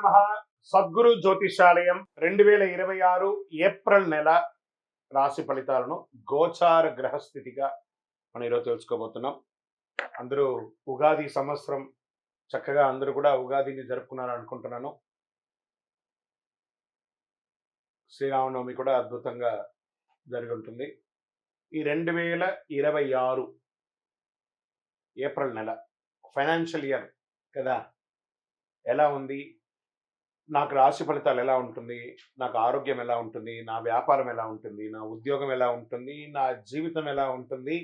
నమః. సద్గురు జ్యోతిషాలయం 2026 ఏప్రిల్ నెల రాశి ఫలితాలను గోచార గ్రహస్థితిగా మనం ఈరోజు తెలుసుకోబోతున్నాం. అందరూ ఉగాది సంవత్సరం చక్కగా అందరూ కూడా ఉగాదిని జరుపుకున్నారు అనుకుంటున్నాను. శ్రీరామనవమి కూడా అద్భుతంగా జరిగి ఉంటుంది. ఈ 2026 ఏప్రిల్ నెల ఫైనాన్షియల్ ఇయర్ కదా, ఎలా ఉంది, నాకు రాశి ఫలితాలు ఎలా ఉంటుంది, నాకు ఆరోగ్యం ఎలా ఉంటుంది, నా వ్యాపారం ఎలా ఉంటుంది, నా ఉద్యోగం ఎలా ఉంటుంది, నా జీవితం ఎలా ఉంటుంది,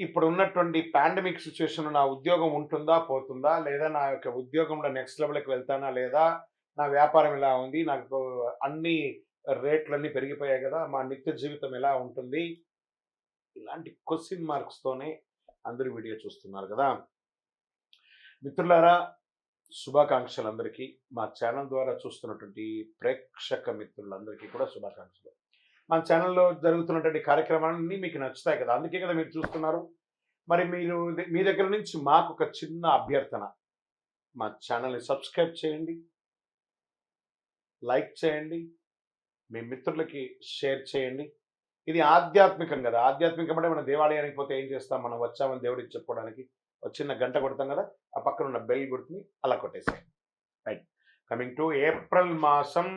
ఇప్పుడు ఉన్నటువంటి పాండమిక్ సిచ్యువేషన్ నా ఉద్యోగం ఉంటుందా పోతుందా, లేదా నా యొక్క ఉద్యోగంలో నెక్స్ట్ లెవెల్కి వెళ్తానా లేదా, నా వ్యాపారం ఎలా ఉంది, నాకు అన్ని రేట్లన్నీ పెరిగిపోయాయి కదా, మా నిత్య జీవితం ఎలా ఉంటుంది, ఇలాంటి క్వశ్చన్ మార్క్స్తోనే అందరూ వీడియో చూస్తున్నారు కదా. మిత్రులారా, శుభాకాంక్షలు అందరికీ. మా ఛానల్ ద్వారా చూస్తున్నటువంటి ప్రేక్షక మిత్రులందరికీ కూడా శుభాకాంక్షలు. మన ఛానల్లో జరుగుతున్నటువంటి కార్యక్రమాలన్నీ మీకు నచ్చుతాయి కదా, అందుకే కదా మీరు చూస్తున్నారు. మరి మీరు మీ దగ్గర నుంచి మాకు ఒక చిన్న అభ్యర్థన, మా ఛానల్ని సబ్స్క్రైబ్ చేయండి, లైక్ చేయండి, మీ మిత్రులకి షేర్ చేయండి. ఇది ఆధ్యాత్మికం కదా, ఆధ్యాత్మికం అంటే మనం దేవాలయానికి పోతే ఏం చేస్తాం, మనం వచ్చామని దేవుడికి చెప్పుకోవడానికి ఒక చిన్న గంట కొడతాం కదా, ఆ పక్కన ఉన్న బెల్ గుర్తుని అలా కొట్టేసాయి. రైట్, కమింగ్ టు ఏప్రిల్ మాసం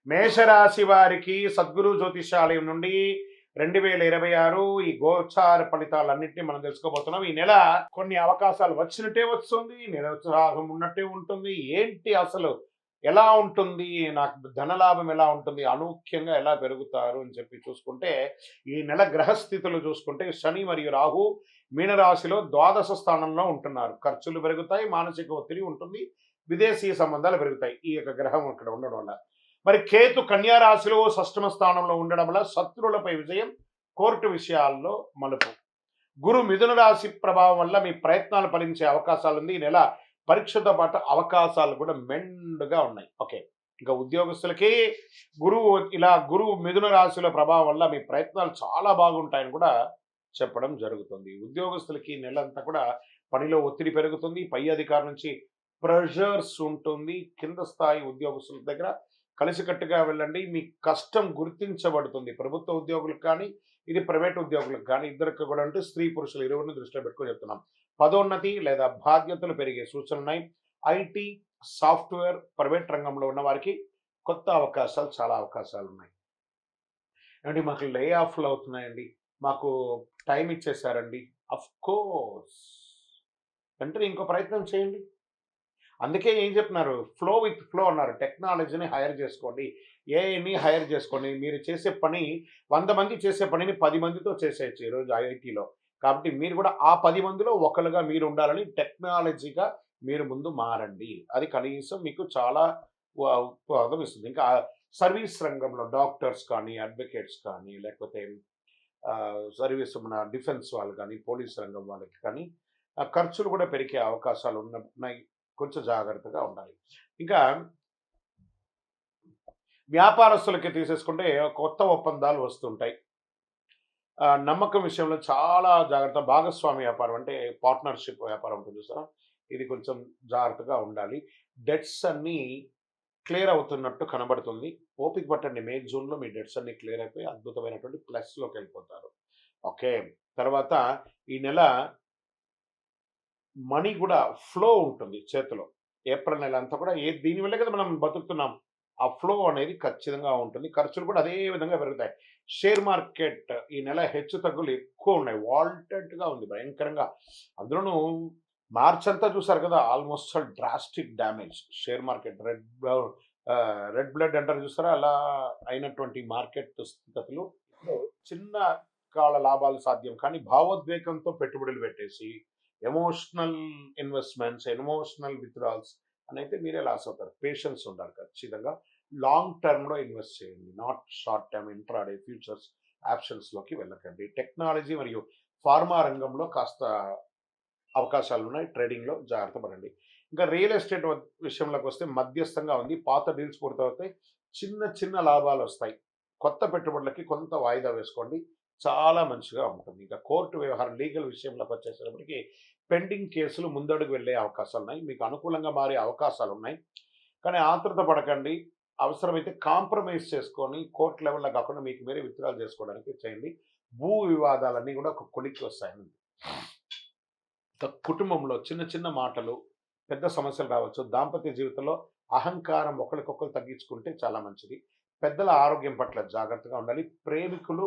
మేషరాశి వారికి సద్గురు జ్యోతిషాలయం నుండి 2026 ఈ గోచార ఫలితాలన్నింటినీ మనం తెలుసుకోబోతున్నాం. ఈ నెల కొన్ని అవకాశాలు వచ్చినట్టే వస్తుంది, నిరుత్సాహం ఉన్నట్టే ఉంటుంది. ఏంటి అసలు ఎలా ఉంటుంది, నాకు ధనలాభం ఎలా ఉంటుంది, అనూఖ్యంగా ఎలా పెరుగుతారు అని చెప్పి చూసుకుంటే, ఈ నెల గ్రహస్థితులు చూసుకుంటే శని మరియు రాహు మీనరాశిలో ద్వాదశ స్థానంలో ఉంటున్నారు. ఖర్చులు పెరుగుతాయి, మానసిక ఒత్తిడి ఉంటుంది, విదేశీ సంబంధాలు పెరుగుతాయి ఈ యొక్క గ్రహం ఇక్కడ ఉండడం వల్ల. మరి కేతు కన్యా రాశిలో షష్టమ స్థానంలో ఉండడం వల్ల శత్రువులపై విజయం, కోర్టు విషయాల్లో మలుపు. గురు మిథున రాశి ప్రభావం వల్ల మీ ప్రయత్నాలు ఫలించే అవకాశాలు ఉంది. ఈ నెల పరీక్షతో పాటు అవకాశాలు కూడా మెండుగా ఉన్నాయి. ఓకే, ఇంకా ఉద్యోగస్తులకి గురువు మిథున రాశిలో ప్రభావం వల్ల మీ ప్రయత్నాలు చాలా బాగుంటాయని కూడా చెప్పడం జరుగుతుంది. ఉద్యోగస్తులకి నెలంతా కూడా పనిలో ఒత్తిడి పెరుగుతుంది, పై అధికారి నుంచి ప్రెషర్స్ ఉంటుంది. కింద స్థాయి ఉద్యోగస్తుల దగ్గర కలిసికట్టుగా వెళ్ళండి, మీ కష్టం గుర్తించబడుతుంది. ప్రభుత్వ ఉద్యోగులకు కానీ, ఇది ప్రైవేట్ ఉద్యోగులకు కానీ, ఇద్దరికి కూడా అంటే స్త్రీ పురుషులు ఇరువురిని దృష్టిలో పెట్టుకొని చెప్తున్నాం. పదోన్నతి లేదా బాధ్యతలు పెరిగే సూచనలు ఉన్నాయి. ఐటీ, సాఫ్ట్వేర్, ప్రైవేట్ రంగంలో ఉన్న వారికి కొత్త అవకాశాలు, చాలా అవకాశాలు ఉన్నాయి. అంటే మాకు లే ఆఫ్లు అవుతున్నాయండి, మాకు టైం ఇచ్చేసారండి. అఫ్ కోర్స్, వెంటనే ఇంకో ప్రయత్నం చేయండి. అందుకే ఏం చెప్తున్నారు, ఫ్లో విత్ ఫ్లో అన్నారు. టెక్నాలజీని హైర్ చేసుకోండి, ఏఐని హైర్ చేసుకోండి. మీరు చేసే పని 100 మంది చేసే పనిని 10 మందితో చేసేయచ్చు ఈరోజు ఐఐటీలో. కాబట్టి మీరు కూడా ఆ 10 మందిలో ఒకరుగా మీరు ఉండాలని టెక్నాలజీగా మీరు ముందు మారండి. అది కనీసం మీకు చాలా ఉపయోగం ఇస్తుంది. ఇంకా సర్వీస్ రంగంలో డాక్టర్స్ కానీ, అడ్వకేట్స్ కానీ, లేకపోతే సర్వీస్ మన డిఫెన్స్ వాళ్ళు కానీ, పోలీస్ రంగం వాళ్ళకి కానీ ఖర్చులు కూడా పెరిగే అవకాశాలు ఉన్నాయి. కొంచెం జాగ్రత్తగా ఉండాలి. ఇంకా వ్యాపారస్తులకి తీసేసుకుంటే కొత్త ఒప్పందాలు వస్తుంటాయి. నమ్మకం విషయంలో చాలా జాగ్రత్త. భాగస్వామి వ్యాపారం అంటే పార్ట్నర్షిప్ వ్యాపారం ఉంటుంది చూసారా, ఇది కొంచెం జాగ్రత్తగా ఉండాలి. డెట్స్ అన్నీ క్లియర్ అవుతున్నట్టు కనబడుతుంది. ఓపిక పట్టండి, మే జూన్లో మీ డెట్స్ అన్ని క్లియర్ అయిపోయి అద్భుతమైనటువంటి ప్లస్లోకి వెళ్ళిపోతారు. ఓకే, తర్వాత ఈ నెల మనీ కూడా ఫ్లో ఉంటుంది చేతిలో. ఏప్రిల్ నెల అంతా కూడా దీనివల్లే కదా మనం బతుకుతున్నాం. ఆ ఫ్లో అనేది ఖచ్చితంగా ఉంటుంది. ఖర్చులు కూడా అదే విధంగా పెరుగుతాయి. షేర్ మార్కెట్ ఈ నెల హెచ్చు తగ్గులు ఎక్కువ ఉన్నాయి, వాల్టెడ్గా ఉంది భయంకరంగా. అందులోనూ మార్చ్ అంతా చూసారు కదా, almost drastic damage. Share market red blood అంటారు చూసారా, అలా అయినటువంటి మార్కెట్ స్థితిగతులు. చిన్న కాల లాభాలు సాధ్యం, కానీ భావోద్వేగంతో పెట్టుబడులు పెట్టేసి ఎమోషనల్ ఇన్వెస్ట్మెంట్స్, ఎమోషనల్ విత్డ్రాల్స్ అని అయితే మీరే లాస్ అవుతారు. పేషెన్స్ ఉండాలి ఖచ్చితంగా. లాంగ్ టర్మ్లో ఇన్వెస్ట్ చేయండి, not short term intraday futures ఆప్షన్స్లోకి వెళ్ళకండి. టెక్నాలజీ మరియు ఫార్మా రంగంలో కాస్త అవకాశాలు ఉన్నాయి, ట్రేడింగ్లో జాగ్రత్త పడండి. ఇంకా రియల్ ఎస్టేట్ విషయంలోకి వస్తే మధ్యస్థంగా ఉంది. పాత డీల్స్ పూర్తవుతాయి, చిన్న చిన్న లాభాలు వస్తాయి. కొత్త పెట్టుబడులకి కొంత వాయిదా వేసుకోండి, చాలా మంచిగా ఉంటుంది. ఇంకా కోర్టు వ్యవహారం, లీగల్ విషయంలోకి వచ్చేసరికి పెండింగ్ కేసులు ముందడుగు వెళ్ళే అవకాశాలు ఉన్నాయి, మీకు అనుకూలంగా మారే అవకాశాలు ఉన్నాయి. కానీ ఆతృత పడకండి. అవసరమైతే కాంప్రమైజ్ చేసుకొని కోర్ట్ లెవెల్‌లో కాకుండా మీకు మీరే విత్‌డ్రాల్ చేసుకోవడానికి చేయండి. భూ వివాదాలన్నీ కూడా ఒక కొలిక్కి వస్తాయండి. కుటుంబంలో చిన్న చిన్న మాటలు పెద్ద సమస్యలు రావచ్చు. దాంపత్య జీవితంలో అహంకారం ఒకరికొకరు తగ్గించుకుంటే చాలా మంచిది. పెద్దల ఆరోగ్యం పట్ల జాగ్రత్తగా ఉండాలి. ప్రేమికులు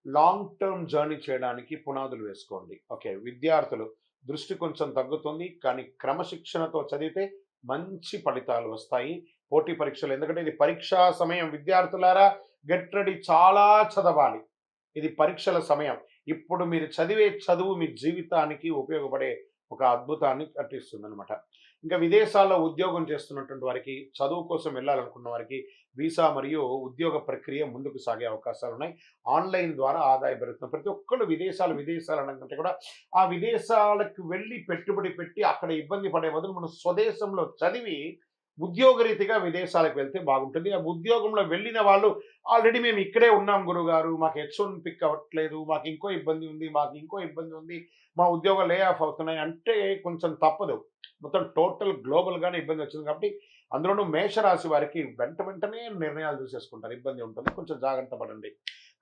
లాంగ్ టర్మ్ జర్నీ చేయడానికి పునాదులు వేసుకోండి. ఓకే. విద్యార్థులు దృష్టి కొంచెం తగ్గుతుంది. కానీ క్రమశిక్షణతో చదివితే మంచి ఫలితాలు వస్తాయి. పోటీ పరీక్షలు ఎందుకంటే ఇది పరీక్షా సమయం. విద్యార్థులారా గెట్ రెడీ, చాలా చదవాలి. ఇది పరీక్షల సమయం. ఇప్పుడు మీరు చదివే చదువు మీ జీవితానికి ఉపయోగపడే ఒక అద్భుతాన్ని కట్టిస్తుందనమాట. ఇంకా విదేశాల్లో ఉద్యోగం చేస్తున్నటువంటి వారికి, చదువు కోసం వెళ్ళాలనుకున్న వారికి వీసా మరియు ఉద్యోగ ప్రక్రియ ముందుకు సాగే అవకాశాలున్నాయి. ఆన్‌లైన్ ద్వారా ఆదాయం పెరుగుతుంది. ప్రతి ఒక్కళ్ళు విదేశాలు అనకంటే కూడా ఆ విదేశాలకు వెళ్ళి పెట్టుబడి పెట్టి అక్కడ ఇబ్బంది పడే బదులు మనం స్వదేశంలో చదివి ఉద్యోగరీతిగా విదేశాలకు వెళ్తే బాగుంటుంది. ఆ ఉద్యోగంలో వెళ్ళిన వాళ్ళు ఆల్రెడీ మేము ఇక్కడే ఉన్నాం గురుగారు, మాకు H1 పిక్ అవ్వట్లేదు, మాకు ఇంకో ఇబ్బంది ఉంది, మా ఉద్యోగాలు లే ఆఫ్ అవుతున్నాయి అంటే కొంచెం తప్పదు. మొత్తం టోటల్ గ్లోబల్‌గానే ఇబ్బంది వచ్చింది కాబట్టి అందులోనూ మేషరాశి వారికి వెంటనే నిర్ణయాలు తీసేసుకుంటారు. ఇబ్బంది ఉంటుంది. కొంచెం జాగ్రత్త పడండి.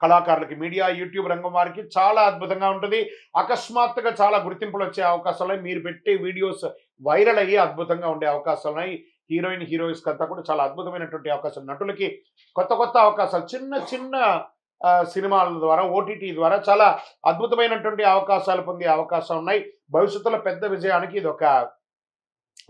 కళాకారులకి, మీడియా, యూట్యూబ్ రంగం వారికి చాలా అద్భుతంగా ఉంటుంది. అకస్మాత్తుగా చాలా గుర్తింపులు వచ్చే అవకాశాలున్నాయి. మీరు పెట్టే వీడియోస్ వైరల్ అయ్యి అద్భుతంగా ఉండే అవకాశాలున్నాయి. హీరోయిన్స్‌కి అంతా కూడా చాలా అద్భుతమైనటువంటి అవకాశం. నటులకి కొత్త అవకాశాలు చిన్న సినిమాల ద్వారా, ఓటీటీ ద్వారా చాలా అద్భుతమైనటువంటి అవకాశాలు పొందే అవకాశం ఉన్నాయి. భవిష్యత్తులో పెద్ద విజయానికి ఇది ఒక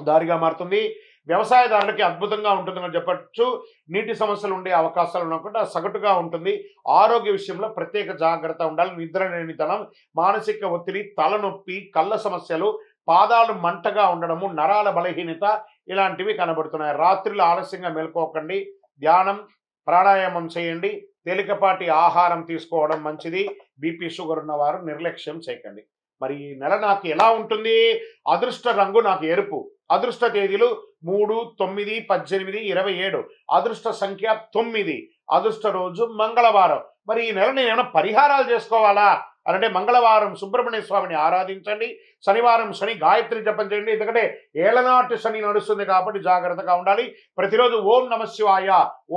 దారిగా మారుతుంది. వ్యవసాయదారులకి అద్భుతంగా ఉంటుందని చెప్పొచ్చు. నీటి సమస్యలు ఉండే అవకాశాలు ఉన్నకుండా సగటుగా ఉంటుంది. ఆరోగ్య విషయంలో ప్రత్యేక జాగ్రత్త ఉండాలి. నిద్ర లేనితనం, మానసిక ఒత్తిడి, తలనొప్పి, కళ్ళ సమస్యలు, పాదాలు మంటగా ఉండడము, నరాల బలహీనత ఇలాంటివి కనబడుతున్నాయి. రాత్రులు ఆలస్యంగా మేల్కోకండి. ధ్యానం, ప్రాణాయామం చేయండి. తేలికపాటి ఆహారం తీసుకోవడం మంచిది. బీపీ, షుగర్ ఉన్నవారు నిర్లక్ష్యం చేయకండి. మరి ఈ నెల నాకు ఎలా ఉంటుంది? అదృష్ట రంగు నాకు ఎరుపు. అదృష్ట తేదీలు 3, 9, 18, 27. అదృష్ట సంఖ్య 9. అదృష్ట రోజు మంగళవారం. మరి ఈ నెల నేను ఏమైనా పరిహారాలు చేసుకోవాలా అంటే మంగళవారం సుబ్రహ్మణ్య స్వామిని ఆరాధించండి. శనివారం శని గాయత్రి జపం చేయండి. ఎందుకంటే ఏలనాటి శని నడుస్తుంది కాబట్టి జాగ్రత్తగా ఉండాలి. ప్రతిరోజు ఓం నమఃశివాయ,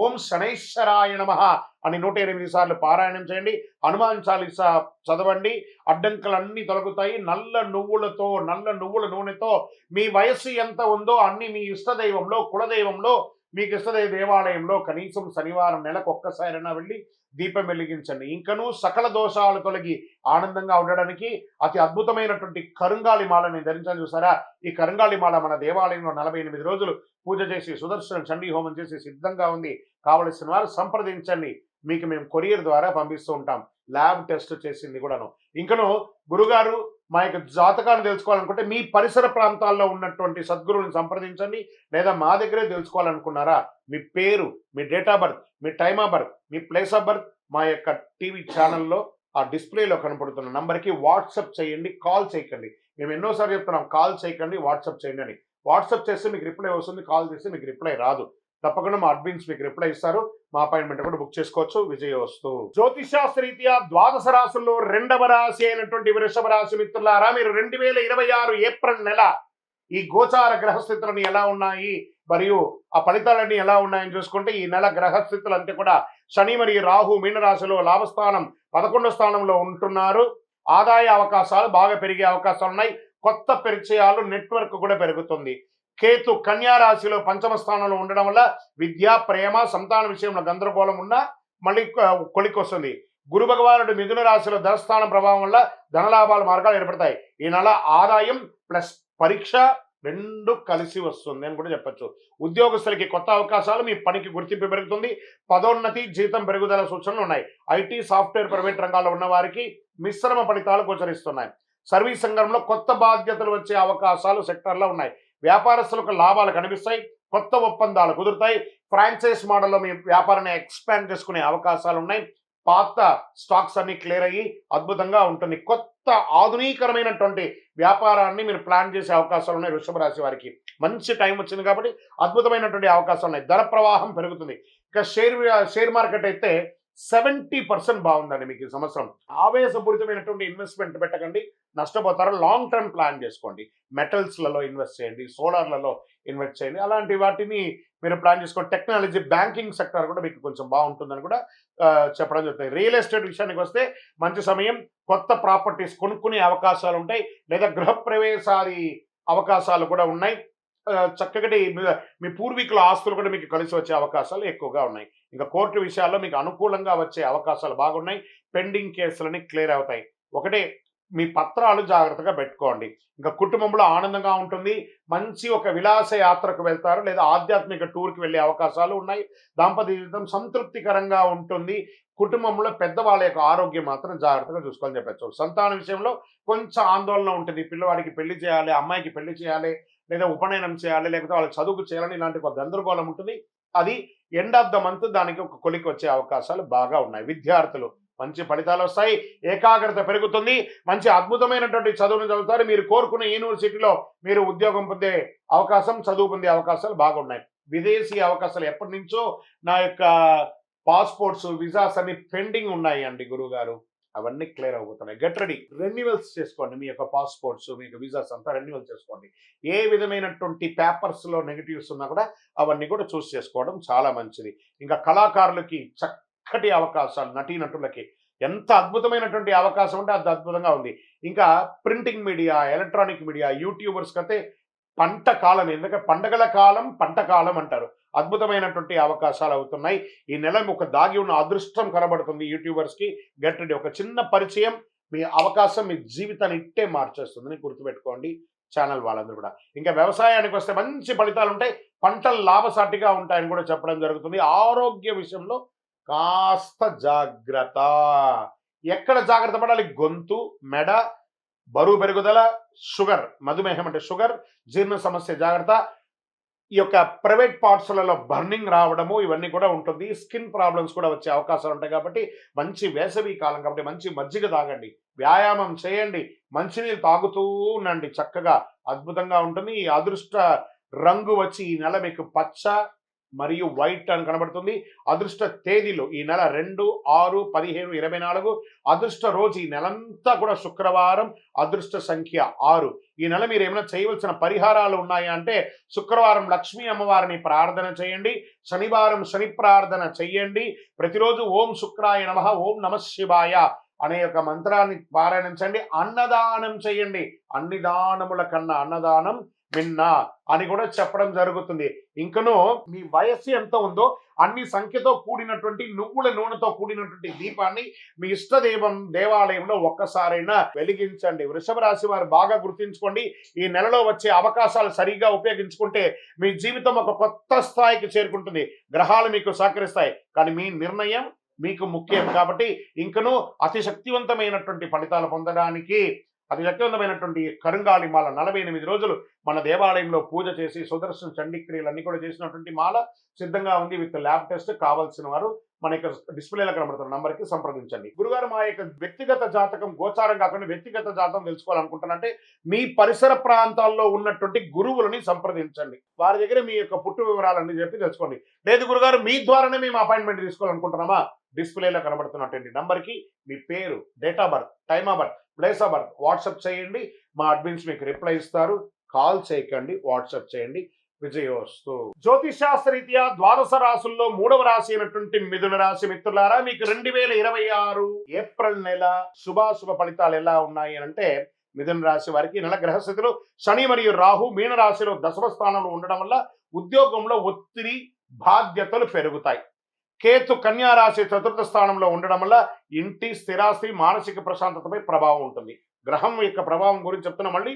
ఓం శనైశ్వరాయ నమః అని 108 సార్లు పారాయణం చేయండి. హనుమాన్ చాలీసా చదవండి. అడ్డంకులన్నీ తొలగుతాయి. నల్ల నువ్వుల నూనెతో మీ వయస్సు ఎంత ఉందో అన్ని మీ ఇష్టదైవంలో, కులదైవంలో, మీకు ఇష్టదైవ దేవాలయంలో కనీసం శనివారం నెలకు ఒక్కసారైనా వెళ్ళి దీపం వెలిగించండి. ఇంకనూ సకల దోషాలు తొలగి ఆనందంగా ఉండడానికి అతి అద్భుతమైనటువంటి కరుంగాలి మాలని ధరించాలని చూసారా? ఈ కరుంగాలి మాల మన దేవాలయంలో 48 రోజులు పూజ చేసి సుదర్శన చండీ హోమం చేసి సిద్ధంగా ఉంది. కావలసిన వారు సంప్రదించండి. మీకు మేము కొరియర్ ద్వారా పంపిస్తూ ఉంటాం. ల్యాబ్ టెస్ట్ చేసింది కూడాను. ఇంకను గురుగారు మా యొక్క జాతకాన్ని తెలుసుకోవాలనుకుంటే మీ పరిసర ప్రాంతాల్లో ఉన్నటువంటి సద్గురువుని సంప్రదించండి. లేదా మా దగ్గరే తెలుసుకోవాలనుకున్నారా? మీ పేరు, మీ డేట్ ఆఫ్ బర్త్, మీ టైమ్ ఆఫ్ బర్త్, మీ ప్లేస్ ఆఫ్ బర్త్ మా యొక్క టీవీ ఛానల్లో ఆ డిస్ప్లేలో కనపడుతున్న నంబర్కి వాట్సాప్ చేయండి. కాల్ చేయకండి. మేము ఎన్నోసార్లు చెప్తున్నాం, కాల్ చేయకండి, వాట్సాప్ చేయండి అని. వాట్సాప్ చేస్తే మీకు రిప్లై వస్తుంది. కాల్ చేస్తే మీకు రిప్లై రాదు. తప్పకుండా మా అడ్మిన్స్ మీకు రిప్లై ఇస్తారు. మా అపాయింట్మెంట్ కూడా బుక్ చేసుకోవచ్చు. విజయోస్తు. జ్యోతిషాస్త్రరీత్యా ద్వాదశ రాశుల్లో 2వ రాశి అయినటువంటి వృషభ రాశి మిత్రులారా, మీరు 2026 ఏప్రిల్ నెల ఈ గోచార గ్రహస్థితులను ఎలా ఉన్నాయి మరియు ఆ ఫలితాలన్నీ ఎలా ఉన్నాయని చూసుకుంటే, ఈ నెల గ్రహస్థితులు అంతే కూడా శని మరియు రాహు మీనరాశిలో లాభస్థానం 11వ స్థానంలో ఉంటున్నారు. ఆదాయ అవకాశాలు బాగా పెరిగే అవకాశాలు ఉన్నాయి. కొత్త పరిచయాలు, నెట్వర్క్ కూడా పెరుగుతుంది. కేతు కన్యా రాశిలో 5వ స్థానంలో ఉండడం వల్ల విద్య, ప్రేమ, సంతాన విషయంలో గందరగోళం ఉన్నా మళ్ళీ కొలికొస్తుంది. గురు భగవానుడు మిథున రాశిలో ధనస్థానం ప్రభావం వల్ల ధనలాభాల మార్గాలు ఏర్పడతాయి. ఈ నెల ఆదాయం ప్లస్ పరీక్ష 2 కలిసి వస్తుంది అని కూడా చెప్పచ్చు. ఉద్యోగస్తులకి కొత్త అవకాశాలు, మీ పనికి గుర్తింపు పెరుగుతుంది. పదోన్నతి, జీతం పెరుగుదల సూచనలు ఉన్నాయి. ఐటీ, సాఫ్ట్వేర్, ప్రైవేట్ రంగాల్లో ఉన్న వారికి మిశ్రమ ఫలితాలు గోచరిస్తున్నాయి. సర్వీస్ రంగంలో కొత్త బాధ్యతలు వచ్చే అవకాశాలు సెక్టర్లో ఉన్నాయి. వ్యాపారస్తులకు లాభాలు కనిపిస్తాయి. కొత్త ఒప్పందాలు కుదురుతాయి. ఫ్రాంచైజ్ మోడల్లో మీ వ్యాపారాన్ని ఎక్స్పాండ్ చేసుకునే అవకాశాలు ఉన్నాయి. పాత స్టాక్స్ అన్ని క్లియర్ అయ్యి అద్భుతంగా ఉంటుంది. కొత్త ఆధునీకరమైనటువంటి వ్యాపారాన్ని మీరు ప్లాన్ చేసే అవకాశాలు ఉన్నాయి. వృషభ రాశి వారికి మంచి టైం వచ్చింది కాబట్టి అద్భుతమైనటువంటి అవకాశాలు ఉన్నాయి. ధన ప్రవాహం పెరుగుతుంది. ఇక షేర్ మార్కెట్ అయితే 70% బాగుందండి మీకు ఈ సంవత్సరం. ఆవేశపూరితమైనటువంటి ఇన్వెస్ట్మెంట్ పెట్టకండి, నష్టపోతారు. లాంగ్ టర్మ్ ప్లాన్ చేసుకోండి. మెటల్స్లలో ఇన్వెస్ట్ చేయండి, సోలార్లలో ఇన్వెస్ట్ చేయండి. అలాంటి వాటిని మీరు ప్లాన్ చేసుకోండి. టెక్నాలజీ, బ్యాంకింగ్ సెక్టర్ కూడా మీకు కొంచెం బాగుంటుందని కూడా చెప్పడం జరుగుతుంది. రియల్ ఎస్టేట్ విషయానికి వస్తే మంచి సమయం. కొత్త ప్రాపర్టీస్ కొనుక్కునే అవకాశాలు ఉంటాయి, లేదా గృహప్రవేశాది అవకాశాలు కూడా ఉన్నాయి. చక్కగా మీ పూర్వీకుల ఆస్తులు కూడా మీకు కలిసి వచ్చే అవకాశాలు ఎక్కువగా ఉన్నాయి. ఇంకా కోర్టు విషయాల్లో మీకు అనుకూలంగా వచ్చే అవకాశాలు బాగున్నాయి. పెండింగ్ కేసులని క్లియర్ అవుతాయి. ఒకటే, మీ పత్రాలు జాగ్రత్తగా పెట్టుకోండి. ఇంకా కుటుంబంలో ఆనందంగా ఉంటుంది. మంచి ఒక విలాస యాత్రకు వెళ్తారు, లేదా ఆధ్యాత్మిక టూర్కి వెళ్ళే అవకాశాలు ఉన్నాయి. దాంపత్య జీవితం సంతృప్తికరంగా ఉంటుంది. కుటుంబంలో పెద్దవాళ్ళ యొక్క ఆరోగ్యం మాత్రం జాగ్రత్తగా చూసుకోవాలని చెప్పచ్చు. సంతాన విషయంలో కొంచెం ఆందోళన ఉంటుంది. పిల్లవాడికి పెళ్లి చేయాలి, అమ్మాయికి పెళ్లి చేయాలి, లేదా ఉపనయనం చేయాలి, లేకపోతే వాళ్ళ చదువుకు చేయాలని ఇలాంటి ఒక గందరగోళం ఉంటుంది. అది ఎండ్ ఆఫ్ ద మంత్ దానికి ఒక కొలికి వచ్చే అవకాశాలు బాగా ఉన్నాయి. విద్యార్థులు మంచి ఫలితాలు వస్తాయి. ఏకాగ్రత పెరుగుతుంది. మంచి అద్భుతమైనటువంటి చదువును చదువుతారు. మీరు కోరుకున్న యూనివర్సిటీలో మీరు ఉద్యోగం పొందే అవకాశం, చదువు పొందే అవకాశాలు బాగున్నాయి. విదేశీ అవకాశాలు ఎప్పటి నుంచో నా యొక్క పాస్పోర్ట్స్, విజాస్ అన్ని పెండింగ్ ఉన్నాయి అండి గురువు గారు, అవన్నీ క్లియర్ అయిపోతున్నాయి. గెట్ రెడీ, రెన్యువల్స్ చేసుకోండి. మీ యొక్క పాస్పోర్ట్స్, మీకు విజాస్ అంతా రెన్యువల్ చేసుకోండి. ఏ విధమైనటువంటి పేపర్స్లో నెగిటివ్స్ ఉన్నా కూడా అవన్నీ కూడా చూస్ చేసుకోవడం చాలా మంచిది. ఇంకా కళాకారులకి చక్కటి అవకాశాలు, నటీనటులకి ఎంత అద్భుతమైనటువంటి అవకాశం ఉంటే అంత అద్భుతంగా ఉంది. ఇంకా ప్రింటింగ్ మీడియా, ఎలక్ట్రానిక్ మీడియా, యూట్యూబర్స్కి అయితే పంట కాలం, ఎందుకంటే పండగల కాలం, పంట కాలం అంటారు. అద్భుతమైనటువంటి అవకాశాలు అవుతున్నాయి. ఈ నెల ఒక దాగి ఉన్న అదృష్టం కనబడుతుంది యూట్యూబర్స్కి. Get ready. ఒక చిన్న పరిచయం మీ అవకాశం మీ జీవితాన్ని ఇట్టే మార్చేస్తుందని గుర్తుపెట్టుకోండి ఛానల్ వాళ్ళందరూ కూడా. ఇంకా వ్యవసాయానికి వస్తే మంచి ఫలితాలు ఉంటాయి. పంటలు లాభసాటిగా ఉంటాయని కూడా చెప్పడం జరుగుతుంది. ఆరోగ్య విషయంలో కాస్త జాగ్రత్త. ఎక్కడ జాగ్రత్త పడాలి? గొంతు, మెడ, బరువు పెరుగుదల, షుగర్, మధుమేహం అంటే షుగర్, జీర్ణ సమస్య జాగ్రత్త. ఈ యొక్క ప్రైవేట్ పార్ట్స్లలో బర్నింగ్ రావడము ఇవన్నీ కూడా ఉంటుంది. స్కిన్ ప్రాబ్లమ్స్ కూడా వచ్చే అవకాశాలు ఉంటాయి. కాబట్టి మంచి వేసవి కాలం కాబట్టి మంచి మజ్జిగ తాగండి, వ్యాయామం చేయండి, మంచినీళ్ళు తాగుతూ ఉండండి. చక్కగా అద్భుతంగా ఉంటుంది. ఈ అదృష్ట రంగు వచ్చి ఈ నెల మీకు పచ్చ మరియు వైట్ అని కనబడుతుంది. అదృష్ట తేదీలు ఈ నెల 2, 6, 15, 24. అదృష్ట రోజు ఈ నెలంతా కూడా శుక్రవారం. అదృష్ట సంఖ్య 6. ఈ నెల మీరు ఏమైనా చేయవలసిన పరిహారాలు ఉన్నాయా అంటే, శుక్రవారం లక్ష్మీ అమ్మవారిని ప్రార్థన చేయండి, శనివారం శని ప్రార్థన చెయ్యండి. ప్రతిరోజు ఓం శుక్రాయ నమః, ఓం నమః శివాయ అనే ఒక మంత్రాన్ని పారాయణించండి. అన్నదానం చేయండి. అన్ని దానముల కన్నా అన్నదానం మిన్న అని కూడా చెప్పడం జరుగుతుంది. ఇంకనూ మీ వయస్సు ఎంత ఉందో అన్ని సంఖ్యతో కూడినటువంటి నువ్వుల నూనెతో కూడినటువంటి దీపాన్ని మీ ఇష్టదైవం దేవాలయంలో ఒక్కసారైనా వెలిగించండి. వృషభ రాశి వారు బాగా గుర్తుంచుకోండి. ఈ నెలలో వచ్చే అవకాశాలు సరిగ్గా ఉపయోగించుకుంటే మీ జీవితం ఒక కొత్త స్థాయికి చేరుకుంటుంది. గ్రహాలు మీకు సహకరిస్తాయి, కానీ మీ నిర్ణయం మీకు ముఖ్యం. కాబట్టి ఇంకనూ అతి శక్తివంతమైనటువంటి ఫలితాలు పొందడానికి అతి శక్తివంతమైనటువంటి కరుంగాలి మాల 48 రోజులు మన దేవాలయంలో పూజ చేసి సుదర్శన చండీక్రియలు అన్ని కూడా చేసినటువంటి మాల సిద్ధంగా ఉంది. With lab test. కావాల్సిన వారు మన యొక్క డిస్ప్లేలో కనబడుతున్న నంబర్కి సంప్రదించండి. గురుగారు, మా యొక్క వ్యక్తిగత జాతకం గోచారం కాకుండా వ్యక్తిగత జాతకం తెలుసుకోవాలనుకుంటున్నారంటే మీ పరిసర ప్రాంతాల్లో ఉన్నటువంటి గురువులని సంప్రదించండి. వారి దగ్గర మీ యొక్క పుట్టు వివరాలన్నీ చెప్పి తెలుసుకోండి. లేదు గురుగారు మీ ద్వారానే మేము అపాయింట్మెంట్ తీసుకోవాలనుకుంటున్నామా, డిస్ప్లేలో కనబడుతున్నటువంటి నంబర్కి మీ పేరు, date of birth, time of birth, place of birth WhatsApp చేయండి. మా అడ్మిన్స్ మీకు రిప్లై ఇస్తారు. కాల్ చేయకండి, వాట్సాప్ చేయండి. విజయోస్తు. జ్యోతిష్ శాస్త్రరీత్యా ద్వాదశ రాశుల్లో 3వ రాశి అయినటువంటి మిథున రాశి మిత్రులారా, మీకు 2026 ఏప్రిల్ నెల శుభాశుభ ఫలితాలు ఎలా ఉన్నాయి అంటే, మిథున రాశి వారికి నెల గ్రహస్థితులు శని మరియు రాహు మీన రాశిలో దశమ స్థానంలో ఉండడం వల్ల ఉద్యోగంలో ఒత్తిడి, బాధ్యతలు పెరుగుతాయి. కేతు కన్యా రాశి 4వ స్థానంలో ఉండడం వల్ల ఇంటి స్థిరాస్తి, మానసిక ప్రశాంతతపై ప్రభావం ఉంటుంది. గ్రహం యొక్క ప్రభావం గురించి చెప్తున్నా, మళ్ళీ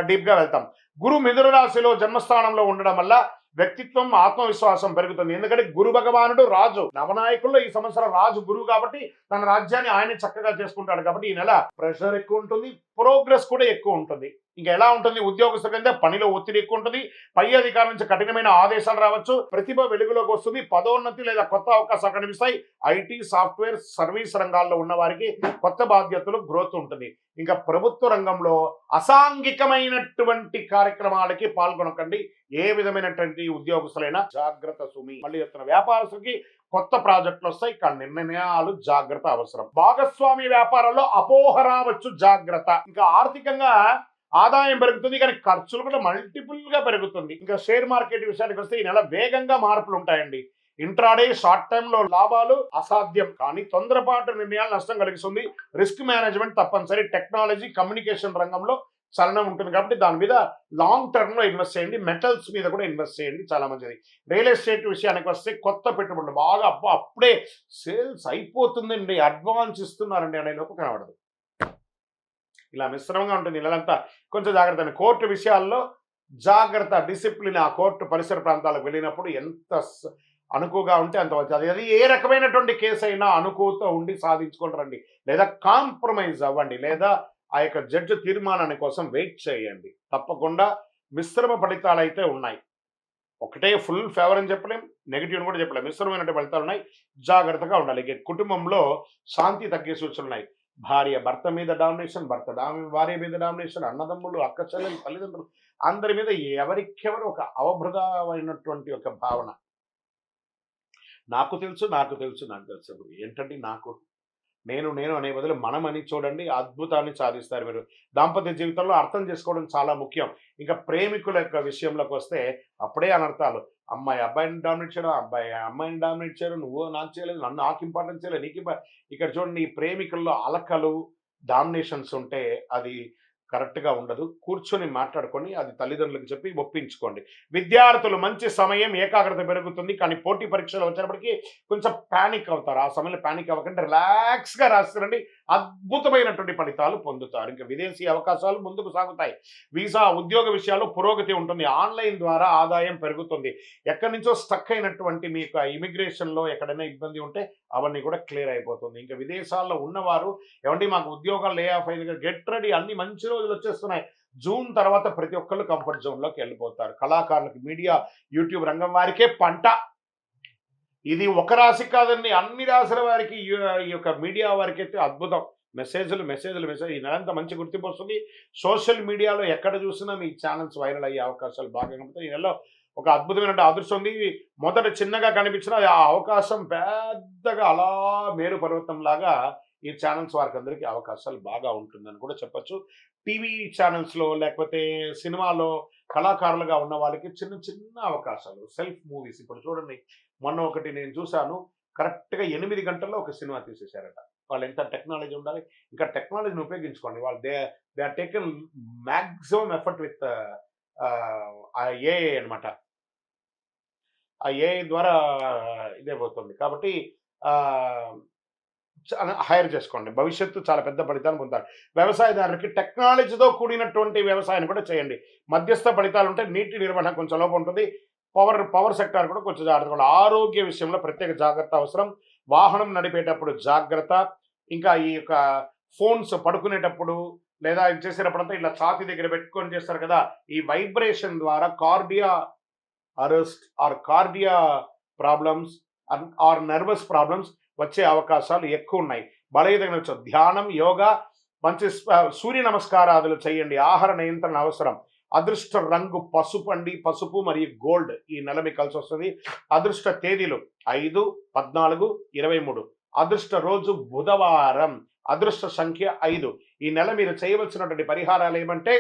డీప్ గా వెళ్తాం. గురు మిథున రాశిలో జన్మస్థానంలో ఉండడం వల్ల వ్యక్తిత్వం, ఆత్మవిశ్వాసం పెరుగుతుంది. ఎందుకంటే గురు భగవానుడు రాజు, నవనాయకుల్లో ఈ సంవత్సరం రాజు గురువు కాబట్టి తన రాజ్యాన్ని ఆయన చక్కగా చేసుకుంటాడు. కాబట్టి ఈ నెల ప్రెషర్ ఎక్కువ ఉంటుంది, ప్రోగ్రెస్ కూడా ఎక్కువ ఉంటుంది. ఇంకా ఎలా ఉంటుంది? ఉద్యోగస్తుల కింద పనిలో ఒత్తిడి ఎక్కువ ఉంటుంది. పై అధికారం నుంచి కఠినమైన ఆదేశాలు రావచ్చు. ప్రతిభ వెలుగులోకి వస్తుంది. పదోన్నతి లేదా కొత్త అవకాశాలు కనిపిస్తాయి. ఐటీ, సాఫ్ట్వేర్, సర్వీస్ రంగాల్లో ఉన్న వారికి కొత్త బాధ్యతలు, గ్రోత్ ఉంటుంది. ఇంకా ప్రభుత్వ రంగంలో అసాంఘికమైనటువంటి కార్యక్రమాలకి పాల్గొనకండి. ఏ విధమైనటువంటి ఉద్యోగస్తులైనా జాగ్రత్త సుమి. మళ్ళీ చెప్తున్న వ్యాపారస్తులకి కొత్త ప్రాజెక్టులు వస్తాయి. ఇక్కడ నిర్ణయాలు జాగ్రత్త అవసరం. భాగస్వామి వ్యాపారంలో అపోహ రావచ్చు, జాగ్రత్త. ఇంకా ఆర్థికంగా ఆదాయం పెరుగుతుంది, కానీ ఖర్చులు కూడా మల్టిపుల్ గా పెరుగుతుంది. ఇంకా షేర్ మార్కెట్ విషయానికి వస్తే ఈ నెల వేగంగా మార్పులు ఉంటాయండి. ఇంట్రాడే షార్ట్ టైమ్ లో లాభాలు అసాధ్యం, కానీ తొందరపాటు నిర్ణయాలు నష్టం కలిగిస్తుంది. రిస్క్ మేనేజ్మెంట్ తప్పనిసరి. టెక్నాలజీ కమ్యూనికేషన్ రంగంలో చలనం ఉంటుంది కాబట్టి దాని మీద లాంగ్ టర్మ్ లో ఇన్వెస్ట్ చేయండి. మెటల్స్ మీద కూడా ఇన్వెస్ట్ చేయండి, చాలా మంచిది. రియల్ ఎస్టేట్ విషయానికి వస్తే కొత్త పెట్టుబడులు బాగా అప్పుడే సేల్స్ అయిపోతుందండి, అడ్వాన్స్ ఇస్తున్నారండి అనే లోపు కనబడదు. ఇలా మిశ్రమంగా ఉంటుంది నెలంతా. కొంచెం జాగ్రత్త. కోర్టు విషయాల్లో జాగ్రత్త, డిసిప్లిన్. ఆ కోర్టు పరిసర ప్రాంతాలకు వెళ్ళినప్పుడు ఎంత అనుకువగా ఉంటే అంత వచ్చి అది ఏ రకమైనటువంటి కేసు అయినా అనుకువతో ఉండి సాధించుకుంటారండి, లేదా కాంప్రమైజ్ అవ్వండి, లేదా ఆ యొక్క జడ్జి తీర్మానాన్ని కోసం వెయిట్ చేయండి. తప్పకుండా మిశ్రమ ఫలితాలు అయితే ఉన్నాయి. ఒకటే ఫుల్ ఫేవర్ అని చెప్పలేం, నెగిటివ్ అని కూడా చెప్పలేం. మిశ్రమైనటువంటి ఫలితాలు ఉన్నాయి, జాగ్రత్తగా ఉండాలి. ఇక కుటుంబంలో శాంతి తగ్గే సూచనలు ఉన్నాయి. భార్య భర్త మీద డామినేషన్, భార్య మీద డామినేషన్, అన్నదమ్ములు, అక్క చెల్లెలు, తల్లిదండ్రులు అందరి మీద ఎవరికెవరు ఒక అవభృతమైనటువంటి ఒక భావన. నాకు తెలుసు, నాకు తెలుసు, నాకు తెలుసు. ఏంటండి నాకు నేను అనే బదులు మనం అని చూడండి, అద్భుతాన్ని సాధిస్తారు మీరు. దాంపత్య జీవితంలో అర్థం చేసుకోవడం చాలా ముఖ్యం. ఇంకా ప్రేమికుల యొక్క విషయంలోకి వస్తే అప్పుడే అనర్థాలు. అమ్మాయి అబ్బాయిని డామినేట్ చేయడం, అబ్బాయి అమ్మాయిని డామినేట్ చేయడం, నువ్వు నాకు చేయలేదు, నన్ను నాకు ఇంపార్టెన్స్ చేయలేదు, నీకు ఇక్కడ చూడండి, ఈ ప్రేమికుల్లో అలకలు, డామినేషన్స్ ఉంటే అది కరెక్ట్గా ఉండదు. కూర్చొని మాట్లాడుకొని అది తల్లిదండ్రులకు చెప్పి ఒప్పించుకోండి. విద్యార్థులు మంచి సమయం, ఏకాగ్రత పెరుగుతుంది, కానీ పోటీ పరీక్షలు వచ్చినప్పటికీ కొంచెం ప్యానిక్ అవుతారు. ఆ సమయంలో ప్యానిక్ అవ్వకంటే రిలాక్స్గా రాస్తారండి, అద్భుతమైనటువంటి ఫలితాలు పొందుతారు. ఇంకా విదేశీ అవకాశాలు ముందుకు సాగుతాయి. వీసా, ఉద్యోగ విషయాల్లో పురోగతి ఉంటుంది. ఆన్లైన్ ద్వారా ఆదాయం పెరుగుతుంది. ఎక్కడి నుంచో స్టక్ అయినటువంటి మీకు ఇమిగ్రేషన్లో ఎక్కడైనా ఇబ్బంది ఉంటే అవన్నీ కూడా క్లియర్ అయిపోతుంది. ఇంకా విదేశాల్లో ఉన్నవారు ఏమండి మాకు ఉద్యోగాలు లే ఆఫ్ అయింది, గెట్ రెడీ, అన్ని మంచి రోజులు వచ్చేస్తున్నాయి. జూన్ తర్వాత ప్రతి ఒక్కళ్ళు కంఫర్ట్ జోన్లోకి వెళ్ళిపోతారు. కళాకారులకు, మీడియా, యూట్యూబ్ రంగం వారికే పంట. ఇది ఒక రాశి కాదండి, అన్ని రాశుల వారికి ఈ యొక్క మీడియా వారికి అయితే అద్భుతం. మెసేజ్ ఈ నెలంతా మంచి గుర్తింపు వస్తుంది. సోషల్ మీడియాలో ఎక్కడ చూసినా మీ ఛానల్స్ వైరల్ అయ్యే అవకాశాలు బాగా కనబడతాయి. ఈ నెలలో ఒక అద్భుతమైన అదృష్టం ఉంది. మొదట చిన్నగా కనిపించిన ఆ అవకాశం పెద్దగా అలా మేరు పర్వతం లాగా ఈ ఛానల్స్ వారికి అందరికీ అవకాశాలు బాగా ఉంటుందని కూడా చెప్పచ్చు. టీవీ ఛానల్స్లో లేకపోతే సినిమాలో కళాకారులుగా ఉన్న వాళ్ళకి చిన్న చిన్న అవకాశాలు, సెల్ఫ్ మూవీస్. ఇప్పుడు చూడండి, మొన్న ఒకటి నేను చూశాను, కరెక్ట్గా 8 గంటల్లో ఒక సినిమా తీసేశారట. వాళ్ళు ఎంత టెక్నాలజీ ఉండాలి, ఇంకా టెక్నాలజీని ఉపయోగించుకోండి. వాళ్ళు they are taken maximum effort with AI అనమాట. ఆ ఏఐ ద్వారా ఇదే పోతుంది. కాబట్టి హైర్ చేసుకోండి, భవిష్యత్తు చాలా పెద్ద ఫలితాలు పొందుతారు. వ్యవసాయదారులకి టెక్నాలజీతో కూడినటువంటి వ్యవసాయాన్ని కూడా చేయండి. మధ్యస్థ ఫలితాలు ఉంటే నీటి నిర్వహణ కొంచెం లోపం ఉంటుంది. పవర్ సెక్టార్ కూడా కొంచెం జాగ్రత్త. ఆరోగ్య విషయంలో ప్రత్యేక జాగ్రత్త అవసరం. వాహనం నడిపేటప్పుడు జాగ్రత్త. ఇంకా ఈ యొక్క ఫోన్స్ పడుకునేటప్పుడు లేదా చేసేటప్పుడంతా ఇట్లా ఛాతీ దగ్గర పెట్టుకొని చేస్తారు కదా, ఈ వైబ్రేషన్ ద్వారా cardiac arrest or cardiac problems or nervous problems వచ్చే అవకాశాలు ఎక్కువ ఉన్నాయి. బలహీన ధ్యానం, యోగా, మంచి సూర్య నమస్కారాదులు చేయండి. ఆహార నియంత్రణ అవసరం. అదృష్ట రంగు పసుపు అండి, పసుపు మరియు గోల్డ్ ఈ నెల మీకు కలిసి వస్తుంది. అదృష్ట తేదీలు 5, 14, 23. అదృష్ట రోజు బుధవారం. అదృష్ట సంఖ్య 5. ఈ నెల మీరు చేయవలసినటువంటి పరిహారాలు ఏమంటే,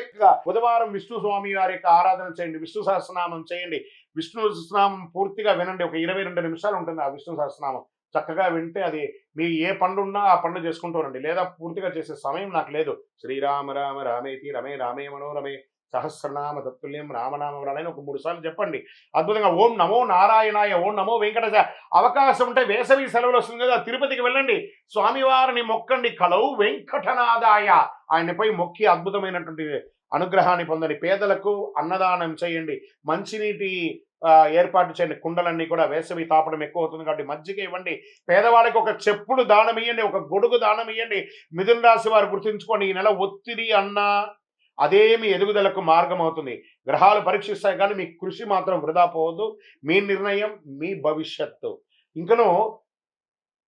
బుధవారం విష్ణు స్వామి వారి యొక్క ఆరాధన చేయండి, విష్ణు సహస్రనామం చేయండి. విష్ణు సహస్రనామం పూర్తిగా వినండి, ఒక 22 నిమిషాలు ఉంటుంది ఆ విష్ణు సహస్రనామం. చక్కగా వింటే అది మీ ఏ పండు ఉన్నా ఆ పండు చేసుకుంటూ ఉండండి. లేదా పూర్తిగా చేసే సమయం నాకు లేదు. శ్రీరామ రామ రామేతి రమే రామే మనోరమే సహస్రనామ తత్తుల్యం రామనామ అని ఒక 3 సార్లు చెప్పండి. అద్భుతంగా ఓం నమో నారాయణాయ, ఓం నమో వెంకటేశ. అవకాశం ఉంటే వేసవి సెలవులు వస్తుంది కదా, తిరుపతికి వెళ్ళండి, స్వామివారిని మొక్కండి. కలవు వెంకటనాదాయ, ఆయనపై మొక్కి అద్భుతమైనటువంటి అనుగ్రహాన్ని పొందండి. పేదలకు అన్నదానం చేయండి. మంచినీటి ఏర్పాటు చేయండి. కుండలన్నీ కూడా వేసవి తాపడం ఎక్కువ అవుతుంది కాబట్టి మజ్జిగ ఇవ్వండి. పేదవాళ్ళకి ఒక చెప్పులు దానం ఇవ్వండి, ఒక గొడుగు దానం ఇవ్వండి. మిథున రాశి వారు గుర్తుంచుకోండి, ఈ నెల ఒత్తిడి అన్నా అదే మీ ఎదుగుదలకు మార్గం అవుతుంది. గ్రహాలు పరీక్షిస్తాయి కానీ మీ కృషి మాత్రం వృధా పోవద్దు. మీ నిర్ణయం మీ భవిష్యత్తు. ఇంకను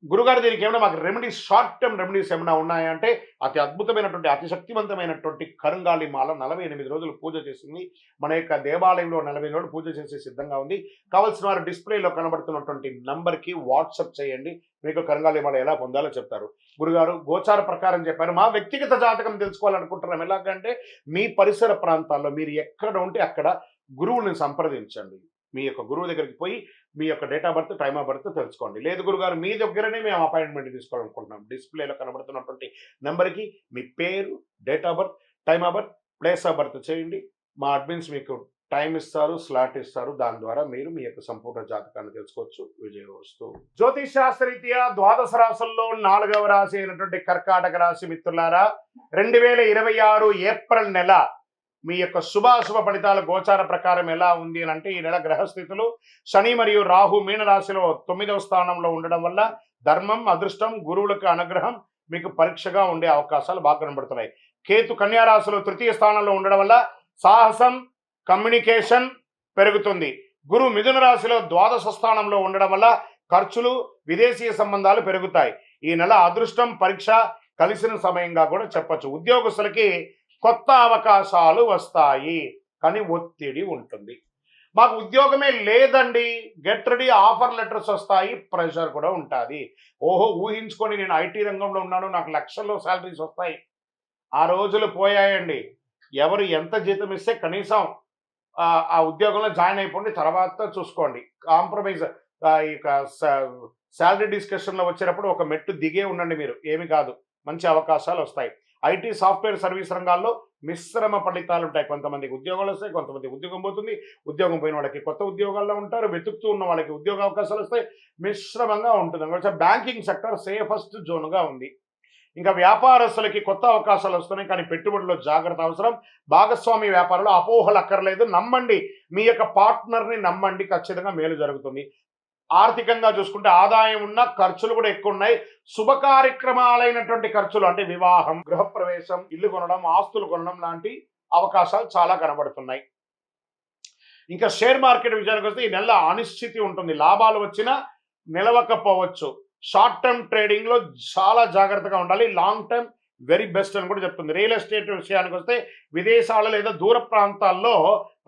గురుగారు దీనికి ఏమైనా మాకు రెమెడీస్, షార్ట్ టర్మ్ రెమెడీస్ ఏమైనా ఉన్నాయా అంటే, అతి అద్భుతమైనటువంటి, అతి శక్తివంతమైనటువంటి కరుంగాలి మాల 48 రోజులు పూజ చేసింది. మన యొక్క దేవాలయంలో 48 రోజులు పూజ చేసే సిద్ధంగా ఉంది. కావాల్సిన వారు డిస్ప్లేలో కనబడుతున్నటువంటి నంబర్‌కి వాట్సాప్ చేయండి. మీకు కరుంగాలి మాల ఎలా పొందాలో చెప్తారు. గురుగారు గోచార ప్రకారం చెప్పారు. మా వ్యక్తిగత జాతకం తెలుసుకోవాలనుకుంటున్నాం. ఎలాగంటే మీ పరిసర ప్రాంతాల్లో మీరు ఎక్కడ ఉంటే అక్కడ గురువుని సంప్రదించండి. మీ యొక్క గురువు దగ్గరికి పోయి మీ యొక్క date of birth, time of birth తెలుసుకోండి. లేదు గురుగారు మీ దగ్గరనే మేము అపాయింట్మెంట్ తీసుకోవాలనుకుంటున్నాం. డిస్ప్లేలో కనబడుతున్నటువంటి నెంబర్‌కి మీ పేరు, date of birth, time of birth, place of birth చేయండి. మా అడ్మిన్స్ మీకు టైం ఇస్తారు, స్లాట్ ఇస్తారు. దాని ద్వారా మీరు మీ యొక్క సంపూర్ణ జాతకాన్ని తెలుసుకోవచ్చు. విజయవస్తు. జ్యోతిష్ శాస్త్రరీత్యా ద్వాదశ రాశుల్లో 4వ రాశి అయినటువంటి కర్కాటక రాశి మిత్రులారా, 2026 ఏప్రిల్ నెల మీ యొక్క శుభాశుభ ఫలితాల గోచార ప్రకారం ఎలా ఉంది అని అంటే, ఈ నెల గ్రహస్థితులు శని మరియు రాహు మీనరాశిలో 9వ స్థానంలో ఉండడం వల్ల ధర్మం, అదృష్టం, గురువులకు అనుగ్రహం మీకు పరీక్షగా ఉండే అవకాశాలు బాగా కనబడుతున్నాయి. కేతు కన్యా రాశిలో 3వ స్థానంలో ఉండడం వల్ల సాహసం, కమ్యూనికేషన్ పెరుగుతుంది. గురు మిథున రాశిలో ద్వాదశ స్థానంలో ఉండడం వల్ల ఖర్చులు, విదేశీయ సంబంధాలు పెరుగుతాయి. ఈ నెల అదృష్టం, పరీక్ష కలిసిన సమయంగా కూడా చెప్పచ్చు. ఉద్యోగస్తులకి కొత్త అవకాశాలు వస్తాయి, కానీ ఒత్తిడి ఉంటుంది. మాకు ఉద్యోగమే లేదండి, గెట్ రెడీ, ఆఫర్ లెటర్స్ వస్తాయి, ప్రెషర్ కూడా ఉంటుంది. ఓహో ఊహించుకొని నేను ఐటీ రంగంలో ఉన్నాను, నాకు లక్షల్లో శాలరీస్ వస్తాయి. ఆ రోజులు పోయాయండి. ఎవరు ఎంత జీతం ఇస్తే కనీసం ఆ ఉద్యోగంలో జాయిన్ అయిపోండి, తర్వాత చూసుకోండి. కాంప్రమైజ్ ఇక శాలరీ డిస్కషన్లో వచ్చేటప్పుడు ఒక మెట్టు దిగే ఉండండి. మీరు ఏమి కాదు, మంచి అవకాశాలు వస్తాయి. ఐటీ, సాఫ్ట్వేర్, సర్వీస్ రంగాల్లో మిశ్రమ ఫలితాలు ఉంటాయి. కొంతమందికి ఉద్యోగాలు వస్తాయి, కొంతమంది ఉద్యోగం పోతుంది. ఉద్యోగం పోయిన వాళ్ళకి కొత్త ఉద్యోగాల్లో ఉంటారు, వెతుకుతూ ఉన్న వాళ్ళకి ఉద్యోగ అవకాశాలు వస్తాయి. మిశ్రమంగా ఉంటుంది. బ్యాంకింగ్ సెక్టర్ సేఫెస్ట్ జోన్గా ఉంది. ఇంకా వ్యాపారస్తులకి కొత్త అవకాశాలు వస్తున్నాయి, కానీ పెట్టుబడిలో జాగ్రత్త అవసరం. భాగస్వామి వ్యాపారంలో అపోహలు అక్కర్లేదు, నమ్మండి. మీ యొక్క పార్ట్నర్ని నమ్మండి, ఖచ్చితంగా మేలు జరుగుతుంది. ఆర్థికంగా చూసుకుంటే ఆదాయం ఉన్న, ఖర్చులు కూడా ఎక్కువ ఉన్నాయి. శుభ కార్యక్రమాలైనటువంటి ఖర్చులు అంటే వివాహం, గృహప్రవేశం, ఇల్లు కొనడం, ఆస్తులు కొనడం లాంటి అవకాశాలు చాలా కనబడుతున్నాయి. ఇంకా షేర్ మార్కెట్ విషయానికి వస్తే ఈ నెల అనిశ్చితి ఉంటుంది. లాభాలు వచ్చినా నిలవకపోవచ్చు. షార్ట్ టర్మ్ ట్రేడింగ్ లో చాలా జాగ్రత్తగా ఉండాలి. లాంగ్ టర్మ్ వెరీ బెస్ట్ అని కూడా చెప్తుంది. రియల్ ఎస్టేట్ విషయానికి వస్తే విదేశాలు లేదా దూర ప్రాంతాల్లో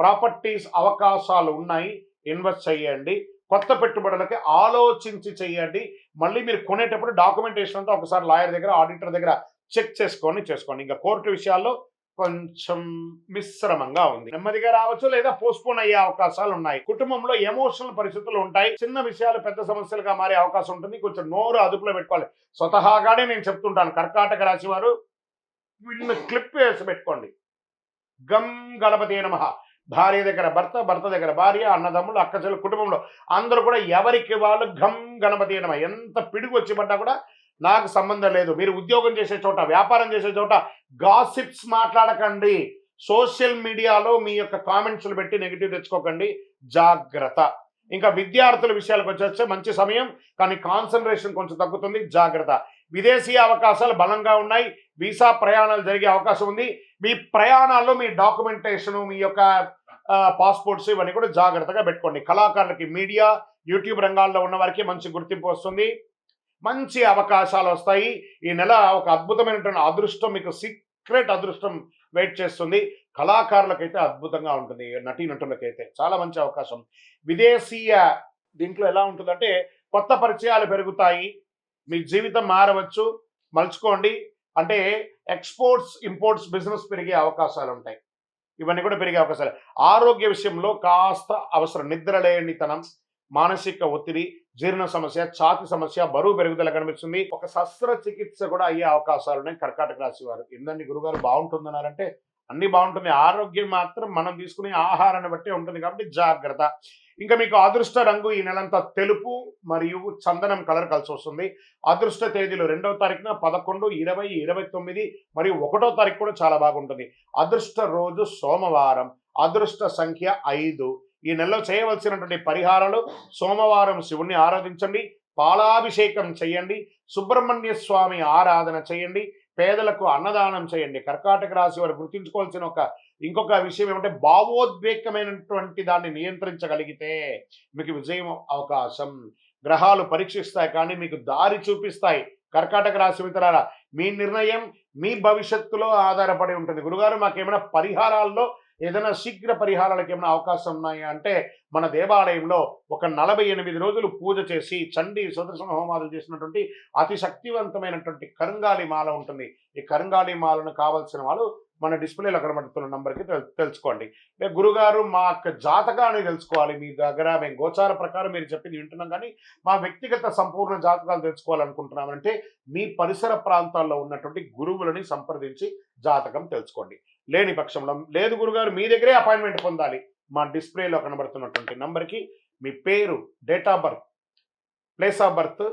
ప్రాపర్టీస్ అవకాశాలు ఉన్నాయి, ఇన్వెస్ట్ చేయండి. కొత్త పెట్టుబడులకి ఆలోచించి చేయండి. మళ్ళీ మీరు కొనేటప్పుడు డాక్యుమెంటేషన్ అంతా ఒకసారి లాయర్ దగ్గర, ఆడిటర్ దగ్గర చెక్ చేసుకోండి. ఇంకా కోర్టు విషయాల్లో కొంచెం మిశ్రమంగా ఉంది. నెమ్మదిగా రావచ్చు లేదా పోస్ట్పోన్ అయ్యే అవకాశాలు ఉన్నాయి. కుటుంబంలో ఎమోషనల్ పరిస్థితులు ఉంటాయి. చిన్న విషయాలు పెద్ద సమస్యలుగా మారే అవకాశం ఉంటుంది. కొంచెం నోరు అదుపులో పెట్టుకోవాలి. స్వతహాగానే నేను చెప్తుంటాను, కర్కాటక రాశి వారు వీళ్ళని క్లిప్ వేసి పెట్టుకోండి. గం గణపతి నమః. భార్య దగ్గర భర్త, భర్త దగ్గర భార్య, అన్నదమ్ములు, అక్కచెల్లు, కుటుంబంలో అందరూ కూడా ఎవరికి వాళ్ళు గం గణపతి నమః. ఎంత పిడుగు వచ్చి పడ్డా కూడా నాకు సంబంధం లేదు. మీరు ఉద్యోగం చేసే చోట, వ్యాపారం చేసే చోట గాసిప్స్ మాట్లాడకండి. సోషల్ మీడియాలో మీ యొక్క కామెంట్స్లు పెట్టి నెగిటివ్ తెచ్చుకోకండి, జాగ్రత్త. ఇంకా విద్యార్థుల విషయాలకు వచ్చేస్తే మంచి సమయం, కానీ కాన్సన్ట్రేషన్ కొంచెం తగ్గుతుంది, జాగ్రత్త. విదేశీ అవకాశాలు బలంగా ఉన్నాయి. వీసా ప్రయాణాలు జరిగే అవకాశం ఉంది. మీ ప్రయాణాల్లో మీ డాక్యుమెంటేషన్, మీ యొక్క పాస్పోర్ట్స్ ఇవన్నీ కూడా జాగ్రత్తగా పెట్టుకోండి. కళాకారులకి, మీడియా, యూట్యూబ్ రంగాల్లో ఉన్న వారికి మంచి గుర్తింపు వస్తుంది, మంచి అవకాశాలు వస్తాయి. ఈ నెల ఒక అద్భుతమైనటువంటి అదృష్టం, మీకు సీక్రెట్ అదృష్టం వెయిట్ చేస్తుంది. కళాకారులకైతే అద్భుతంగా ఉంటుంది, నటీనటులకైతే చాలా మంచి అవకాశం. విదేశీయ దీంట్లో ఎలా ఉంటుందంటే కొత్త పరిచయాలు పెరుగుతాయి, మీ జీవితం మారవచ్చు, మలుచుకోండి. అంటే ఎక్స్పోర్ట్స్, ఇంపోర్ట్స్ బిజినెస్ పెరిగే అవకాశాలు ఉంటాయి. ఇవన్నీ కూడా పెరిగే అవకాశాలు. ఆరోగ్య విషయంలో కాస్త అవసరం. నిద్రలేనితనం, మానసిక ఒత్తిడి, జీర్ణ సమస్య, ఛాతి సమస్య, బరువు పెరుగుదల కనిపిస్తుంది. ఒక శస్త్రచికిత్స కూడా అయ్యే అవకాశాలు ఉన్నాయి కర్కాటక రాశి వారు. ఏందండి గురుగారు బాగుంటుందన్నారంటే అన్ని బాగుంటుంది, ఆరోగ్యం మాత్రం మనం తీసుకునే ఆహారాన్ని బట్టి ఉంటుంది, కాబట్టి జాగ్రత్త. ఇంకా మీకు అదృష్ట రంగు ఈ నెలంతా తెలుపు మరియు చందనం కలర్ కలిసి వస్తుంది. అదృష్ట తేదీలు 2వ తారీఖున 11, 20, 29 మరియు 1వ తారీఖు కూడా చాలా బాగుంటుంది. అదృష్ట రోజు సోమవారం. అదృష్ట సంఖ్య 5. ఈ నెలలో చేయవలసినటువంటి పరిహారాలు: సోమవారం శివుణ్ణి ఆరాధించండి, పాలాభిషేకం చేయండి, సుబ్రహ్మణ్య స్వామి ఆరాధన చేయండి, పేదలకు అన్నదానం చేయండి. కర్కాటక రాశి వారు గుర్తుంచుకోవాల్సిన ఇంకొక విషయం ఏమంటే, భావోద్వేగమైనటువంటి దాన్ని నియంత్రించగలిగితే మీకు విజయం అవకాశం. గ్రహాలు పరీక్షిస్తాయి కానీ మీకు దారి చూపిస్తాయి. కర్కాటక రాశి మిత్రులారా, మీ నిర్ణయం మీ భవిష్యత్తులో ఆధారపడి ఉంటుంది. గురుగారు మాకేమైనా పరిహారాల్లో ఏదైనా శీఘ్ర పరిహారాలకు ఏమైనా అవకాశం ఉన్నాయా అంటే, మన దేవాలయంలో ఒక 48 రోజులు పూజ చేసి చండీ సుదర్శన హోమాలు చేసినటువంటి అతి శక్తివంతమైనటువంటి కరుంగాలి మాల ఉంటుంది. ఈ కరుంగాలి మాలను కావాల్సిన వాళ్ళు మన డిస్ప్లేలో కనబడుతున్న నంబర్కి తెలుసుకోండి. గురుగారు మా యొక్క జాతకాన్ని తెలుసుకోవాలి మీ దగ్గర, మేము గోచార ప్రకారం మీరు చెప్పింది వింటున్నాం కానీ మా వ్యక్తిగత సంపూర్ణ జాతకాలు తెలుసుకోవాలనుకుంటున్నామంటే మీ పరిసర ప్రాంతాల్లో ఉన్నటువంటి గురువులని సంప్రదించి జాతకం తెలుసుకోండి. లేని పక్షంలో, లేదు గురుగారు మీ దగ్గరే అపాయింట్మెంట్ పొందాలి, మా డిస్ప్లేలో కనబడుతున్నటువంటి నంబర్కి మీ పేరు, date of birth, place of birth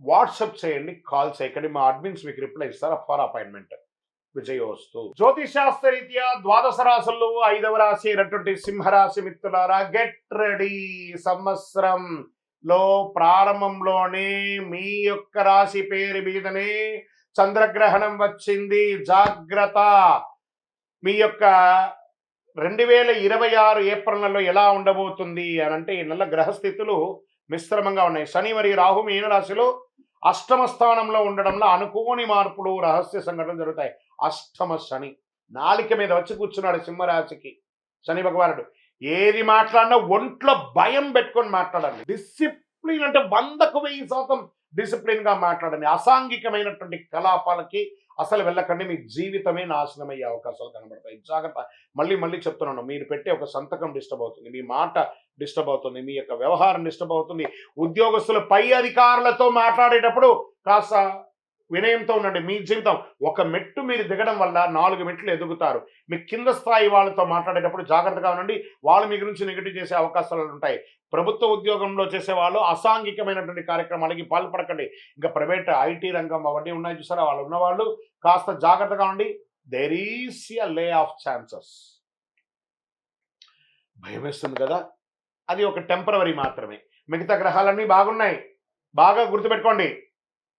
WhatsApp చేయండి, కాల్ చేయకండి. మా అడ్మిన్స్ మీకు రిప్లై ఇస్తారు ఫర్ అపాయింట్మెంట్. విజయోస్తు. జ్యోతిశాస్త్ర రీత్యా ద్వాదశ రాశుల్లో 5వ రాశి అయినటువంటి సింహరాశి మిత్రులారా, గెట్ రెడీ. సంవత్సరంలో ప్రారంభంలోనే మీ యొక్క రాశి పేరు మీదనే చంద్రగ్రహణం వచ్చింది. జాగ్రత్త. మీ యొక్క 2026 ఏప్రిల్ నెలలో ఎలా ఉండబోతుంది అని అంటే, ఈ నెల గ్రహస్థితులు మిశ్రమంగా ఉన్నాయి. శని మరియు రాహు మీన రాశిలో అష్టమ స్థానంలో ఉండడంలో అనుకోని మార్పులు, రహస్య సంఘటనలు జరుగుతాయి. అష్టమ శని నాలిక మీద వచ్చి కూర్చున్నాడు సింహరాశికి శని భగవానుడు. ఏది మాట్లాడినా ఒంట్లో భయం పెట్టుకొని మాట్లాడండి. డిసిప్లిన్ అంటే 100కు 1000% డిసిప్లిన్ గా మాట్లాడండి. అసాంఘికమైనటువంటి కలాపాలకి అసలు వెళ్ళకండి. మీ జీవితమే నాశనం అయ్యే అవకాశాలు కనబడతాయి. జాగ్రత్త. మళ్ళీ చెప్తున్నాను, మీరు పెట్టే ఒక సంతకం డిస్టర్బ్ అవుతుంది, మీ మాట డిస్టర్బ్ అవుతుంది, మీ యొక్క వ్యవహారం డిస్టర్బ్ అవుతుంది. ఉద్యోగస్తులు పై అధికారులతో మాట్లాడేటప్పుడు కాస్త వినయంతో ఉండండి. మీ జీవితం ఒక మెట్టు మీరు దిగడం వల్ల 4 మెట్లు ఎదుగుతారు. మీ కింద స్థాయి వాళ్ళతో మాట్లాడేటప్పుడు జాగ్రత్తగా ఉండండి. వాళ్ళు మీ గురించి నెగిటివ్ చేసే అవకాశాలు ఉంటాయి. ప్రభుత్వ ఉద్యోగంలో చేసే వాళ్ళు అసాంఘికమైనటువంటి కార్యక్రమాలకి పాల్పడకండి. ఇంకా ప్రైవేట్ ఐటీ రంగం అవన్నీ ఉన్నాయి చూసారా, వాళ్ళు ఉన్నవాళ్ళు కాస్త జాగ్రత్తగా ఉండి. There is a lay off chances. భయం వేస్తుంది కదా, అది ఒక టెంపరవరీ మాత్రమే. మిగతా గ్రహాలన్నీ బాగున్నాయి. బాగా గుర్తుపెట్టుకోండి.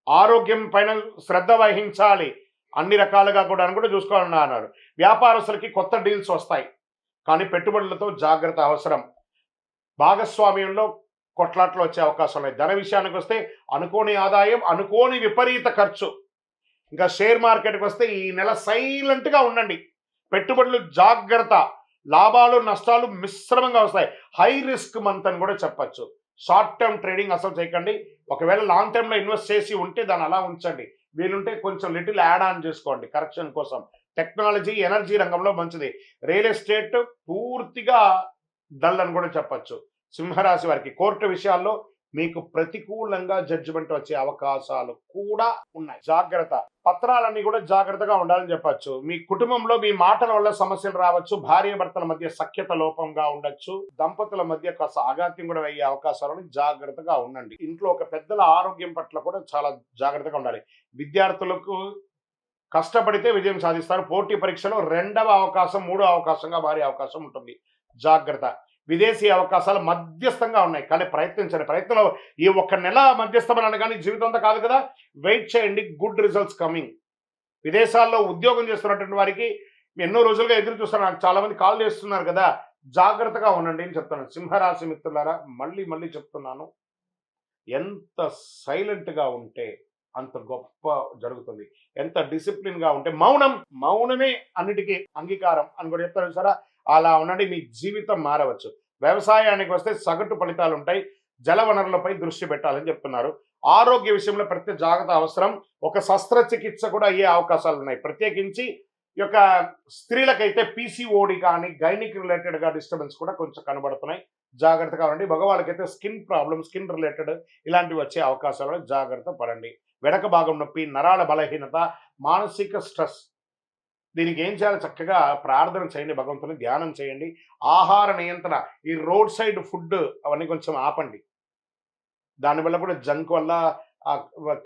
ఆరోగ్యం పైన శ్రద్ధ వహించాలి. అన్ని రకాలుగా కూడా చూసుకోవాలని అన్నారు. వ్యాపారస్తులకి కొత్త డీల్స్ వస్తాయి కానీ పెట్టుబడులతో జాగ్రత్త అవసరం. భాగస్వామ్యంలో కొట్లాట్లు వచ్చే అవకాశాలు ఉన్నాయి. ధన విషయానికి వస్తే అనుకోని ఆదాయం, అనుకోని విపరీత ఖర్చు. ఇంకా షేర్ మార్కెట్కి వస్తే ఈ నెల సైలెంట్గా ఉండండి. పెట్టుబడులు జాగ్రత్త. లాభాలు నష్టాలు మిశ్రమంగా వస్తాయి. హై రిస్క్ మంత్ అని కూడా చెప్పచ్చు. షార్ట్ టర్మ్ ట్రేడింగ్ అసలు చేయకండి. ఒకవేళ లాంగ్ టర్మ్లో ఇన్వెస్ట్ చేసి ఉంటే దాన్ని అలా ఉంచండి. వీలుంటే కొంచెం లిటిల్ యాడ్ ఆన్ చేసుకోండి కరెక్షన్ కోసం. టెక్నాలజీ, ఎనర్జీ రంగంలో మంచిది. రియల్ ఎస్టేట్ పూర్తిగా డల్ అని కూడా చెప్పచ్చు. సింహరాశి వారికి కోర్టు విషయాల్లో మీకు ప్రతికూలంగా జడ్జిమెంట్ వచ్చే అవకాశాలు కూడా ఉన్నాయి. జాగ్రత్త. పత్రాలన్నీ కూడా జాగ్రత్తగా ఉండాలని చెప్పచ్చు. మీ కుటుంబంలో మీ మాటల వల్ల సమస్యలు రావచ్చు. భార్య భర్తల మధ్య సఖ్యత లోపంగా ఉండొచ్చు. దంపతుల మధ్య కాస్త ఆఘాత్యం కూడా అయ్యే అవకాశాలను జాగ్రత్తగా ఉండండి. ఇంట్లో ఒక పెద్దల ఆరోగ్యం పట్ల కూడా చాలా జాగ్రత్తగా ఉండాలి. విద్యార్థులకు కష్టపడితే విజయం సాధిస్తారు. పోటీ పరీక్షలో 2వ అవకాశం 3వ అవకాశంగా మారే అవకాశం ఉంటుంది. జాగ్రత్త. విదేశీ అవకాశాలు మధ్యస్థంగా ఉన్నాయి కానీ ప్రయత్నించండి. ప్రయత్నంలో ఈ 1 నెల మధ్యస్థమని కానీ జీవితం అంతా కాదు కదా, వెయిట్ చేయండి. Good results coming. విదేశాల్లో ఉద్యోగం చేస్తున్నటువంటి వారికి ఎన్నో రోజులుగా ఎదురు చూస్తున్నారు. నాకు చాలా మంది కాల్ చేస్తున్నారు కదా, జాగ్రత్తగా ఉండండి అని చెప్తాను. సింహరాశి మిత్రులారా, మళ్ళీ చెప్తున్నాను, ఎంత సైలెంట్గా ఉంటే అంత గొప్ప జరుగుతుంది. ఎంత డిసిప్లిన్గా ఉంటే, మౌనమే అన్నిటికీ అంగీకారం అని కూడా చెప్తారు సరే, అలా ఉండండి. మీ జీవితం మారవచ్చు. వ్యవసాయానికి వస్తే సగటు ఫలితాలు ఉంటాయి. జల వనరులపై దృష్టి పెట్టాలని చెప్తున్నారు. ఆరోగ్య విషయంలో ప్రత్యేక జాగ్రత్త అవసరం. ఒక శస్త్రచికిత్స కూడా అయ్యే అవకాశాలు ఉన్నాయి. ప్రత్యేకించి ఈ యొక్క స్త్రీలకైతే పీసీఓడి కానీ గైనిక్ రిలేటెడ్గా డిస్టర్బెన్స్ కూడా కొంచెం కనబడుతున్నాయి. జాగ్రత్తగా ఉండండి. మగవాళ్ళకైతే స్కిన్ ప్రాబ్లమ్, స్కిన్ రిలేటెడ్ ఇలాంటివి వచ్చే అవకాశాలు జాగ్రత్త పడండి. వెనక భాగం నొప్పి, నరాల బలహీనత, మానసిక స్ట్రెస్, దీనికి ఏం చేయాలి? చక్కగా ప్రార్థన చేయండి, భగవంతుని ధ్యానం చేయండి. ఆహార నియంత్రణ, ఈ రోడ్ సైడ్ ఫుడ్ అవన్నీ కొంచెం ఆపండి. దానివల్ల కూడా జంక్ వల్ల,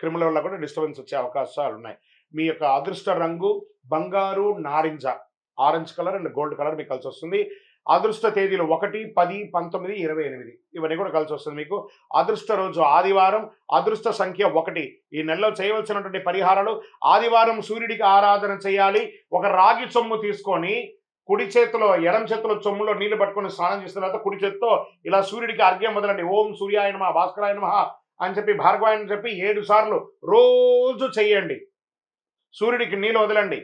క్రిముల వల్ల కూడా డిస్టర్బెన్స్ వచ్చే అవకాశాలు ఉన్నాయి. మీ యొక్క అదృష్ట రంగు బంగారు, నారింజ, orange colour and gold colour మీకు కలిసి వస్తుంది. అదృష్ట తేదీలు 1, 10, 19, 28 ఇవన్నీ కూడా కలిసి వస్తుంది మీకు. అదృష్ట రోజు ఆదివారం. అదృష్ట సంఖ్య 1. ఈ నెలలో చేయవలసినటువంటి పరిహారాలు: ఆదివారం సూర్యుడికి ఆరాధన చేయాలి. ఒక రాగి చొమ్ము తీసుకొని కుడి చేతిలో, ఎడం చేతిలో చొమ్ములో నీళ్లు పట్టుకొని స్నానం చేసిన తర్వాత కుడి చేతితో ఇలా సూర్యుడికి అర్ఘ్యం వదలండి. ఓం సూర్యాయ నమః, భాస్కరాయ నమః అని చెప్పి భార్గవాయని చెప్పి 7 సార్లు రోజు చెయ్యండి. సూర్యుడికి నీళ్ళు వదలండి.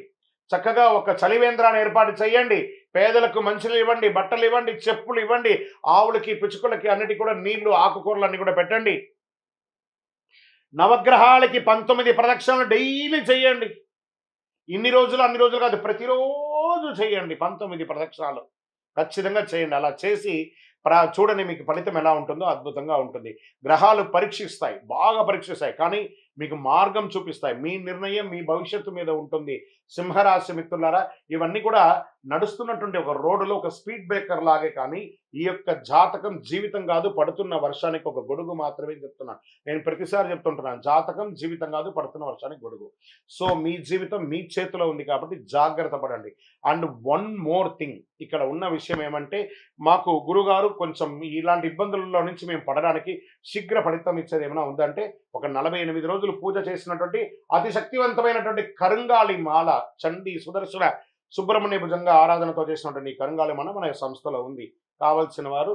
చక్కగా ఒక చలివేంద్రాన్ని ఏర్పాటు చేయండి. పేదలకు మంచినీళ్ళు ఇవ్వండి, బట్టలు ఇవ్వండి, చెప్పులు ఇవ్వండి, ఆవులకి పిచ్చుకలకి అన్నిటి కూడా నీళ్లు ఆకుకూరలు అన్ని కూడా పెట్టండి. నవగ్రహాలకి 19 ప్రదక్షిణలు డైలీ చేయండి. ఇన్ని రోజులు అన్ని రోజులు కాదు, ప్రతిరోజు చేయండి 19 ప్రదక్షిణాలు ఖచ్చితంగా చేయండి. అలా చేసి చూడండి మీకు ఫలితం ఎలా ఉంటుందో అద్భుతంగా ఉంటుంది. గ్రహాలు పరీక్షిస్తాయి, బాగా పరీక్షిస్తాయి, కానీ మీకు మార్గం చూపిస్తాయి. మీ నిర్ణయం మీ భవిష్యత్తు మీద ఉంటుంది. సింహరాశి మిత్రులారా, ఇవన్నీ కూడా నడుస్తున్నటువంటి ఒక రోడ్డులో ఒక స్పీడ్ బ్రేకర్ లాగే, కానీ ఈ యొక్క జాతకం జీవితం కాదు, పడుతున్న వర్షానికి ఒక గొడుగు మాత్రమే చెప్తున్నాను. నేను ప్రతిసారి చెప్తుంటున్నాను, జాతకం జీవితం కాదు, పడుతున్న వర్షానికి గొడుగు. సో మీ జీవితం మీ చేతిలో ఉంది కాబట్టి జాగ్రత్త పడండి. అండ్ వన్ మోర్ థింగ్, ఇక్కడ ఉన్న విషయం ఏమంటే, మాకు గురుగారు కొంచెం ఇలాంటి ఇబ్బందులలో నుంచి మేము పడడానికి శీఘ్ర ఫలితం ఇచ్చేది ఏమైనా ఉందంటే, ఒక 48 రోజులు పూజ చేసినటువంటి అతి శక్తివంతమైనటువంటి కరుంగాలి మాల, చండీ సుదర్శన సుబ్రహ్మణ్య భుజంగా ఆరాధనతో చేసినటువంటి ఈ కరుంగాలి మాల మన సంస్థలో ఉంది. కావాల్సిన వారు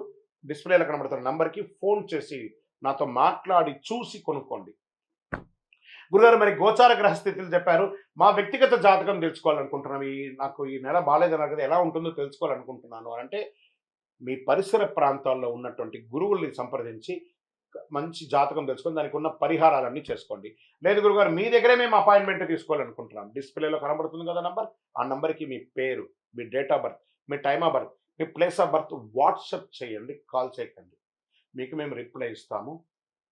డిస్ప్లేలో కనబడుతున్న నంబర్కి ఫోన్ చేసి నాతో మాట్లాడి చూసి కొనుక్కోండి. గురుగారు, మరి గోచార గ్రహస్థితులు చెప్పారు, మా వ్యక్తిగత జాతకం తెలుసుకోవాలనుకుంటున్నాను, నాకు ఈ నెల బాగాలేదన్నారు కదా, ఎలా ఉంటుందో తెలుసుకోవాలనుకుంటున్నాను అంటే, మీ పరిసర ప్రాంతాల్లో ఉన్నటువంటి గురువుల్ని సంప్రదించి మంచి జాతకం తెలుసుకొని దానికి ఉన్న పరిహారాలన్నీ చేసుకోండి. లేదు గురుగారు, మీ దగ్గరే మేము అపాయింట్మెంట్ తీసుకోవాలనుకుంటున్నాం, డిస్ప్లేలో కనబడుతుంది కదా నంబర్, ఆ నంబర్కి మీ పేరు, మీ డేట్ ఆఫ్ బర్త్, మీ టైమ్ ఆఫ్ బర్త్, మీ ప్లేస్ ఆఫ్ బర్త్ వాట్సాప్ చేయండి, కాల్ చేయకండి. మీకు మేము రిప్లై ఇస్తాము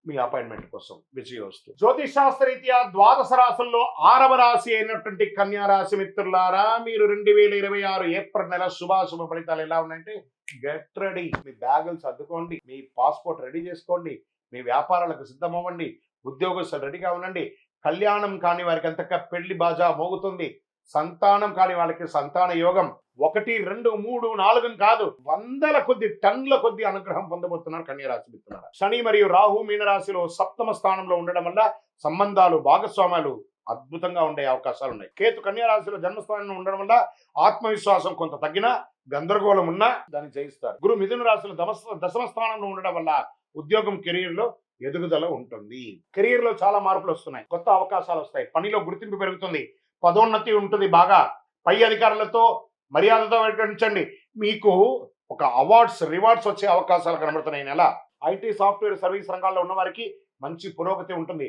మీ అపాయింట్మెంట్ కోసం. విజయోస్తు. జ్యోతిష్ శాస్త్రరీత్యా ద్వాదశ రాశుల్లో 6వ రాశి అయినటువంటి కన్యా రాశి మిత్రులారా, మీరు 2026 ఏప్రిల్ నెల శుభాశుభ ఫలితాలు ఎలా ఉన్నాయంటే, గెట్ రెడీ. మీ బ్యాగులు సర్దుకోండి, మీ పాస్పోర్ట్ రెడీ చేసుకోండి, మీ వ్యాపారాలకు సిద్ధమవ్వండి, ఉద్యోగస్తులు రెడీగా ఉండండి. కళ్యాణం కాని వారికి అంతగా పెళ్లి బాజా మోగుతుంది. సంతానం కాని వాళ్ళకి సంతాన యోగం 1, 2, 3, 4 కాదు, 100ల కొద్ది టన్నుల కొద్ది అనుగ్రహం పొందబోతున్నారు కన్యరాశి మిత్రులారా. శని మరియు రాహు మీనరాశిలో సప్తమ స్థానంలో ఉండడం వల్ల సంబంధాలు, భాగస్వామ్యాలు అద్భుతంగా ఉండే అవకాశాలు ఉన్నాయి. కేతు కన్యరాశిలో జన్మస్థానంలో ఉండడం వల్ల ఆత్మవిశ్వాసం కొంత తగ్గినా, గందరగోళం ఉన్నా దాన్ని జయిస్తారు. గురు మిథున రాశిలో దశమ స్థానంలో ఉండడం వల్ల ఉద్యోగం, కెరీర్ లో ఎదుగుదల ఉంటుంది. కెరీర్ లో చాలా మార్పులు వస్తున్నాయి, కొత్త అవకాశాలు వస్తాయి, పనిలో గుర్తింపు పెరుగుతుంది, పదోన్నతి ఉంటుంది, బాగా పై అధికారులతో మర్యాదతో వ్యవహరించండి. మీకు ఒక అవార్డ్స్, రివార్డ్స్ వచ్చే అవకాశాలు కనబడుతున్నాయి. నెల ఐటీ, సాఫ్ట్వేర్, సర్వీస్ రంగాల్లో ఉన్న వారికి మంచి పురోగతి ఉంటుంది.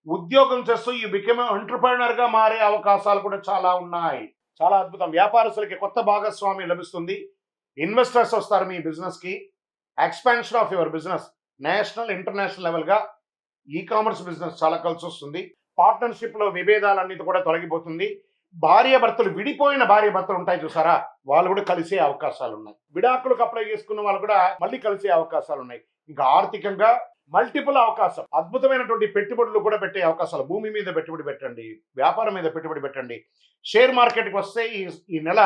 ఉద్యోగం చేస్తూ ఈ బికమ్ ఎంటర్‌ప్రెన్యూర్ గా మారే అవకాశాలు కూడా చాలా ఉన్నాయి. చాలా అద్భుతం. వ్యాపారస్తులకి కొత్త భాగస్వామి లభిస్తుంది. ఇన్వెస్టర్స్ వస్తారు మీ బిజినెస్ కి. Expansion of your business national, international level గా ఈ కామర్స్ బిజినెస్ చాలా కలిసి వస్తుంది. పార్ట్నర్షిప్ లో విభేదాలన్నిటి కూడా తొలగిపోతుంది. భార్యాభర్తలు, విడిపోయిన భార్యాభర్తలు ఉంటాయి చూసారా, వాళ్ళు కూడా కలిసే అవకాశాలు ఉన్నాయి. విడాకులకు అప్లై చేసుకున్న వాళ్ళు కూడా మళ్ళీ కలిసే అవకాశాలు ఉన్నాయి. ఇంకా ఆర్థికంగా మల్టిపుల్ అవకాశం, అద్భుతమైనటువంటి పెట్టుబడులు కూడా పెట్టే అవకాశాలు. భూమి మీద పెట్టుబడి పెట్టండి, వ్యాపారం మీద పెట్టుబడి పెట్టండి. షేర్ మార్కెట్కి వస్తే ఈ నెల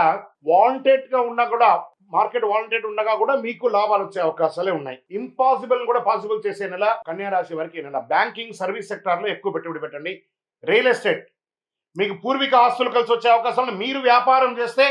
వాంటెడ్ గా ఉన్నా కూడా, మార్కెట్ వాంటెడ్ ఉండగా కూడా మీకు లాభాలు వచ్చే అవకాశాలే ఉన్నాయి. ఇంపాసిబుల్ కూడా పాసిబుల్ చేసే నెల కన్యా రాశి వారికి ఈ నెల. బ్యాంకింగ్, సర్వీస్ సెక్టార్ లో ఎక్కువ పెట్టుబడి పెట్టండి. రియల్ ఎస్టేట్, మీకు పూర్వీక ఆస్తులు కలిసి వచ్చే అవకాశాలు. మీరు వ్యాపారం చేస్తే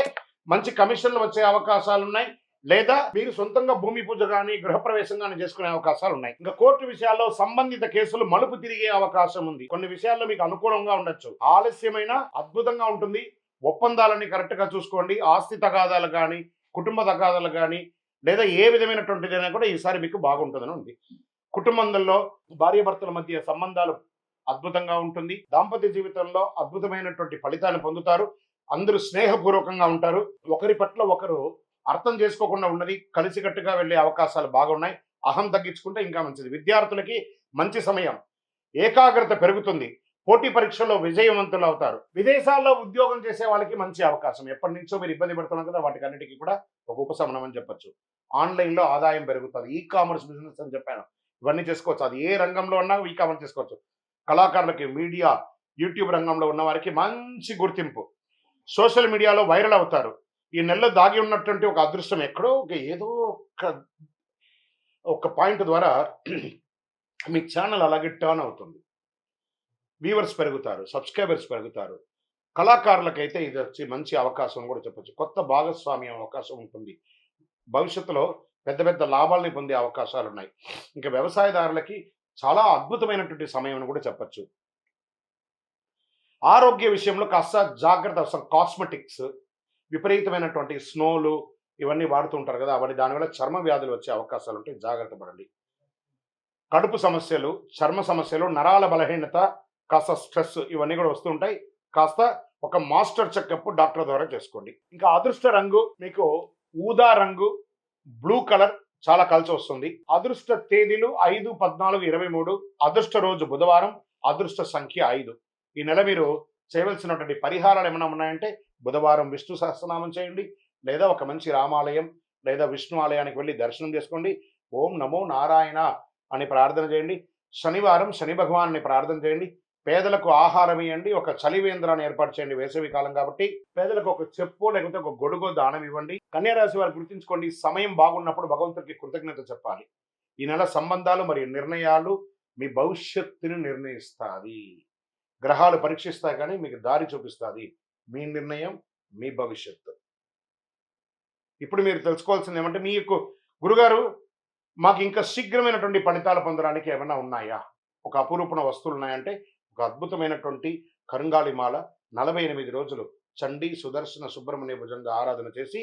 మంచి కమిషన్లు వచ్చే అవకాశాలు ఉన్నాయి. లేదా మీరు సొంతంగా భూమి పూజ కానీ, గృహప్రవేశం కానీ చేసుకునే అవకాశాలు ఉన్నాయి. ఇంకా కోర్టు విషయాల్లో సంబంధిత కేసులు మలుపు తిరిగే అవకాశం ఉంది. కొన్ని విషయాల్లో మీకు అనుకూలంగా ఉండొచ్చు, ఆలస్యమైన అద్భుతంగా ఉంటుంది. ఒప్పందాలని కరెక్ట్ గా చూసుకోండి. ఆస్తి తగాదాలు కానీ, కుటుంబ తగాదాలు కానీ, లేదా ఏ విధమైనటువంటిదైనా కూడా ఈసారి మీకు బాగుంటుందని ఉంది. కుటుంబంలో భార్యాభర్తల మధ్య సంబంధాలు అద్భుతంగా ఉంటుంది. దాంపత్య జీవితంలో అద్భుతమైనటువంటి ఫలితాన్ని పొందుతారు. అందరూ స్నేహపూర్వకంగా ఉంటారు. ఒకరి పట్ల ఒకరు అర్థం చేసుకోకుండా ఉన్నది కలిసికట్టుగా వెళ్లే అవకాశాలు బాగున్నాయి. అహం తగ్గించుకుంటే ఇంకా మంచిది. విద్యార్థులకి మంచి సమయం, ఏకాగ్రత పెరుగుతుంది. పోటీ పరీక్షల్లో విజయవంతులు అవుతారు. విదేశాల్లో ఉద్యోగం చేసే వాళ్ళకి మంచి అవకాశం. ఎప్పటి నుంచో మీరు ఇబ్బంది పడుతున్నారు కదా, వాటికి అన్నిటికీ కూడా ఒక ఉపశమనం అని చెప్పొచ్చు. ఆన్లైన్ లో ఆదాయం పెరుగుతుంది. ఈ కామర్స్ బిజినెస్ అని చెప్పాను, ఇవన్నీ చేసుకోవచ్చు. అది ఏ రంగంలో ఉన్నా ఈ కామర్స్ చేసుకోవచ్చు. కళాకారులకి, మీడియా, యూట్యూబ్ రంగంలో ఉన్న వారికి మంచి గుర్తింపు. సోషల్ మీడియాలో వైరల్ అవుతారు. ఈ నెలలో దాగి ఉన్నటువంటి ఒక అదృష్టం ఎక్కడో ఏదో ఒక పాయింట్ ద్వారా మీ ఛానల్ అలాగే టర్న్ అవుతుంది. వ్యూవర్స్ పెరుగుతారు, సబ్స్క్రైబర్స్ పెరుగుతారు. కళాకారులకైతే ఇది వచ్చి మంచి అవకాశం కూడా చెప్పచ్చు. కొత్త భాగస్వామ్యం అవకాశం ఉంటుంది. భవిష్యత్తులో పెద్ద పెద్ద లాభాలని పొందే అవకాశాలు ఉన్నాయి. ఇంకా వ్యవసాయదారులకి చాలా అద్భుతమైనటువంటి సమయం అని కూడా చెప్పచ్చు. ఆరోగ్య విషయంలో కాస్త జాగ్రత్త అవసరం. కాస్మెటిక్స్, విపరీతమైనటువంటి స్నోలు ఇవన్నీ వాడుతుంటారు కదా, అవన్నీ దానివల్ల చర్మ వ్యాధులు వచ్చే అవకాశాలు ఉంటాయి, జాగ్రత్త పడండి. కడుపు సమస్యలు, చర్మ సమస్యలు, నరాల బలహీనత, కాస్త స్ట్రెస్ ఇవన్నీ కూడా వస్తుంటాయి. కాస్త ఒక మాస్టర్ చెకప్ డాక్టర్ ద్వారా చేసుకోండి. ఇంకా అదృష్ట రంగు మీకు ఊదా రంగు, బ్లూ కలర్ చాలా కలిసి వస్తుంది. అదృష్ట తేదీలు 5, 14, 23. అదృష్ట రోజు బుధవారం. అదృష్ట సంఖ్య 5. ఈ నెల మీరు చేయవలసినటువంటి పరిహారాలు ఏమైనా ఉన్నాయంటే బుధవారం విష్ణు సహస్రనామం చేయండి, లేదా ఒక మంచి రామాలయం లేదా విష్ణు ఆలయానికి వెళ్ళి దర్శనం చేసుకోండి. ఓం నమో నారాయణ అని ప్రార్థన చేయండి. శనివారం శని భగవాన్ని ప్రార్థన చేయండి. పేదలకు ఆహారం ఇవ్వండి. ఒక చలివేంద్రాన్ని ఏర్పాటు చేయండి, వేసవి కాలం కాబట్టి. పేదలకు ఒక చెప్పు లేకపోతే ఒక గొడుగో దానం ఇవ్వండి. కన్యా రాశి వారు గుర్తుంచుకోండి, సమయం బాగున్నప్పుడు భగవంతుడికి కృతజ్ఞత చెప్పాలి. ఈ నెల సంబంధాలు మరియు నిర్ణయాలు మీ భవిష్యత్తుని నిర్ణయిస్తాయి. గ్రహాలు పరీక్షిస్తాయి కానీ మీకు దారి చూపిస్తుంది. మీ నిర్ణయం మీ భవిష్యత్తు. ఇప్పుడు మీరు తెలుసుకోవాల్సింది ఏమంటే, మీకు గురుగారు మాకు ఇంకా శీఘ్రమైనటువంటి ఫలితాలు పొందడానికి ఏమైనా ఉన్నాయా, ఒక అపురూపణ వస్తువులు ఉన్నాయంటే ఒక అద్భుతమైనటువంటి కరుంగాళిమాల 48 రోజులు చండీ సుదర్శన సుబ్రహ్మణ్య భుజంగా ఆరాధన చేసి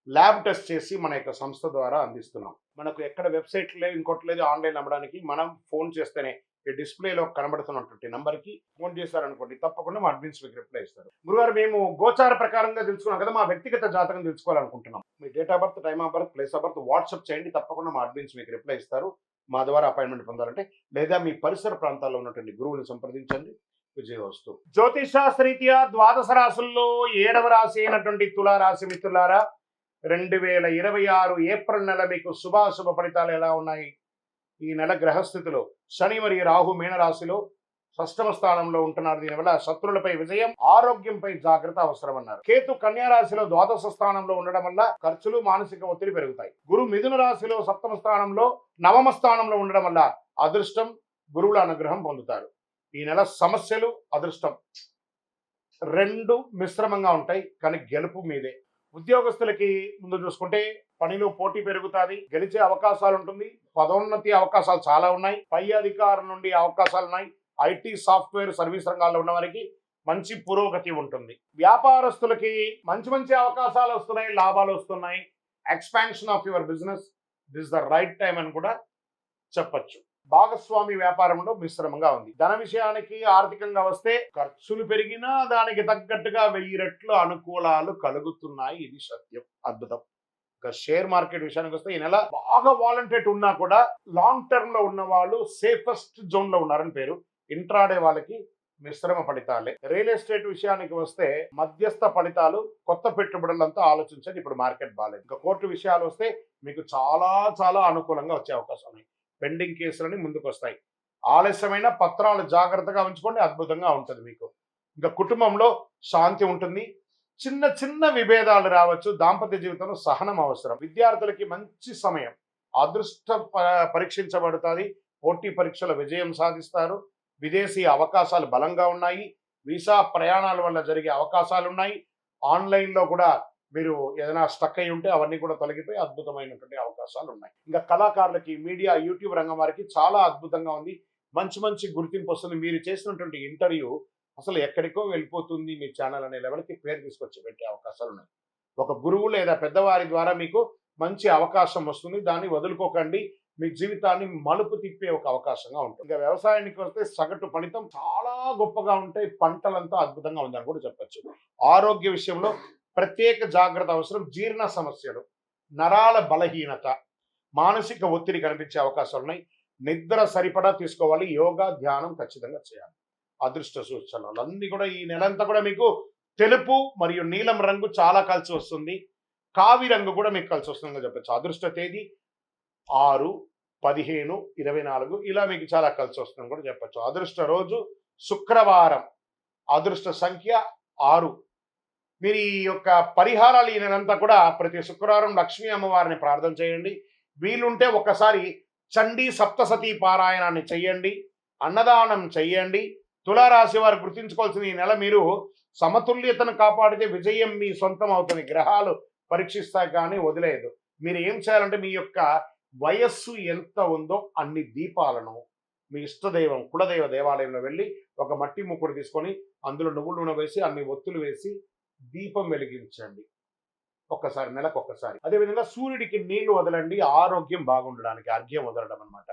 ల్యాబ్ టెస్ట్ చేసి మన యొక్క సంస్థ ద్వారా అందిస్తున్నాం. మనకు ఎక్కడ వెబ్సైట్ లేదు, ఇంకోటి లేదు, ఆన్లైన్ అమ్మడానికి. మనం ఫోన్ చేస్తేనే ఈ డిస్ప్లేలో కనబడుతున్నటువంటి నంబర్కి ఫోన్ చేశారనుకోండి, తప్పకుండా మా అడ్మిన్స్ మీకు రిప్లై ఇస్తారు. గురుగారు మేము గోచార ప్రకారంగా తెలుసుకున్నాం కదా, మా వ్యక్తిగత జాతకం తెలుసుకోవాలనుకుంటున్నాం. మీ date of birth, time of birth, place of birth WhatsApp చేయండి, తప్పకుండా మా అడ్మిన్స్ మీకు రిప్లై ఇస్తారు. మా ద్వారా అపాయింట్మెంట్ పొందాలంటే, లేదా మీ పరిసర ప్రాంతాల్లో ఉన్నటువంటి గురువుని సంప్రదించండి. విజయవస్తు. జ్యోతిషాస్త్రరీత్యా ద్వాదశ రాశుల్లో 7వ రాశి అయినటువంటి తులారాశి మిత్రులారా, 2026 ఏప్రిల్ నెల మీకు శుభాశుభ ఫలితాలు ఎలా ఉన్నాయి? ఈ నెల గ్రహస్థితిలో శని మరియు రాహు మీనరాశిలో షష్టమ స్థానంలో ఉంటున్నారు. దీనివల్ల శత్రులపై విజయం, ఆరోగ్యంపై జాగ్రత్త అవసరం అన్నారు. కేతు కన్యా రాశిలో ద్వాదశ స్థానంలో ఉండడం వల్ల ఖర్చులు, మానసిక ఒత్తిడి పెరుగుతాయి. గురు మిథున రాశిలో సప్తమ స్థానంలో, నవమ స్థానంలో ఉండడం వల్ల అదృష్టం, గురువుల అనుగ్రహం పొందుతారు. ఈ నెల సమస్యలు, అదృష్టం 2 మిశ్రమంగా ఉంటాయి, కానీ గెలుపు మీదే. ఉద్యోగస్తులకి ముందు చూసుకుంటే పనిలో పోటీ పెరుగుతుంది, గెలిచే అవకాశాలు ఉంటుంది, పదోన్నతి అవకాశాలు చాలా ఉన్నాయి, పై అధికారుల నుండి అవకాశాలు ఉన్నాయి. ఐటీ, సాఫ్ట్వేర్, సర్వీస్ రంగాల్లో ఉన్న వారికి మంచి పురోగతి ఉంటుంది. వ్యాపారస్తులకి మంచి మంచి అవకాశాలు వస్తున్నాయి, లాభాలు వస్తున్నాయి. Expansion of your business, this the right time అని కూడా చెప్పచ్చు. భాగస్వామి వ్యాపారంలో మిశ్రమంగా ఉంది. ధన విషయానికి ఆర్థికంగా వస్తే ఖర్చులు పెరిగినా దానికి తగ్గట్టుగా 1000 రెట్లు అనుకూలాలు కలుగుతున్నాయి. ఇది సత్యం, అద్భుతం. ఇక షేర్ మార్కెట్ విషయానికి వస్తే ఈ నెల బాగా వాలంటేట్ ఉన్నా కూడా లాంగ్ టర్మ్ లో ఉన్న వాళ్ళు సేఫెస్ట్ జోన్ లో ఉన్నారని పేరు. ఇంట్రాడే వాళ్ళకి మిశ్రమ ఫలితాలే. రియల్ ఎస్టేట్ విషయానికి వస్తే మధ్యస్థ ఫలితాలు, కొత్త పెట్టుబడులంతా ఆలోచించండి, ఇప్పుడు మార్కెట్ బాగాలేదు. ఇంకా కోర్టు విషయాలు వస్తే మీకు చాలా చాలా అనుకూలంగా వచ్చే అవకాశం ఉన్నాయి. పెండింగ్ కేసులని ముందుకు వస్తాయి. ఆలస్యమైన పత్రాలు జాగ్రత్తగా ఉంచుకోండి, అద్భుతంగా ఉంటుంది మీకు. ఇంకా కుటుంబంలో శాంతి ఉంటుంది. చిన్న చిన్న విభేదాలు రావచ్చు. దాంపత్య జీవితంలో సహనం అవసరం. విద్యార్థులకి మంచి సమయం. అదృష్టం పరీక్షించబడుతుంది. పోటీ పరీక్షల విజయం సాధిస్తారు. విదేశీ అవకాశాలు బలంగా ఉన్నాయి. వీసా ప్రయాణాల వల్ల జరిగే అవకాశాలు ఉన్నాయి. ఆన్లైన్లో కూడా మీరు ఏదైనా స్టక్ అయి ఉంటే అవన్నీ కూడా తొలగిపోయి అద్భుతమైనటువంటి అవకాశాలు ఉన్నాయి. ఇంకా కళాకారులకి, మీడియా, యూట్యూబ్ రంగం వారికి చాలా అద్భుతంగా ఉంది. మంచి మంచి గుర్తింపు వస్తుంది. మీరు చేసినటువంటి ఇంటర్వ్యూ అసలు ఎక్కడికో వెళ్ళిపోతుంది, మీ ఛానల్ అనే లెవెల్కి పేరు తీసుకొచ్చి పెట్టే అవకాశాలు ఉన్నాయి. ఒక గురువు లేదా పెద్దవారి ద్వారా మీకు మంచి అవకాశం వస్తుంది, దాన్ని వదులుకోకండి. మీ జీవితాన్ని మలుపు తిప్పే ఒక అవకాశంగా ఉంటుంది. ఇంకా వ్యవసాయానికి వస్తే సగటు ఫలితం చాలా గొప్పగా ఉంటాయి. పంటలంతా అద్భుతంగా ఉందని కూడా చెప్పచ్చు. ఆరోగ్య విషయంలో ప్రత్యేక జాగ్రత్త అవసరం. జీర్ణ సమస్యలు, నరాల బలహీనత, మానసిక ఒత్తిడి కనిపించే అవకాశాలు ఉన్నాయి. నిద్ర సరిపడా తీసుకోవాలి. యోగా, ధ్యానం ఖచ్చితంగా చేయాలి. అదృష్ట సూచనలు అన్నీ కూడా ఈ నెలంతా కూడా మీకు తెలుపు మరియు నీలం రంగు చాలా కలిసి వస్తుంది. కావి రంగు కూడా మీకు కలిసి వస్తుందని చెప్పచ్చు. అదృష్ట తేదీ 6, 15, 24 ఇలా మీకు చాలా కలిసి వస్తుందని కూడా చెప్పచ్చు. అదృష్ట రోజు శుక్రవారం. అదృష్ట సంఖ్య 6. మీరు ఈ యొక్క పరిహారాలు ఈ నెలంతా కూడా ప్రతి శుక్రవారం లక్ష్మీ అమ్మవారిని ప్రార్థన చేయండి. వీలుంటే ఒకసారి చండీ సప్తసతీ పారాయణాన్ని చెయ్యండి, అన్నదానం చెయ్యండి. తులారాశి వారు గుర్తుంచుకోవాల్సిన ఈ నెల మీరు సమతుల్యతను కాపాడితే విజయం మీ సొంతం అవుతుంది. గ్రహాలు పరీక్షిస్తాయి కానీ వదిలేదు. మీరు ఏం చేయాలంటే మీ యొక్క వయస్సు ఎంత ఉందో అన్ని దీపాలను మీ ఇష్టదైవం కులదైవ దేవాలయంలో వెళ్ళి ఒక మట్టి ముక్కుడు తీసుకొని అందులో నువ్వుల నూనె వేసి అన్ని ఒత్తులు వేసి దీపం వెలిగించండి. ఒక్కసారి, నెలకు ఒక్కసారి. అదేవిధంగా సూర్యుడికి నీళ్లు వదలండి, ఆరోగ్యం బాగుండడానికి. అర్ఘ్యం వదలడం అనమాట.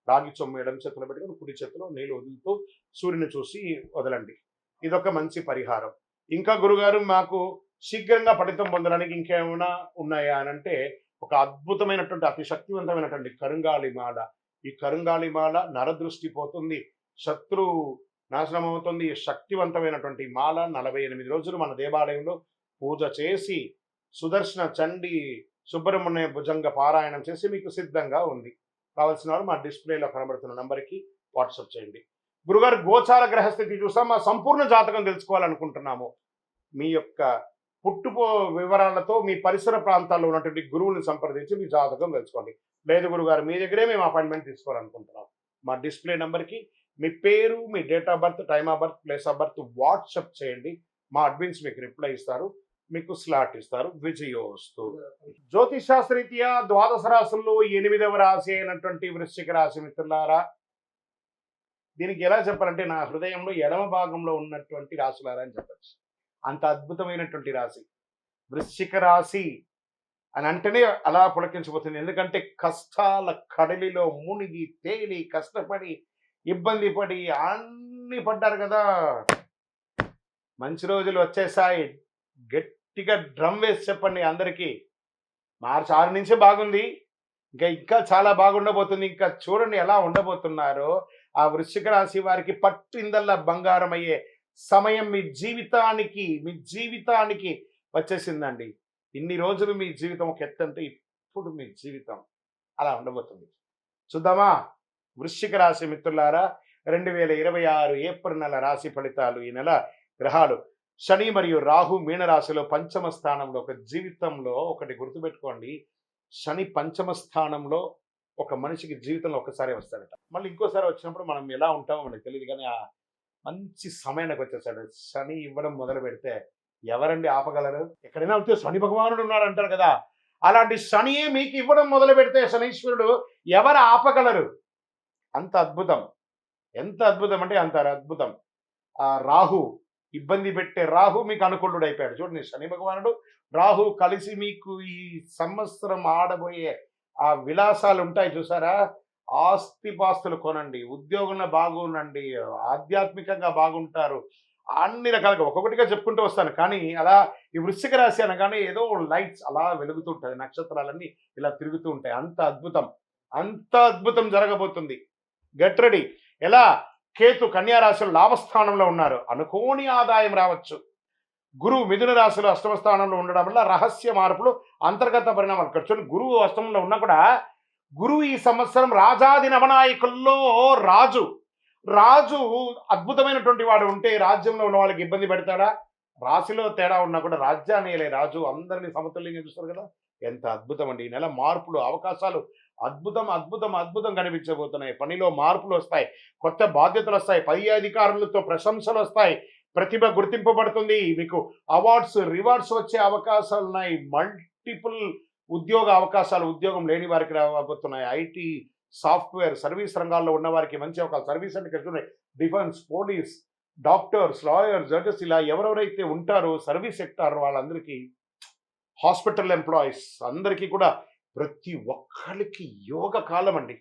రాగి చొమ్ము ఎడమ చేతిలో పెట్టుకొని కుడి చేతిలో నీళ్లు వదులుతూ సూర్యుని చూసి వదలండి. ఇదొక మంచి పరిహారం. ఇంకా గురుగారు మాకు శీఘ్రంగా ఫలితం పొందడానికి ఇంకేమైనా ఉన్నాయా అని అంటే, ఒక అద్భుతమైనటువంటి అతి శక్తివంతమైనటువంటి కరుంగాళి మాల. ఈ కరుంగాళి మాల నరదృష్టి పోతుంది, శత్రువు నాశనం అవుతుంది. శక్తివంతమైనటువంటి మాల 48 రోజులు మన దేవాలయంలో పూజ చేసి సుదర్శన చండి సుబ్రహ్మణ్య భుజంగ పారాయణం చేసి మీకు సిద్ధంగా ఉంది. కావాల్సిన వారు మా డిస్ప్లేలో కనబడుతున్న నంబర్కి వాట్సాప్ చేయండి. గురుగారు గోచార గ్రహస్థితి చూసాం, మా సంపూర్ణ జాతకం తెలుసుకోవాలనుకుంటున్నాము. మీ యొక్క పుట్టుపో వివరాలతో మీ పరిసర ప్రాంతాల్లో ఉన్నటువంటి గురువుని సంప్రదించి మీ జాతకం తెలుసుకోండి. లేదు గురుగారు మీ దగ్గరే మేము అపాయింట్మెంట్ తీసుకోవాలనుకుంటున్నాం, మా డిస్ప్లే నెంబర్కి మీ పేరు, మీ date of birth, time of birth, place of birth WhatsApp చేయండి. మా అడ్మిన్స్ మీకు రిప్లై ఇస్తారు, మీకు స్లాట్ ఇస్తారు. విజయోస్తు. జ్యోతిష్ శాస్త్రరీత్యా ద్వాదశ రాశుల్లో 8వ రాశి అయినటువంటి వృశ్చిక రాశి మిత్రులారా, దీనికి ఎలా చెప్పాలంటే నా హృదయంలో ఎడమ భాగంలో ఉన్నటువంటి రాశులారా అని చెప్పచ్చు. అంత అద్భుతమైనటువంటి రాశి వృశ్చిక రాశి అని అంటేనే అలా పులకించిపోతుంది. ఎందుకంటే కష్టాల కడలిలో మునిగి తేలి కష్టపడి ఇబ్బంది పడి అన్ని పడ్డారు కదా. మంచి రోజులు వచ్చేసాయి. గట్టిగా డ్రమ్ వేసి చెప్పండి అందరికీ. మార్చి 6 నుంచే బాగుంది, ఇంకా చాలా బాగుండబోతుంది. ఇంకా చూడండి ఎలా ఉండబోతున్నారో. ఆ వృశ్చిక రాశి వారికి పట్టిందల్లా బంగారం అయ్యే సమయం మీ జీవితానికి వచ్చేసిందండి. ఇన్ని రోజులు మీ జీవితం ఒక ఎత్తంటే ఇప్పుడు మీ జీవితం అలా ఉండబోతుంది. చూద్దామా వృశ్చిక రాశి మిత్రులారా, 2026 ఏప్రిల్ నెల రాశి ఫలితాలు. ఈ నెల గ్రహాలు శని మరియు రాహు మీనరాశిలో పంచమ స్థానంలో. ఒక జీవితంలో ఒకటి గుర్తుపెట్టుకోండి, శని పంచమ స్థానంలో ఒక మనిషికి జీవితంలో ఒకసారి వస్తాడట. మళ్ళీ ఇంకోసారి వచ్చినప్పుడు మనం ఎలా ఉంటామో మనకు తెలియదు, కానీ ఆ మంచి సమయానికి వచ్చేసాడు. శని ఇవ్వడం మొదలు పెడితే ఎవరండి ఆపగలరు? ఎక్కడైనా వస్తే శని భగవానుడు ఉన్నాడు అంటారు కదా, అలాంటి శనియే మీకు ఇవ్వడం మొదలు పెడితే శనీశ్వరుడు ఎవరు ఆపగలరు? అంత అద్భుతం. ఎంత అద్భుతం అంటే అంత అద్భుతం. ఆ రాహు ఇబ్బంది పెట్టే రాహు మీకు అనుకూలుడు అయిపోయాడు. చూడండి, శని భగవానుడు రాహు కలిసి మీకు ఈ సంవత్సరం ఆడబోయే ఆ విలాసాలు ఉంటాయి చూసారా. ఆస్తిపాస్తులు కొనండి, ఉద్యోగంలో బాగుండండి, ఆధ్యాత్మికంగా బాగుంటారు, అన్ని రకాలుగా ఒక్కొక్కటిగా చెప్పుకుంటూ వస్తాను. కానీ అలా ఈ వృశ్చిక రాశి అనగానే ఏదో లైట్స్ అలా వెలుగుతుంటాయి, నక్షత్రాలన్నీ ఇలా తిరుగుతూ ఉంటాయి. అంత అద్భుతం జరగబోతుంది. Get ready. ఎలా? కేతు కన్యా రాశిలో లాభస్థానంలో ఉన్నారు, అనుకోని ఆదాయం రావచ్చు. గురువు మిథున రాశిలో అష్టమ స్థానంలో ఉండడం వల్ల రహస్య మార్పులు, అంతర్గత పరిణామాలు. ఇక్కడ చూడండి, గురువు అష్టమంలో ఉన్నా కూడా గురువు ఈ సంవత్సరం రాజాది నవనాయకుల్లో రాజు అద్భుతమైనటువంటి వాడు ఉంటే రాజ్యంలో ఉన్న వాళ్ళకి ఇబ్బంది పెడతాడా? రాశిలో తేడా ఉన్నా కూడా రాజ్యాన్ని రాజు అందరినీ సమతుల్యంగా చూస్తారు కదా. ఎంత అద్భుతం అండి. ఈ నెల మార్పులు, అవకాశాలు అద్భుతం కనిపించబోతున్నాయి. పనిలో మార్పులు వస్తాయి, కొత్త బాధ్యతలు వస్తాయి, పై అధికారులతో ప్రశంసలు వస్తాయి, ప్రతిభ గుర్తింపబడుతుంది, మీకు అవార్డ్స్ రివార్డ్స్ వచ్చే అవకాశాలు ఉన్నాయి. మల్టిపుల్ ఉద్యోగ అవకాశాలు ఉద్యోగం లేని వారికి రాబోతున్నాయి. ఐటీ, సాఫ్ట్వేర్, సర్వీస్ రంగాల్లో ఉన్న వారికి మంచి అవకాశాలు. సర్వీస్ అంటే ఇక్కడ defence, police, doctors, lawyers, judges, ఇలా ఎవరెవరైతే ఉంటారో సర్వీస్ సెక్టార్ వాళ్ళందరికీ, హాస్పిటల్ ఎంప్లాయీస్ అందరికీ కూడా ప్రతి ఒక్కరికి యోగ కాలం అండి.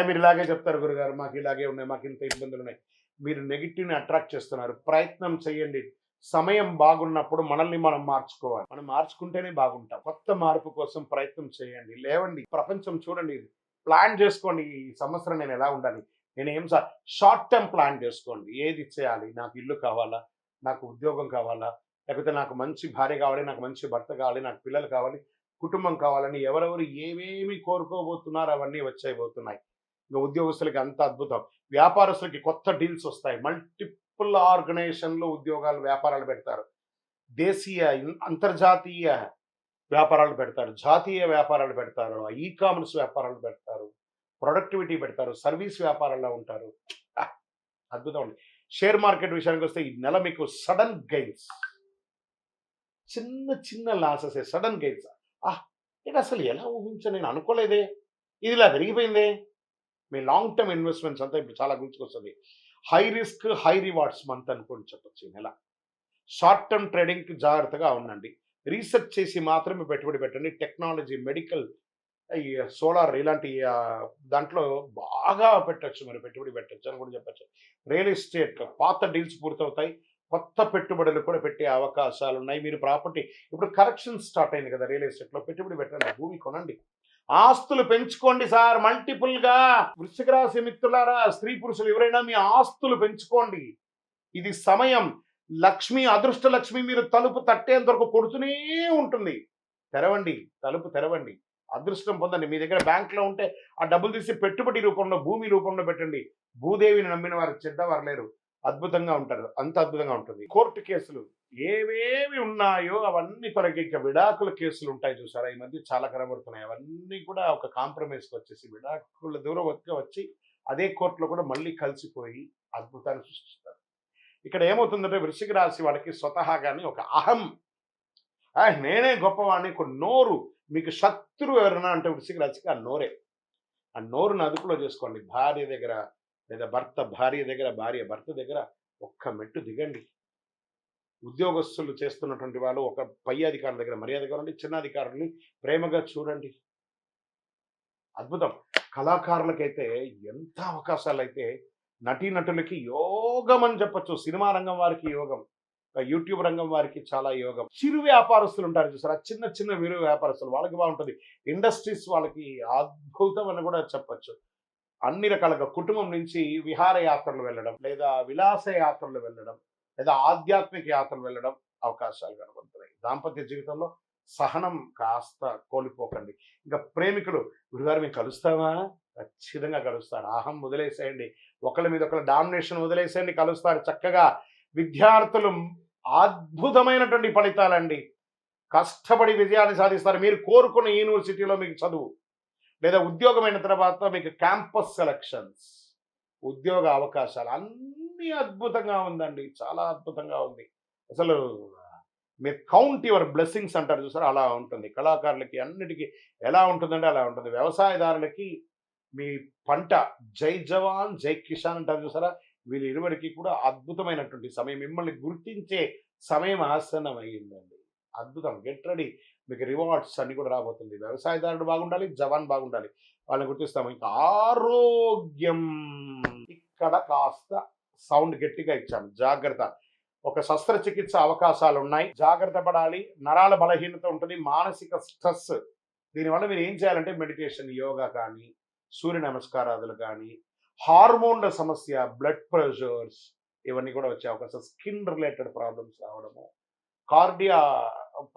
మీరు ఇలాగే చెప్తారు గురుగారు, మాకు ఇలాగే ఉన్నాయి, మాకు ఇంత ఇబ్బందులు ఉన్నాయి. మీరు నెగిటివ్ని అట్రాక్ట్ చేస్తున్నారు. ప్రయత్నం చేయండి. సమయం బాగున్నప్పుడు మనల్ని మనం మార్చుకోవాలి. మనం మార్చుకుంటేనే బాగుంటాం. కొత్త మార్పు కోసం ప్రయత్నం చేయండి. లేవండి, ప్రపంచం చూడండి, ప్లాన్ చేసుకోండి. ఈ సంవత్సరం నేను ఎలా ఉండాలి, నేను షార్ట్ టర్మ్ ప్లాన్ చేసుకోండి. ఏది చేయాలి? నాకు ఇల్లు కావాలా, నాకు ఉద్యోగం కావాలా, లేకపోతే నాకు మంచి భార్య కావాలి, నాకు మంచి భర్త కావాలి, నాకు పిల్లలు కావాలి, కుటుంబం కావాలని ఎవరెవరు ఏమేమి కోరుకోబోతున్నారు అవన్నీ వచ్చేయబోతున్నాయి. ఇంకా ఉద్యోగస్తులకి అంత అద్భుతం. వ్యాపారస్తులకి కొత్త డీల్స్ వస్తాయి. మల్టిపుల్ ఆర్గనైజేషన్లో ఉద్యోగాలు, వ్యాపారాలు పెడతారు. దేశీయ, అంతర్జాతీయ వ్యాపారాలు పెడతారు, జాతీయ వ్యాపారాలు పెడతారు, ఈ కామర్స్ వ్యాపారాలు పెడతారు, ప్రొడక్టివిటీ పెడతారు, సర్వీస్ వ్యాపారాల్లో ఉంటారు. అద్భుతం అండి. షేర్ మార్కెట్ విషయానికి వస్తే ఈ నెల మీకు సడన్ గెయిన్స్, చిన్న లాసెస్, సడన్ గెయిన్స్. ఇది అసలు ఎలా ఊహించా, నేను అనుకోలేదే, ఇది ఇలా పెరిగిపోయిందే. మీ లాంగ్ టర్మ్ ఇన్వెస్ట్మెంట్స్ అంతా ఇప్పుడు చాలా గుర్తుకొస్తుంది. High risk high rewards month అనుకోని చెప్పొచ్చు ఈ నెల. షార్ట్ టర్మ్ ట్రేడింగ్కి జాగ్రత్తగా ఉండండి. రీసెర్చ్ చేసి మాత్రమే పెట్టుబడి పెట్టండి. టెక్నాలజీ, మెడికల్, ఈ సోలార్ ఇలాంటి దాంట్లో బాగా పెట్టచ్చు, మరి పెట్టుబడి పెట్టచ్చు అని కూడా చెప్పచ్చు. రియల్ ఎస్టేట్ పాత డీల్స్ పూర్తవుతాయి, కొత్త పెట్టుబడులు కూడా పెట్టే అవకాశాలు ఉన్నాయి. మీరు ప్రాపర్టీ ఇప్పుడు కరెక్షన్ స్టార్ట్ అయింది కదా, రియల్ ఎస్టేట్లో పెట్టుబడి పెట్టండి, భూమి కొనండి, ఆస్తులు పెంచుకోండి సార్ మల్టిపుల్గా. వృశ్చిక రాశి మిత్రులారా, స్త్రీ పురుషులు ఎవరైనా మీ ఆస్తులు పెంచుకోండి. ఇది సమయం. లక్ష్మి, అదృష్ట లక్ష్మి మీరు తలుపు తట్టేంత వరకు కొడుతూనే ఉంటుంది. తెరవండి, తలుపు తెరవండి, అదృష్టం పొందండి. మీ దగ్గర బ్యాంక్లో ఉంటే ఆ డబ్బులు తీసి పెట్టుబడి రూపంలో, భూమి రూపంలో పెట్టండి. భూదేవిని నమ్మిన వారు చెడ్డవారు లేరు, అద్భుతంగా ఉంటారు, అంత అద్భుతంగా ఉంటుంది. కోర్టు కేసులు ఏవేవి ఉన్నాయో అవన్నీ తొలగి ఇంకా విడాకుల కేసులు ఉంటాయి చూసారా, ఈ మధ్య చాలా కనబడుతున్నాయి. అవన్నీ కూడా ఒక కాంప్రమైజ్కి వచ్చేసి విడాకుల దూరం వచ్చి అదే కోర్టులో కూడా మళ్ళీ కలిసిపోయి అద్భుతాన్ని సృష్టిస్తారు. ఇక్కడ ఏమవుతుందంటే వృశ్చిక రాశి వాళ్ళకి స్వతహాగానే ఒక అహం, నేనే గొప్పవాడిని, ఒక నోరు. మీకు శత్రువు ఎవరైనా అంటే వృశ్చిక రాశికి ఆ నోరే. ఆ నోరును అదుపులో చేసుకోండి. భార్య దగ్గర లేదా భర్త భార్య దగ్గర, భార్య భర్త దగ్గర ఒక్క మెట్టు దిగండి. ఉద్యోగస్తులు చేస్తున్నటువంటి వాళ్ళు ఒక పై అధికారుల దగ్గర మర్యాదగా ఉండండి, చిన్న అధికారుల్ని ప్రేమగా చూడండి. అద్భుతం. కళాకారులకైతే ఎంత అవకాశాలు అయితే, నటీనటులకి యోగం అని చెప్పచ్చు. సినిమా రంగం వారికి యోగం, యూట్యూబ్ రంగం వారికి చాలా యోగం. చిరు వ్యాపారస్తులు ఉంటారు చూసారా, చిన్న చిన్న వీరు వ్యాపారస్తులు, వాళ్ళకి బాగుంటుంది. ఇండస్ట్రీస్ వాళ్ళకి అద్భుతం అని కూడా చెప్పచ్చు. అన్ని రకాలుగా కుటుంబం నుంచి విహారయాత్రలు వెళ్ళడం, లేదా విలాస యాత్రలు వెళ్ళడం, లేదా ఆధ్యాత్మిక యాత్రలు వెళ్ళడం అవకాశాలు కనబడుతున్నాయి. దాంపత్య జీవితంలో సహనం కాస్త కోల్పోకండి. ఇంకా ప్రేమికులు, గురుగారు మేము కలుస్తామా? ఖచ్చితంగా కలుస్తారు. అహం వదిలేసేయండి, ఒకళ్ళ మీద ఒకళ్ళ డామినేషన్ వదిలేసేయండి, కలుస్తారు చక్కగా. విద్యార్థులు అద్భుతమైనటువంటి ఫలితాలండి, కష్టపడి విజయాన్ని సాధిస్తారు. మీరు కోరుకున్న యూనివర్సిటీలో మీకు చదువు, లేదా ఉద్యోగమైన తర్వాత మీకు క్యాంపస్ సెలక్షన్స్, ఉద్యోగ అవకాశాలు అన్నీ అద్భుతంగా ఉందండి, చాలా అద్భుతంగా ఉంది. అసలు మీరు కౌంట్ యువర్ బ్లెస్సింగ్స్ అంటారు చూసారు, అలా ఉంటుంది. కళాకారులకి అన్నిటికీ ఎలా ఉంటుందంటే అలా ఉంటుంది. వ్యవసాయదారులకి మీ పంట జై జవాన్ జై కిసాన్ అంటారు చూసారా, వీళ్ళు ఇరువురికి కూడా అద్భుతమైనటువంటి సమయం, మిమ్మల్ని గుర్తించే సమయం ఆసన్నం అయ్యిందండి. అద్భుతం. గెట్ రెడీ, మీకు రివార్డ్స్ అన్ని కూడా రాబోతుంది. వ్యవసాయదారుడు బాగుండాలి, జవాన్ బాగుండాలి, వాళ్ళని గుర్తిస్తాము. ఇంకా ఆరోగ్యం, ఇక్కడ కాస్త సౌండ్ గట్టిగా ఇచ్చాను, జాగ్రత్త. ఒక శస్త్రచికిత్స అవకాశాలు ఉన్నాయి, జాగ్రత్త పడాలి. నరాల బలహీనత ఉంటుంది, మానసిక స్ట్రెస్. దీనివల్ల మీరు ఏం చేయాలంటే మెడిటేషన్, యోగా కానీ, సూర్య నమస్కారాదులు కానీ, హార్మోన్ల సమస్య, బ్లడ్ ప్రెషర్స్ ఇవన్నీ కూడా వచ్చే అవకాశం, స్కిన్ రిలేటెడ్ ప్రాబ్లమ్స్ రావడము, కార్డియా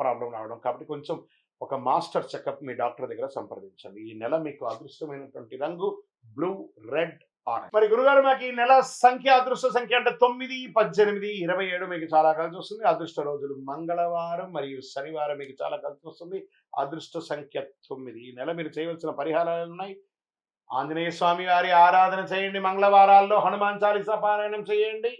ప్రాబ్లం రావడం. కాబట్టి కొంచెం ఒక మాస్టర్ చెకప్ మీ డాక్టర్ దగ్గర సంప్రదించండి. ఈ నెల మీకు అదృష్టమైనటువంటి రంగు బ్లూ, రెడ్, ఆరెంజ్. మరి గురుగారు మాకు ఈ నెల సంఖ్య, అదృష్ట సంఖ్య అంటే 9, 18, 27 మీకు చాలా కలిసి వస్తుంది. అదృష్ట రోజులు మంగళవారం మరియు శనివారం మీకు చాలా కలిసి వస్తుంది. అదృష్ట సంఖ్య 9. ఈ నెల మీరు చేయవలసిన పరిహారాలు ఉన్నాయి. ఆంజనేయ స్వామి వారి ఆరాధన చేయండి, మంగళవారాల్లో హనుమాన్ చాలీసా పారాయణం చేయండి.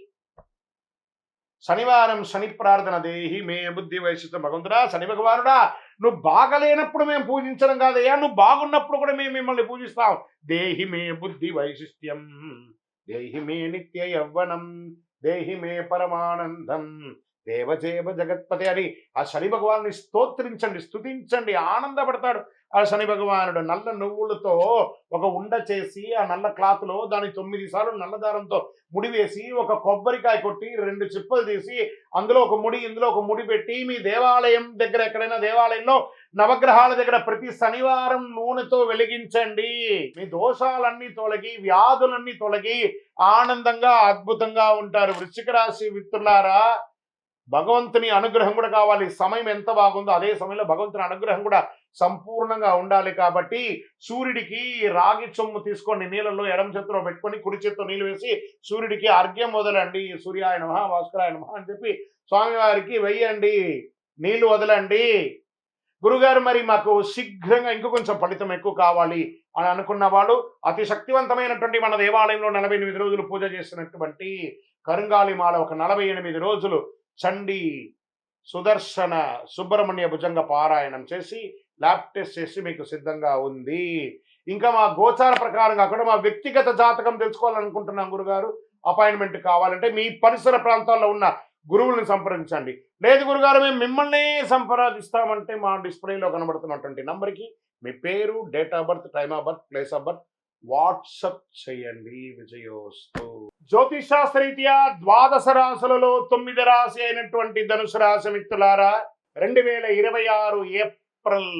శనివారం శని ప్రార్థన, దేహి మే బుద్ధి వైశిష్టం. భగవంతుడా, శని భగవానుడా, నువ్వు బాగలేనప్పుడు మేము పూజించడం కాదయ్యా, నువ్వు బాగున్నప్పుడు కూడా మేము మిమ్మల్ని పూజిస్తాం. దేహి మే బుద్ధి వైశిష్ట్యం, దేహి మే నిత్య యవ్వనం, దేహి మే పరమానందం, దేవజేవ జగత్పతి అని ఆ శని భగవాన్ని స్తోత్రించండి, స్తుతించండి, ఆనందపడతాడు. ఆ శని భగవానుడు నల్ల నువ్వులతో ఒక ఉండ చేసి, ఆ నల్ల క్లాత్లో దాని 9 సార్లు నల్లదారంతో ముడివేసి, ఒక కొబ్బరికాయ కొట్టి 2 చిప్పలు తీసి, అందులో ఒక ముడి, ఇందులో ఒక ముడి పెట్టి, మీ దేవాలయం దగ్గర ఎక్కడైనా దేవాలయంలో నవగ్రహాల దగ్గర ప్రతి శనివారం నూనెతో వెలిగించండి. మీ దోషాలన్నీ తొలగి, వ్యాధులన్నీ తొలగి ఆనందంగా అద్భుతంగా ఉంటారు. వృశ్చిక రాశి మిత్రులారా, భగవంతుని అనుగ్రహం కూడా కావాలి. సమయం ఎంత బాగుందో అదే సమయంలో భగవంతుని అనుగ్రహం కూడా సంపూర్ణంగా ఉండాలి. కాబట్టి సూర్యుడికి రాగి చొమ్ము తీసుకోండి, నీళ్ళలో ఎడమ చేతిలో పెట్టుకొని కుడి చేతితో నీళ్ళు వేసి సూర్యుడికి అర్ఘ్యం వదలండి. సూర్యాయ నమః, భాస్కరాయ నమః అని చెప్పి స్వామివారికి వెయ్యండి, నీళ్లు వదలండి. గురుగారు మరి మాకు శీఘ్రంగా ఇంకో కొంచెం ఫలితం ఎక్కువ కావాలి అని అనుకున్న వాళ్ళు, అతి శక్తివంతమైనటువంటి మన దేవాలయంలో 48 రోజులు పూజ చేసినటువంటి కరుంగాళిమాల ఒక 48 రోజులు చండీ, సుదర్శన, సుబ్రహ్మణ్య భుజంగ పారాయణం చేసి ల్యాబ్ టెస్ట్ చేసి మీకు సిద్ధంగా ఉంది. ఇంకా మా గోచార ప్రకారం కాకుండా మా వ్యక్తిగత జాతకం తెలుసుకోవాలనుకుంటున్నాం గురుగారు, అపాయింట్మెంట్ కావాలంటే మీ పరిసర ప్రాంతాల్లో ఉన్న గురువుల్ని సంప్రదించండి. లేదు గురుగారు మేము మిమ్మల్ని సంప్రదిస్తామంటే మా డిస్ప్లేలో కనబడుతున్నటువంటి నంబర్కి మీ పేరు, date of birth, time of birth, place of birth WhatsApp చేయండి. విజయోస్తు. జ్యోతిష్ శాస్త్రరీత్యా ద్వాదశ రాశులలో 9వ రాశి అయినటువంటి ధనుసు రాశి మిత్రులారా, 2026 ఏప్రిల్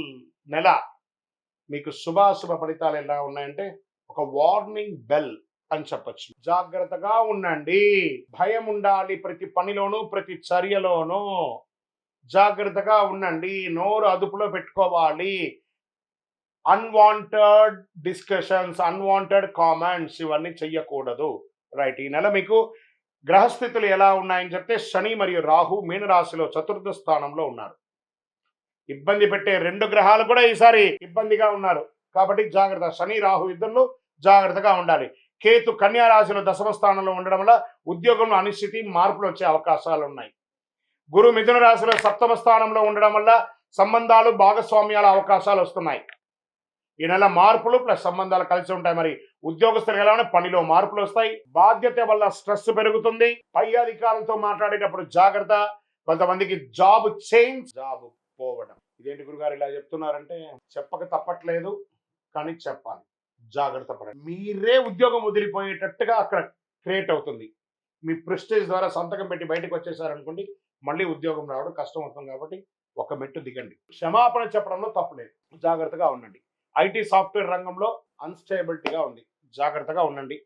నెల మీకు శుభాశుభ ఫలితాలు ఎలా ఉన్నాయంటే ఒక వార్నింగ్ బెల్ అని చెప్పచ్చు. జాగ్రత్తగా ఉండండి, భయం ఉండాలి ప్రతి పనిలోనూ, ప్రతి చర్యలోనూ జాగ్రత్తగా ఉండండి, నోరు అదుపులో పెట్టుకోవాలి. అన్వాంటెడ్ డిస్కషన్స్, అన్వాంటెడ్ కామెంట్స్ ఇవన్నీ చెయ్యకూడదు. రైట్. ఈ నెల మీకు గ్రహస్థితులు ఎలా ఉన్నాయని చెప్తే శని మరియు రాహు మీనరాశిలో చతుర్థ స్థానంలో ఉన్నారు. ఇబ్బంది పెట్టే 2 గ్రహాలు కూడా ఈసారి ఇబ్బందిగా ఉన్నారు కాబట్టి జాగ్రత్త. శని రాహు ఇద్దరు జాగ్రత్తగా ఉండాలి. కేతు కన్యా రాశిలో దశమ స్థానంలో ఉండడం వల్ల ఉద్యోగంలో అనిశ్చితి, మార్పులు వచ్చే అవకాశాలు ఉన్నాయి. గురు మిథున రాశిలో సప్తమ స్థానంలో ఉండడం వల్ల సంబంధాలు, భాగస్వామ్యాల అవకాశాలు వస్తున్నాయి. ఈ నెల మార్పులు ప్లస్ సంబంధాలు కలిసి ఉంటాయి. మరి ఉద్యోగస్తులు ఎలా పనిలో మార్పులు వస్తాయి. బాధ్యత వల్ల స్ట్రెస్ పెరుగుతుంది. పై అధికారులతో మాట్లాడేటప్పుడు జాగ్రత్త. కొంతమందికి జాబ్ చేంజ్, జాబ్ పోవడం. ఇదేంటి గురుగారు ఇలా చెప్తున్నారంటే చెప్పక తప్పట్లేదు, కానీ చెప్పాలి. జాగ్రత్త పడండి. మీరే ఉద్యోగం వదిలిపోయేటట్టుగా అక్కడ క్రియేట్ అవుతుంది. మీ ప్రెస్టేజ్ ద్వారా సంతకం పెట్టి బయటకు వచ్చేసారనుకోండి, మళ్ళీ ఉద్యోగం రావడం కష్టం అవుతుంది. కాబట్టి ఒక మెట్టు దిగండి. క్షమాపణ చెప్పడంలో తప్పులేదు, జాగ్రత్తగా ఉండండి. ఐటీ సాఫ్ట్వేర్ రంగంలో అన్స్టేబిలిటీగా ఉంది, జాగ్రత్తగా ఉండండి.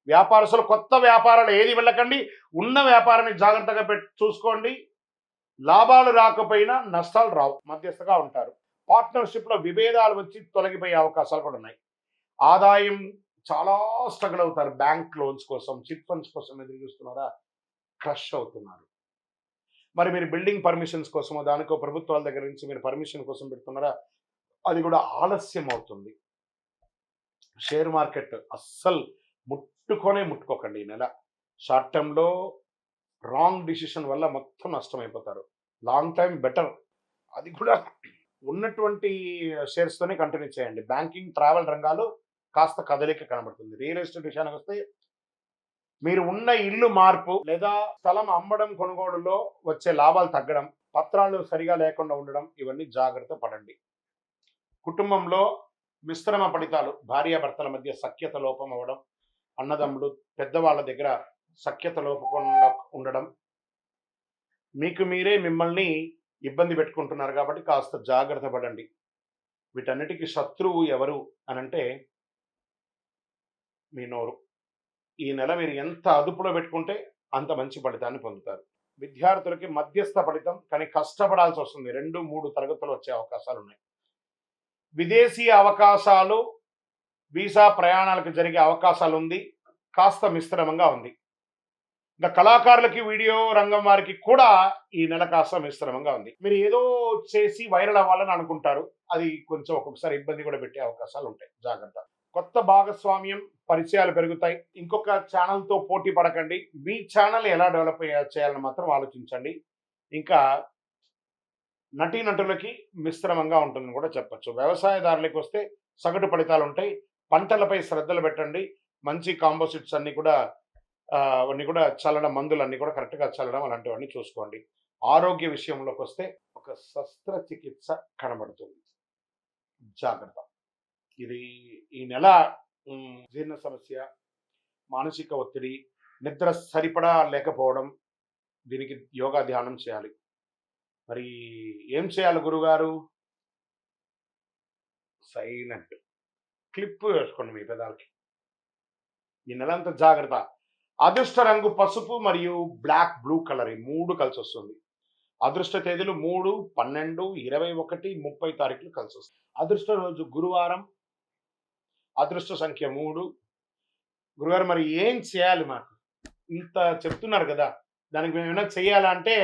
వ్యాపారస్తులు కొత్త వ్యాపారాలు ఏది వెళ్ళకండి, ఉన్న వ్యాపారాన్ని జాగ్రత్తగా చూసుకోండి. లాభాలు రాకపోయినా నష్టాలు రావు, మధ్యస్థగా ఉంటారు. పార్ట్నర్షిప్లో విభేదాలు వచ్చి తొలగిపోయే అవకాశాలు కూడా ఉన్నాయి. ఆదాయం చాలా స్ట్రగుల్ అవుతారు. బ్యాంక్ లోన్స్ కోసం, చిట్ ఫండ్స్ కోసం ఎదురు చూస్తున్నారా, క్రష్ అవుతున్నారు. మరి మీరు బిల్డింగ్ పర్మిషన్స్ కోసమో దానికో ప్రభుత్వాల దగ్గర నుంచి మీరు పర్మిషన్ కోసం పెడుతున్నారా, అది కూడా ఆలస్యం అవుతుంది. షేర్ మార్కెట్ అస్సలు ముట్టుకోకండి. ఈ నెల షార్ట్ టర్మ్లో రాంగ్ డిసిషన్ వల్ల మొత్తం నష్టమైపోతారు. లాంగ్ టైం బెటర్, అది కూడా ఉన్నటువంటి షేర్స్తోనే కంటిన్యూ చేయండి. బ్యాంకింగ్, ట్రావెల్ రంగాలు కాస్త కదలిక కనబడుతుంది. రియల్ ఎస్టేట్ విషయానికి వస్తే మీరు ఉన్న ఇల్లు మార్పు లేదా స్థలం అమ్మడం, కొనుగోలులో వచ్చే లాభాలు తగ్గడం, పత్రాలు సరిగా లేకుండా ఉండడం, ఇవన్నీ జాగ్రత్త పడండి. కుటుంబంలో మిశ్రమ ఫలితాలు, భార్యాభర్తల మధ్య సఖ్యత లోపం అవ్వడం, అన్నదమ్ముడు పెద్దవాళ్ళ దగ్గర సఖ్యత లోపకుండా ఉండడం, మీకు మీరే మిమ్మల్ని ఇబ్బంది పెట్టుకుంటున్నారు కాబట్టి కాస్త జాగ్రత్త పడండి. వీటన్నిటికీ శత్రువు ఎవరు అనంటే మీ నోరు. ఈ నెల మీరు ఎంత అదుపులో పెట్టుకుంటే అంత మంచి ఫలితాన్ని పొందుతారు. విద్యార్థులకి మధ్యస్థ ఫలితం, కానీ కష్టపడాల్సి వస్తుంది. 2, 3 తరగతులు వచ్చే అవకాశాలు ఉన్నాయి. విదేశీ అవకాశాలు, వీసా ప్రయాణాలకు జరిగే అవకాశాలు ఉంది, కాస్త మిశ్రమంగా ఉంది. ఇంకా కళాకారులకి, వీడియో రంగం వారికి కూడా ఈ నెల కాస్త మిశ్రమంగా ఉంది. మీరు ఏదో చేసి వైరల్ అవ్వాలని అనుకుంటారు, అది కొంచెం ఒక్కొక్కసారి ఇబ్బంది కూడా పెట్టే అవకాశాలు ఉంటాయి, జాగ్రత్త. కొత్త భాగస్వామ్యం, పరిచయాలు పెరుగుతాయి. ఇంకొక ఛానల్తో పోటీ పడకండి. మీ ఛానల్ ఎలా డెవలప్ చేయాలని మాత్రం ఆలోచించండి. ఇంకా నటీనటులకి మిశ్రమంగా ఉంటుందని కూడా చెప్పచ్చు. వ్యవసాయదారులకు వస్తే సగటు ఫలితాలు ఉంటాయి. పంటలపై శ్రద్ధలు పెట్టండి. మంచి కాంపోజిట్స్ అన్నీ కూడా చల్లడం, మందులు అన్నీ కూడా కరెక్ట్గా చల్లడం, అలాంటివన్నీ చూసుకోండి. ఆరోగ్య విషయంలోకి వస్తే ఒక శస్త్రచికిత్స కనబడుతుంది, జాగ్రత్త. ఇది ఈ నెల జీర్ణ సమస్య, మానసిక ఒత్తిడి, నిద్ర సరిపడా లేకపోవడం, దీనికి యోగా ధ్యానం చేయాలి. మరి ఏం చేయాలి గురుగారు? సైలెంట్ క్లిప్ వేసుకోండి మీ పెదాలకి. ఈ నెలంతా జాగ్రత్త. అదృష్ట రంగు పసుపు మరియు బ్లూ కలర్, ఈ 3 కలిసి వస్తుంది. అదృష్ట తేదీలు 3, 12, 21, 30 తారీఖులు కలిసి వస్తుంది. అదృష్ట రోజు గురువారం. అదృష్ట సంఖ్య 3. గురుగారు మరి ఏం చేయాలి? మాకు ఇంత చెప్తున్నారు కదా, దానికి మేము ఏమైనా చేయాలంటే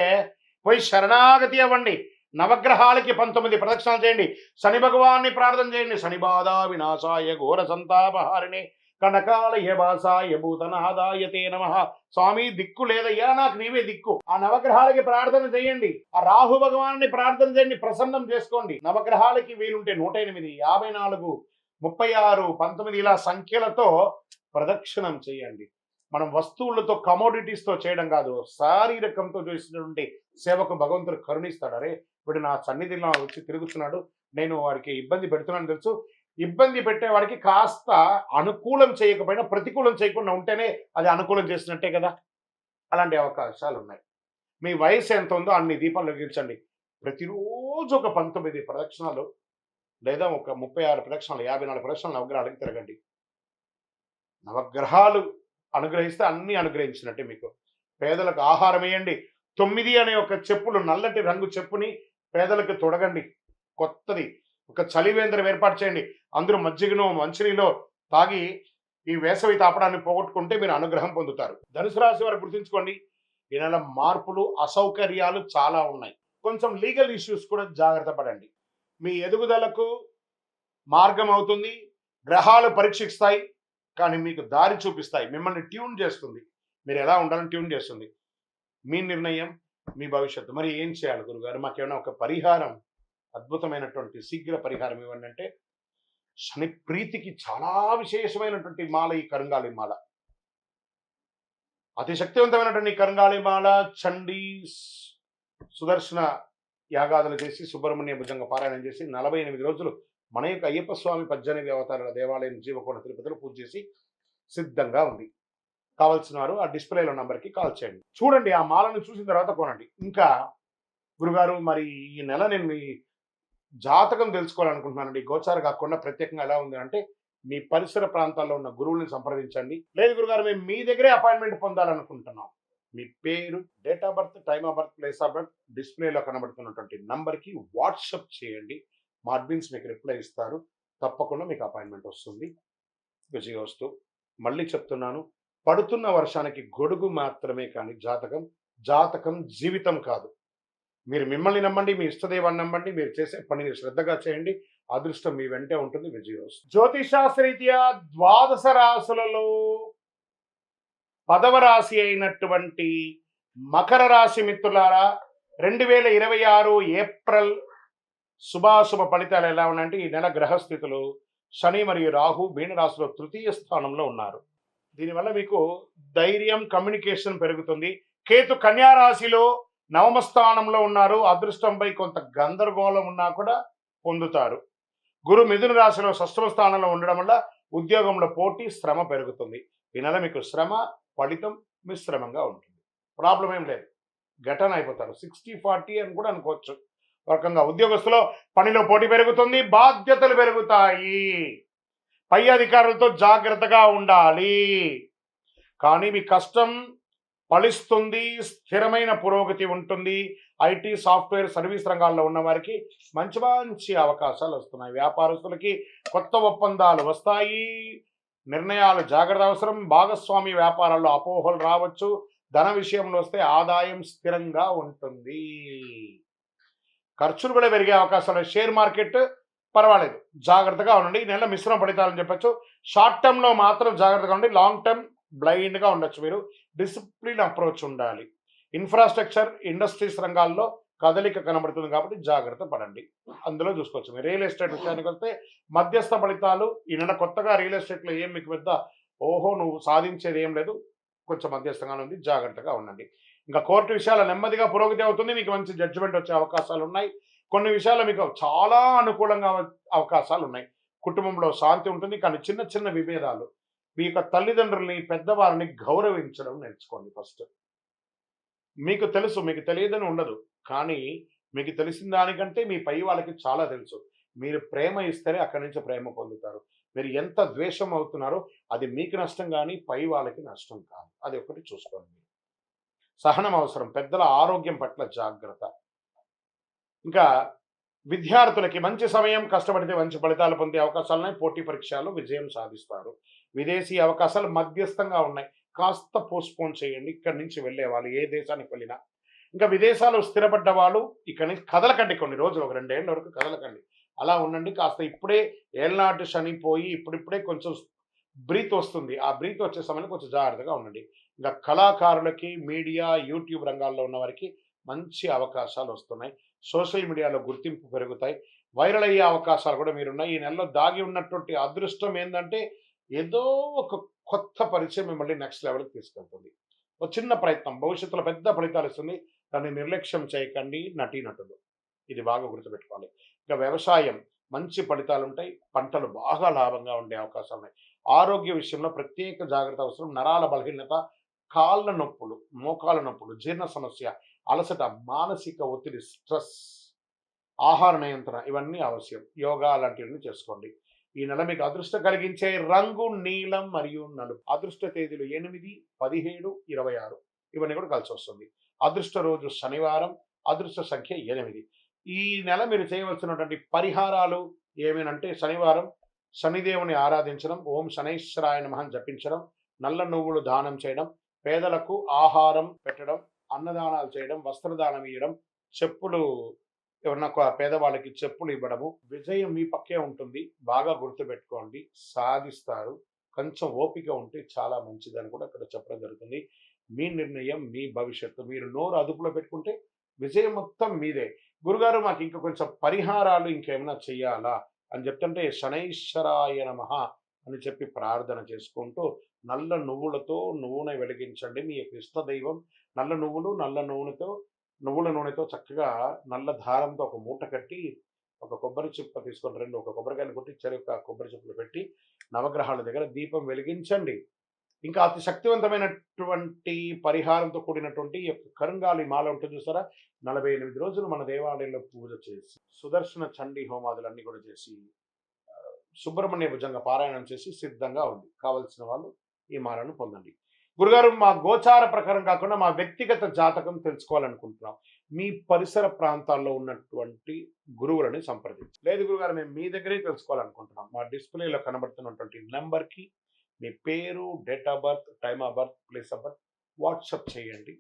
పోయి శరణాగతి అవ్వండి. నవగ్రహాలకి 19 ప్రదక్షిణాలు చేయండి. శని భగవాన్ని ప్రార్థన చేయండి. శని బాధ వినాశాయ ఘోర సంతాపహారిణి కనకాలయ భాసాయ భూతనాదాయతే నమః. స్వామి దిక్కు లేదయ్యా, నాకు నీవే దిక్కు. ఆ నవగ్రహాలకి ప్రార్థన చేయండి. ఆ రాహు భగవాన్ని ప్రార్థన చేయండి, ప్రసన్నం చేసుకోండి. నవగ్రహాలకి వీలుంటే 108, 54, 36, 19 ఇలా సంఖ్యలతో ప్రదక్షిణం చేయండి. మనం వస్తువులతో కమోడిటీస్తో చేయడం కాదు, శారీరకంతో చేసినటువంటి సేవకు భగవంతుడు కరుణిస్తాడు. అరే వీడు నా సన్నిధిలో వచ్చి తిరుగుతున్నాడు, నేను వాడికి ఇబ్బంది పెడుతున్నాను తెలుసు. ఇబ్బంది పెట్టేవాడికి కాస్త అనుకూలం చేయకపోయినా ప్రతికూలం చేయకుండా ఉంటేనే అది అనుకూలం చేసినట్టే కదా. అలాంటి అవకాశాలు ఉన్నాయి. మీ వయసు ఎంత ఉందో అన్ని దీపాలు వెలిగించండి. ప్రతిరోజు ఒక 19 ప్రదక్షిణాలు లేదా ఒక 36 ప్రదక్షిణాలు, 54 ప్రదక్షిణాలు నవగ్రహాలకి తిరగండి. నవగ్రహాలు అనుగ్రహిస్తే అన్ని అనుగ్రహించినట్టే మీకు. పేదలకు ఆహారం వేయండి. 9 అనే ఒక చెప్పులు, నల్లటి రంగు చెప్పుని పేదలకు తొడగండి. కొత్తది ఒక చలివేంద్రం ఏర్పాటు చేయండి. అందరూ మజ్జిగను మంచినీలో తాగి ఈ వేసవి తాపడాన్ని పోగొట్టుకుంటే మీరు అనుగ్రహం పొందుతారు. ధనుసు రాశి వారు గుర్తుంచుకోండి, ఈ నెల మార్పులు అసౌకర్యాలు చాలా ఉన్నాయి. కొంచెం లీగల్ ఇష్యూస్ కూడా జాగ్రత్త పడండి. మీ ఎదుగుదలకు మార్గం అవుతుంది. గ్రహాలు పరీక్షిస్తాయి కానీ మీకు దారి చూపిస్తాయి. మిమ్మల్ని ట్యూన్ చేస్తుంది. మీరు ఎలా ఉండాలని ట్యూన్ చేస్తుంది. మీ నిర్ణయం, మీ భవిష్యత్తు. మరి ఏం చేయాలి గురుగారు? మాకేమైనా ఒక పరిహారం, అద్భుతమైనటువంటి శీఘ్ర పరిహారం ఇవ్వండి అంటే, శని ప్రీతికి చాలా విశేషమైనటువంటి మాల ఈ కరుంగాళి మాల. అతి శక్తివంతమైనటువంటి కరుంగాళి మాల, చండీ సుదర్శన యాగాదులు చేసి సుబ్రహ్మణ్య భుజంగ పారాయణం చేసి 48 రోజులు మన యొక్క అయ్యప్ప స్వామి 18 అవతారాల దేవాలయం జీవకోణ తిరుపతిలో పూజ చేసి సిద్ధంగా ఉంది. కావాల్సిన వారు ఆ డిస్ప్లేలో నంబర్కి కాల్ చేయండి. చూడండి, ఆ మాలను చూసిన తర్వాత కొనండి. ఇంకా గురుగారు, మరి ఈ నెల నేను మీ జాతకం తెలుసుకోవాలనుకుంటున్నానండి. గోచార కాకుండా ప్రత్యేకంగా ఎలా ఉంది అంటే, మీ పరిసర ప్రాంతాల్లో ఉన్న గురువుని సంప్రదించండి. లేదు గురుగారు, మేము మీ దగ్గరే అపాయింట్మెంట్ పొందాలనుకుంటున్నాం. మీ పేరు, date of birth, time of birth, place of birth డిస్ప్లేలో కనబడుతున్నటువంటి నంబర్కి వాట్సాప్ చేయండి. మా అడ్మిన్స్ మీకు రిప్లై ఇస్తారు. తప్పకుండా మీకు అపాయింట్మెంట్ వస్తుంది. విజయోస్తు. మళ్ళీ చెప్తున్నాను, పడుతున్న వర్షానికి గొడుగు మాత్రమే కానీ జాతకం జీవితం కాదు. మీరు మిమ్మల్ని నమ్మండి, మీ ఇష్టదైవాన్ని నమ్మండి, మీరు చేసే పనిని శ్రద్ధగా చేయండి. అదృష్టం మీ వెంటే ఉంటుంది. విజయోస్తు. జ్యోతిషాస్త్రరీత్యా 12 రాశులలో 10వ రాశి అయినటువంటి మకర రాశి మిత్రులారా, 2026 ఏప్రిల్ శుభాశుభ ఫలితాలు ఎలా ఉన్నాయంటే, ఈ నెల గ్రహస్థితులు శని మరియు రాహు మీనరాశిలో తృతీయ స్థానంలో ఉన్నారు. దీనివల్ల మీకు ధైర్యం, కమ్యూనికేషన్ పెరుగుతుంది. కేతు కన్యా రాశిలో 9వ స్థానంలో ఉన్నారు. అదృష్టంపై కొంత గందరగోళం ఉన్నా కూడా పొందుతారు. గురు మిథున రాశిలో 6వ స్థానంలో ఉండడం వల్ల ఉద్యోగంలో పోటీ, శ్రమ పెరుగుతుంది. ఈ నెల మీకు శ్రమ, ఫలితం మిశ్రమంగా ఉంటుంది. ప్రాబ్లం ఏం లేదు, ఘటన అయిపోతారు. 60-40 అని కూడా అనుకోవచ్చు. రకంగా ఉద్యోగస్తులో పనిలో పోటీ పెరుగుతుంది, బాధ్యతలు పెరుగుతాయి. పై అధికారులతో జాగ్రత్తగా ఉండాలి. కానీ మీ కష్టం ఫలిస్తుంది, స్థిరమైన పురోగతి ఉంటుంది. ఐటీ, సాఫ్ట్వేర్, సర్వీస్ రంగాల్లో ఉన్న వారికి మంచి మంచి అవకాశాలు వస్తున్నాయి. వ్యాపారస్తులకి కొత్త ఒప్పందాలు వస్తాయి. నిర్ణయాలు జాగ్రత్త అవసరం. భాగస్వామి వ్యాపారాల్లో అపోహలు రావచ్చు. ధన విషయంలో వస్తే ఆదాయం స్థిరంగా ఉంటుంది. ఖర్చులు కూడా పెరిగే అవకాశాలు. షేర్ మార్కెట్ పర్వాలేదు, జాగ్రత్తగా ఉండండి. ఈ నెల మిశ్రమ ఫలితాలని చెప్పచ్చు. షార్ట్ టర్మ్లో మాత్రం జాగ్రత్తగా ఉండండి. లాంగ్ టర్మ్ బ్లైండ్గా ఉండొచ్చు. మీరు డిసిప్లిన్ అప్రోచ్ ఉండాలి. ఇన్ఫ్రాస్ట్రక్చర్, ఇండస్ట్రీస్ రంగాల్లో కదలిక కనబడుతుంది కాబట్టి జాగ్రత్త పడండి. అందులో చూసుకోవచ్చు. మీరు రియల్ ఎస్టేట్ విషయానికి వస్తే మధ్యస్థ ఫలితాలు. ఈ నెల కొత్తగా రియల్ ఎస్టేట్లో ఏం మీకు పెద్ద ఓహో నువ్వు సాధించేది ఏం లేదు, కొంచెం మధ్యస్థంగానే ఉంది, జాగ్రత్తగా ఉండండి. ఇంకా కోర్టు విషయాలు నెమ్మదిగా పురోగతి అవుతుంది. మీకు మంచి జడ్జిమెంట్ వచ్చే అవకాశాలు ఉన్నాయి. కొన్ని విషయాలు మీకు చాలా అనుకూలంగా అవకాశాలు ఉన్నాయి. కుటుంబంలో శాంతి ఉంటుంది. కానీ చిన్న చిన్న విభేదాలు. మీ యొక్క తల్లిదండ్రుల్ని, పెద్దవారిని గౌరవించడం నేర్చుకోండి. ఫస్ట్ మీకు తెలుసు, మీకు తెలియదని ఉండదు. కానీ మీకు తెలిసిన దానికంటే మీ పై వాళ్ళకి చాలా తెలుసు. మీరు ప్రేమ ఇస్తేనే అక్కడి నుంచి ప్రేమ పొందుతారు. మీరు ఎంత ద్వేషం అవుతున్నారో అది మీకు నష్టం కానీ పై వాళ్ళకి నష్టం కాదు. అది ఒకటి చూసుకోండి. సహనం అవసరం. పెద్దల ఆరోగ్యం పట్ల జాగ్రత్త. ఇంకా విద్యార్థులకి మంచి సమయం. కష్టపడితే మంచి ఫలితాలు పొందే అవకాశాలున్నాయి. పోటీ పరీక్షల్లో విజయం సాధిస్తారు. విదేశీ అవకాశాలు మధ్యస్థంగా ఉన్నాయి. కాస్త పోస్ట్పోన్ చేయండి. ఇక్కడి నుంచి వెళ్ళే వాళ్ళు ఏ దేశానికి వెళ్ళినా. ఇంకా విదేశాలు స్థిరపడ్డ వాళ్ళు ఇక్కడి నుంచి కదలకండి. కొన్ని రోజులు, ఒక 2 ఏళ్ళ వరకు కదలకండి. అలా ఉండండి. కాస్త ఇప్పుడే ఏళ్ళనాటి శని పోయి ఇప్పుడిప్పుడే కొంచెం బ్రీత్ వస్తుంది. ఆ బ్రీత్ వచ్చే సమయంలో కొంచెం జాగ్రత్తగా ఉండండి. ఇంకా కళాకారులకి, మీడియా, యూట్యూబ్ రంగాల్లో ఉన్న వారికి మంచి అవకాశాలు వస్తున్నాయి. సోషల్ మీడియాలో గుర్తింపు పెరుగుతాయి. వైరల్ అయ్యే అవకాశాలు కూడా మీరున్నాయి. ఈ నెలలో దాగి ఉన్నటువంటి అదృష్టం ఏందంటే ఏదో ఒక కొత్త పరిచయం మిమ్మల్ని నెక్స్ట్ లెవెల్‌కి తీసుకెళ్తుంది. ఒక చిన్న ప్రయత్నం భవిష్యత్తులో పెద్ద ఫలితాలు ఇస్తుంది. దాన్ని నిర్లక్ష్యం చేయకండి నటీనటులు. ఇది బాగా గుర్తుపెట్టుకోవాలి. ఇక వ్యవసాయం మంచి ఫలితాలుంటాయి. పంటలు బాగా లాభంగా ఉండే అవకాశాలున్నాయి. ఆరోగ్య విషయంలో ప్రత్యేక జాగ్రత్త అవసరం. నరాల బలహీనత, కాళ్ళ నొప్పులు, మోకాళ్ళ నొప్పులు, జీర్ణ సమస్య, అలసట, మానసిక ఒత్తిడి, స్ట్రెస్, ఆహార నియంత్రణ ఇవన్నీ అవశ్యం. యోగా లాంటివన్నీ చేసుకోండి. ఈ నెల మీకు అదృష్టం కలిగించే రంగు నీలం మరియు నలుపు. అదృష్ట తేదీలు 8, 17, 26 ఇవన్నీ కూడా కలిసి వస్తుంది. అదృష్ట రోజు శనివారం. అదృష్ట సంఖ్య 8. ఈ నెల మీరు చేయవలసినటువంటి పరిహారాలు ఏమేనంటే శనివారం శనిదేవుని ఆరాధించడం, ఓం శనైశ్వరాయ నమః అని జపించడం, నల్ల నువ్వులు దానం చేయడం, పేదలకు ఆహారం పెట్టడం, అన్నదానాలు చేయడం, వస్త్రదానం ఇవ్వడం, చెప్పులు ఎవరన్నా పేదవాళ్ళకి చెప్పులు ఇవ్వడము. విజయం మీ పక్కే ఉంటుంది. బాగా గుర్తుపెట్టుకోండి, సాధిస్తారు. కొంచెం ఓపిక ఉంటే చాలా మంచిదని కూడా ఇక్కడ చెప్పడం జరుగుతుంది. మీ నిర్ణయం, మీ భవిష్యత్తు. మీరు నోరు అదుపులో పెట్టుకుంటే విజయం మొత్తం మీదే. గురుగారు మాకు ఇంకా కొంచెం పరిహారాలు ఇంకేమైనా చెయ్యాలా అని చెప్తుంటే శనైశ్వరాయ నమః అని చెప్పి ప్రార్థన చేసుకుంటూ నల్ల నువ్వులతో నూనె వెలిగించండి. మీ యొక్క ఇష్ట దైవం నల్ల నువ్వులు, నల్ల నూనెతో నువ్వుల నూనెతో చక్కగా నల్ల దారంతో ఒక మూట కట్టి ఒక కొబ్బరి చిప్ప తీసుకొని ఒక కొబ్బరికాయలు కొట్టి చెరుకు కొబ్బరి చిప్పలు పెట్టి నవగ్రహాల దగ్గర దీపం వెలిగించండి. ఇంకా అతి శక్తివంతమైనటువంటి పరిహారంతో కూడినటువంటి ఈ యొక్క కరుంగాలి మాల ఉంటుంది చూసారా, 48 రోజులు మన దేవాలయంలో పూజ చేసి సుదర్శన చండీ హోమాదులన్నీ కూడా చేసి సుబ్రహ్మణ్య భుజంగ పారాయణం చేసి సిద్ధంగా ఉంది. కావలసిన వాళ్ళు ఈ మాలను పొందండి. గురుగారు మా గోచార ప్రకారం కాకుండా మా వ్యక్తిగత జాతకం తెలుసుకోవాలనుకుంటున్నాం. మీ పరిసర ప్రాంతాల్లో ఉన్నటువంటి గురువులని సంప్రదించి. లేదు గురుగారు మేము మీ దగ్గరే తెలుసుకోవాలనుకుంటున్నాం. మా డిస్ప్లేలో కనబడుతున్నటువంటి నెంబర్కి మీ పేరు, date of birth, time of birth, place of birth WhatsApp చేయండి.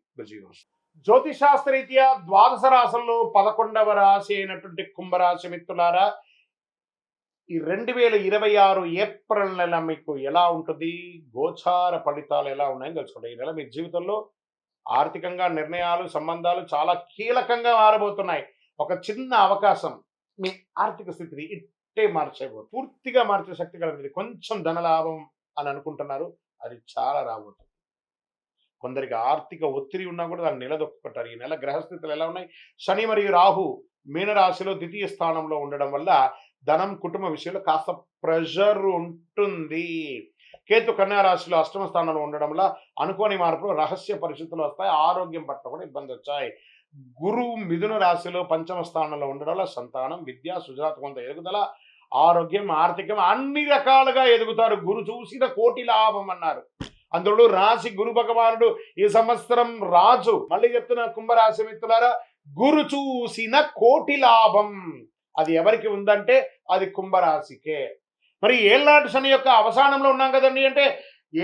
జ్యోతిశాస్త్రరీత్యా ద్వాదశ రాశుల్లో 11వ రాశి అయినటువంటి కుంభరాశి మిత్రులారా, ఈ 2026 ఏప్రిల్ నెల మీకు ఎలా ఉంటుంది, గోచార ఫలితాలు ఎలా ఉన్నాయని తెలుసుకుంటాం. ఈ నెల మీ జీవితంలో ఆర్థికంగా నిర్ణయాలు, సంబంధాలు చాలా కీలకంగా మారబోతున్నాయి. ఒక చిన్న అవకాశం మీ ఆర్థిక స్థితిని ఇట్టే మార్చేయబోతుంది. పూర్తిగా మార్చే శక్తి కలిగింది. కొంచెం ధనలాభం అని అనుకుంటున్నారు, అది చాలా రాబోతుంది. కొందరికి ఆర్థిక ఒత్తిడి ఉన్నా కూడా దాన్ని నిలదొక్కుంటారు. ఈ నెల గ్రహస్థితులు ఎలా ఉన్నాయి, శని మరియు రాహు మీనరాశిలో ద్వితీయ స్థానంలో ఉండడం వల్ల ధనం, కుటుంబ విషయంలో కాస్త ప్రెషర్ ఉంటుంది. కేతు కన్యా రాశిలో అష్టమ స్థానంలో ఉండడం వల్ల అనుకోని మార్పులు, రహస్య పరిస్థితులు వస్తాయి. ఆరోగ్యం పట్ల కూడా ఇబ్బంది వచ్చాయి. గురువు మిథున రాశిలో పంచమ స్థానంలో ఉండడం వల్ల సంతానం, విద్య, సృజనాత్మక ఎదుగుదల, ఆరోగ్యం, ఆర్థికం అన్ని రకాలుగా ఎదుగుతారు. గురు చూసిన కోటి లాభం అన్నారు. అందులో రాశి గురు భగవానుడు ఈ సంవత్సరం రాజు. మళ్ళీ చెప్తున్న కుంభరాశి మిత్రులారా, గురు చూసిన కోటి లాభం అది ఎవరికి ఉందంటే అది కుంభరాశికే. మరి ఏళ్ళనాటి శని యొక్క అవసానంలో ఉన్నాం కదండి. అంటే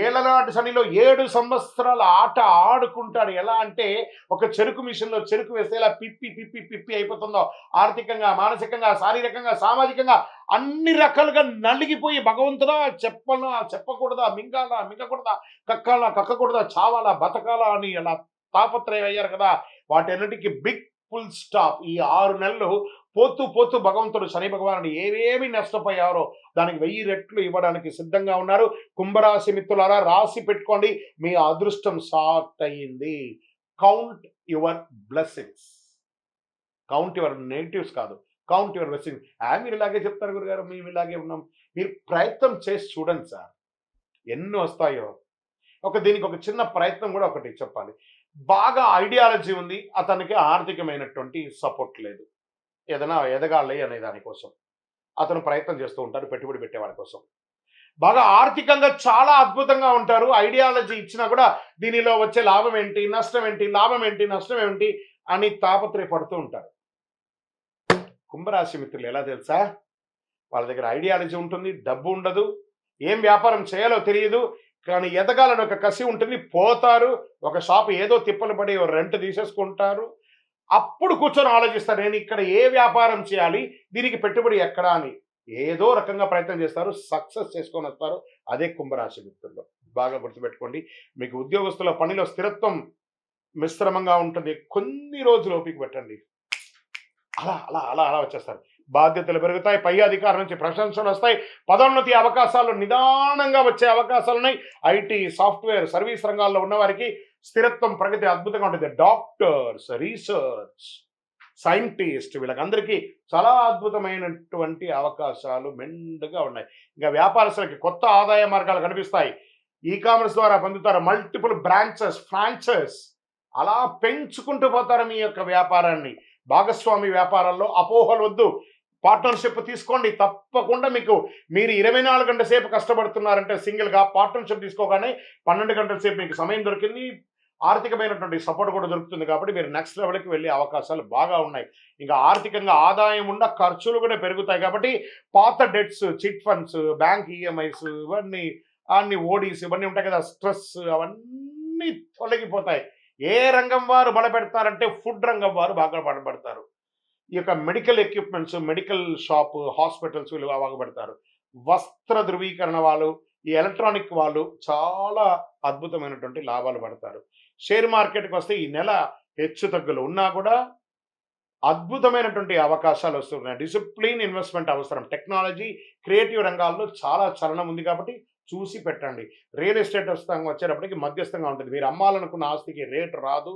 ఏళ్ళనాటి శనిలో 7 సంవత్సరాల ఆట ఆడుకుంటాడు. ఎలా అంటే ఒక చెరుకు మిషన్లో చెరుకు వేస్తే ఇలా పిప్పి పిప్పి పిప్పి అయిపోతుందో, ఆర్థికంగా, మానసికంగా, శారీరకంగా, సామాజికంగా అన్ని రకాలుగా నలిగిపోయి భగవంతుడా చెప్పనా, చెప్పకూడదా, మింగాలా, మింగకూడదా, కక్కాలా, కక్కకూడదా, చావాలా, బతకాలా అని అలా తాపత్రయం అయ్యారు కదా. వాటన్నిటికీ బిగ్ ఫుల్ స్టాప్. ఈ 6 నెలలు పోతూ పోతూ భగవంతుడు శని భగవానుడు ఏవేమి నష్టపోయారో దానికి 1000 రెట్లు ఇవ్వడానికి సిద్ధంగా ఉన్నారు. కుంభరాశి మిత్రులారా, రాసి పెట్టుకోండి, మీ అదృష్టం స్టార్ట్ అయ్యింది. Count your blessings, count your negatives కాదు, కౌంట్ యువర్ బ్లెస్సింగ్స్. మీరు ఇలాగే చెప్తారు గురుగారు, మేము ఇలాగే ఉన్నాం. మీరు ప్రయత్నం చేసి చూడండి సార్, ఎన్ని వస్తాయో. దీనికి ఒక చిన్న ప్రయత్నం కూడా ఒకటి చెప్పాలి. బాగా ఐడియాలజీ ఉంది, అతనికి ఆర్థికమైనటువంటి సపోర్ట్ లేదు, ఏదైనా ఎదగాలి అనే దానికోసం అతను ప్రయత్నం చేస్తూ ఉంటారు. పెట్టుబడి పెట్టే వాళ్ళ కోసం బాగా ఆర్థికంగా చాలా అద్భుతంగా ఉంటారు. ఐడియాలజీ ఇచ్చినా కూడా దీనిలో వచ్చే లాభం ఏంటి, నష్టం ఏంటి, లాభం ఏంటి, నష్టం ఏంటి అని తాపత్రయపడుతూ ఉంటారు. కుంభరాశి మిత్రులు ఎలా తెలుసా, వాళ్ళ దగ్గర ఐడియాలజీ ఉంటుంది, డబ్బు ఉండదు, ఏం వ్యాపారం చేయాలో తెలియదు, కానీ ఎదగాలని ఒక కసి ఉంటుంది. పోతారు, ఒక షాప్ ఏదో తిప్పలు పడి రెంట్ తీసేసుకుంటారు. అప్పుడు కూర్చొని ఆలోచిస్తారు, నేను ఇక్కడ ఏ వ్యాపారం చేయాలి, దీనికి పెట్టుబడి ఎక్కడా అని ఏదో రకంగా ప్రయత్నం చేస్తారు, సక్సెస్ చేసుకొని వస్తారు. అదే కుంభరాశి మిత్రులు. బాగా గుర్తుపెట్టుకోండి. మీకు ఉద్యోగస్తుల పనిలో స్థిరత్వం మిశ్రమంగా ఉంటుంది. కొన్ని రోజులు ఓపిక పెట్టండి, అలా అలా అలా అలా వచ్చేస్తారు. బాధ్యతలు పెరుగుతాయి, పై అధికారుల నుంచి ప్రశంసలు వస్తాయి, పదోన్నతి అవకాశాలు నిదానంగా వచ్చే అవకాశాలు ఉన్నాయి. ఐటీ, సాఫ్ట్వేర్, సర్వీస్ రంగాల్లో ఉన్నవారికి స్థిరత్వం, ప్రగతి అద్భుతంగా ఉంటుంది. డాక్టర్స్, రీసెర్చ్ సైంటిస్ట్, వీళ్ళకందరికీ చాలా అద్భుతమైనటువంటి అవకాశాలు మెండుగా ఉన్నాయి. ఇంకా వ్యాపారస్తులకి కొత్త ఆదాయ మార్గాలు కనిపిస్తాయి. ఈ కామర్స్ ద్వారా పొందుతారు. మల్టిపుల్ బ్రాంచెస్, ఫ్రాంచైజ్ అలా పెంచుకుంటూ పోతారు మీ యొక్క వ్యాపారాన్ని. భాగస్వామి వ్యాపారాల్లో అపోహలు వద్దు, పార్ట్నర్షిప్ తీసుకోండి. తప్పకుండా మీరు 24 గంటల సేపు కష్టపడుతున్నారంటే సింగిల్గా పార్ట్నర్షిప్ తీసుకోగానే 12 గంటల సేపు మీకు సమయం దొరికింది, ఆర్థికమైనటువంటి సపోర్ట్ కూడా దొరుకుతుంది. కాబట్టి మీరు నెక్స్ట్ లెవెల్కి వెళ్ళే అవకాశాలు బాగా ఉన్నాయి. ఇంకా ఆర్థికంగా ఆదాయం ఉన్న ఖర్చులు కూడా పెరుగుతాయి. కాబట్టి పాత debts, chit funds, bank EMIs, అన్ని ఓడీస్ ఇవన్నీ ఉంటాయి కదా, స్ట్రెస్ అవన్నీ తొలగిపోతాయి. ఏ రంగం వారు బలపెడతారంటే ఫుడ్ రంగం వారు బాగా బలపడతారు. ఈ యొక్క medical equipments, medical shop, hospitals వీళ్ళు బాగా పెడతారు. వస్త్ర ధృవీకరణ వాళ్ళు, ఈ ఎలక్ట్రానిక్ వాళ్ళు చాలా అద్భుతమైనటువంటి లాభాలు పడతారు. షేర్ మార్కెట్కి వస్తే ఈ నెల హెచ్చు తగ్గులు ఉన్నా కూడా అద్భుతమైనటువంటి అవకాశాలు వస్తున్నాయి. డిసిప్లిన్ ఇన్వెస్ట్మెంట్ అవసరం. టెక్నాలజీ, క్రియేటివ్ రంగాల్లో చాలా చలనం ఉంది కాబట్టి చూసి పెట్టండి. రియల్ ఎస్టేట్ వచ్చేటప్పటికి మధ్యస్థంగా ఉంటుంది. మీరు అమ్మాలనుకున్న ఆస్తికి రేటు రాదు.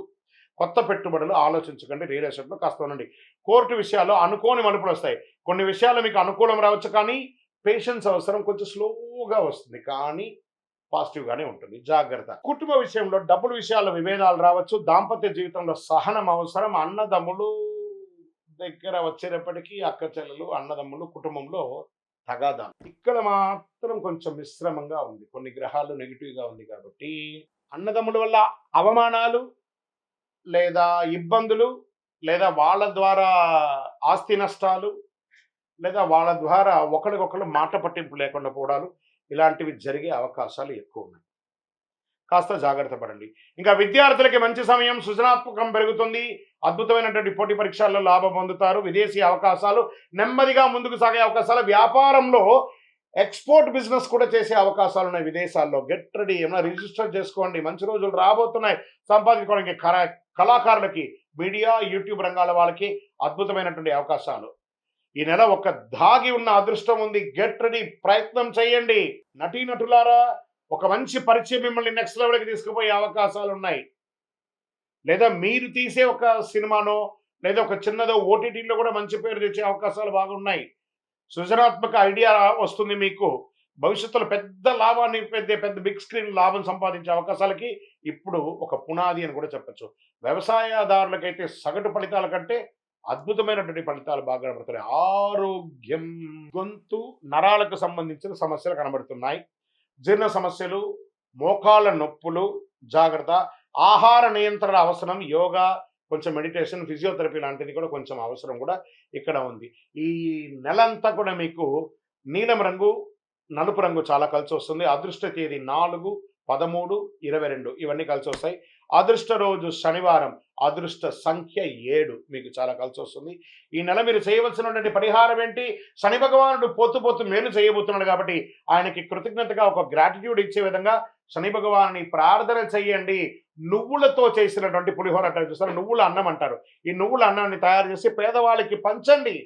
కొత్త పెట్టుబడులు ఆలోచించకండి. రియల్ ఎస్టేట్లో కాస్త ఉండండి. కోర్టు విషయాల్లో అనుకోని మలుపులు వస్తాయి. కొన్ని విషయాలు మీకు అనుకూలం రావచ్చు, కానీ పేషెన్స్ అవసరం. కొంచెం స్లోగా వస్తుంది, కానీ పాజిటివ్గానే ఉంటుంది. జాగ్రత్త. కుటుంబ విషయంలో, డబ్బుల విషయాల్లో విభేదాలు రావచ్చు. దాంపత్య జీవితంలో సహనం అవసరం. అన్నదమ్ములు దగ్గర వచ్చేటప్పటికీ అక్క చెల్లెలు, అన్నదమ్ములు, కుటుంబంలో తగాదా. ఇక్కడ మాత్రం కొంచెం మిశ్రమంగా ఉంది. కొన్ని గ్రహాలు నెగిటివ్గా ఉంది కాబట్టి అన్నదమ్ముల వల్ల అవమానాలు లేదా ఇబ్బందులు, లేదా వాళ్ళ ద్వారా ఆస్తి నష్టాలు, లేదా వాళ్ళ ద్వారా ఒకరికొకరు మాట పట్టింపు లేకుండా పోవడాలు, ఇలాంటివి జరిగే అవకాశాలు ఎక్కువ ఉన్నాయి. కాస్త జాగ్రత్త పడండి. ఇంకా విద్యార్థులకి మంచి సమయం, సృజనాత్మకం పెరుగుతుంది. అద్భుతమైనటువంటి పోటీ పరీక్షల్లో లాభం పొందుతారు. విదేశీ అవకాశాలు, నెమ్మదిగా ముందుకు సాగే అవకాశాలు. వ్యాపారంలో ఎక్స్పోర్ట్ బిజినెస్ కూడా చేసే అవకాశాలు ఉన్నాయి విదేశాల్లో. గెట్ రెడీ, ఏమైనా రిజిస్టర్ చేసుకోండి. మంచి రోజులు రాబోతున్నాయి సంపాదించుకోవడానికి. కళాకారులకి, మీడియా, యూట్యూబ్ రంగాల వాళ్ళకి అద్భుతమైనటువంటి అవకాశాలు. ఈ నెల ఒక దాగి ఉన్న అదృష్టం ఉంది. గెట్ రెడీ, ప్రయత్నం చేయండి. నటీనటులారా, ఒక మంచి పరిచయం మిమ్మల్ని నెక్స్ట్ లెవెల్కి తీసుకుపోయే అవకాశాలు ఉన్నాయి. లేదా మీరు తీసే ఒక సినిమానో, లేదా ఒక చిన్నదో ఓటీటీలో కూడా మంచి పేరు తెచ్చే అవకాశాలు బాగున్నాయి. సృజనాత్మక ఐడియా వస్తుంది మీకు. భవిష్యత్తులో పెద్ద లాభాన్ని, పెద్ద బిగ్ స్క్రీన్ లాభం సంపాదించే అవకాశాలకి ఇప్పుడు ఒక పునాది అని కూడా చెప్పచ్చు. వ్యవసాయదారులకైతే సగటు ఫలితాల కంటే అద్భుతమైనటువంటి ఫలితాలు బాగా కనబడుతున్నాయి. ఆరోగ్యం, గొంతు, నరాలకు సంబంధించిన సమస్యలు కనబడుతున్నాయి. జీర్ణ సమస్యలు, మోకాళ్ళ నొప్పులు, జాగ్రత్త. ఆహార నియంత్రణ అవసరం. యోగా, కొంచెం మెడిటేషన్, ఫిజియోథెరపీ లాంటిది కూడా కొంచెం అవసరం కూడా ఇక్కడ ఉంది. ఈ నెలంతా కూడా మీకు నీలం రంగు, నలుపు రంగు చాలా కలిసి వస్తుంది. అదృష్ట తేదీ 4, 13, 22 ఇవన్నీ కలిసి వస్తాయి. అదృష్ట రోజు శనివారం. అదృష్ట సంఖ్య 7 మీకు చాలా కలిసి వస్తుంది. ఈ నెల మీరు చేయవలసినటువంటి పరిహారం ఏంటి? శని భగవానుడు పోతూ మేలు చేయబోతున్నాడు కాబట్టి ఆయనకి కృతజ్ఞతగా ఒక గ్రాటిట్యూడ్ ఇచ్చే విధంగా శని భగవాన్ని ప్రార్థన చెయ్యండి. నువ్వులతో చేసినటువంటి పులిహోర అంటారు చూస్తారు, నువ్వుల అన్నం అంటారు. ఈ నువ్వుల అన్నాన్ని తయారు చేసి పేదవాళ్ళకి పంచండి.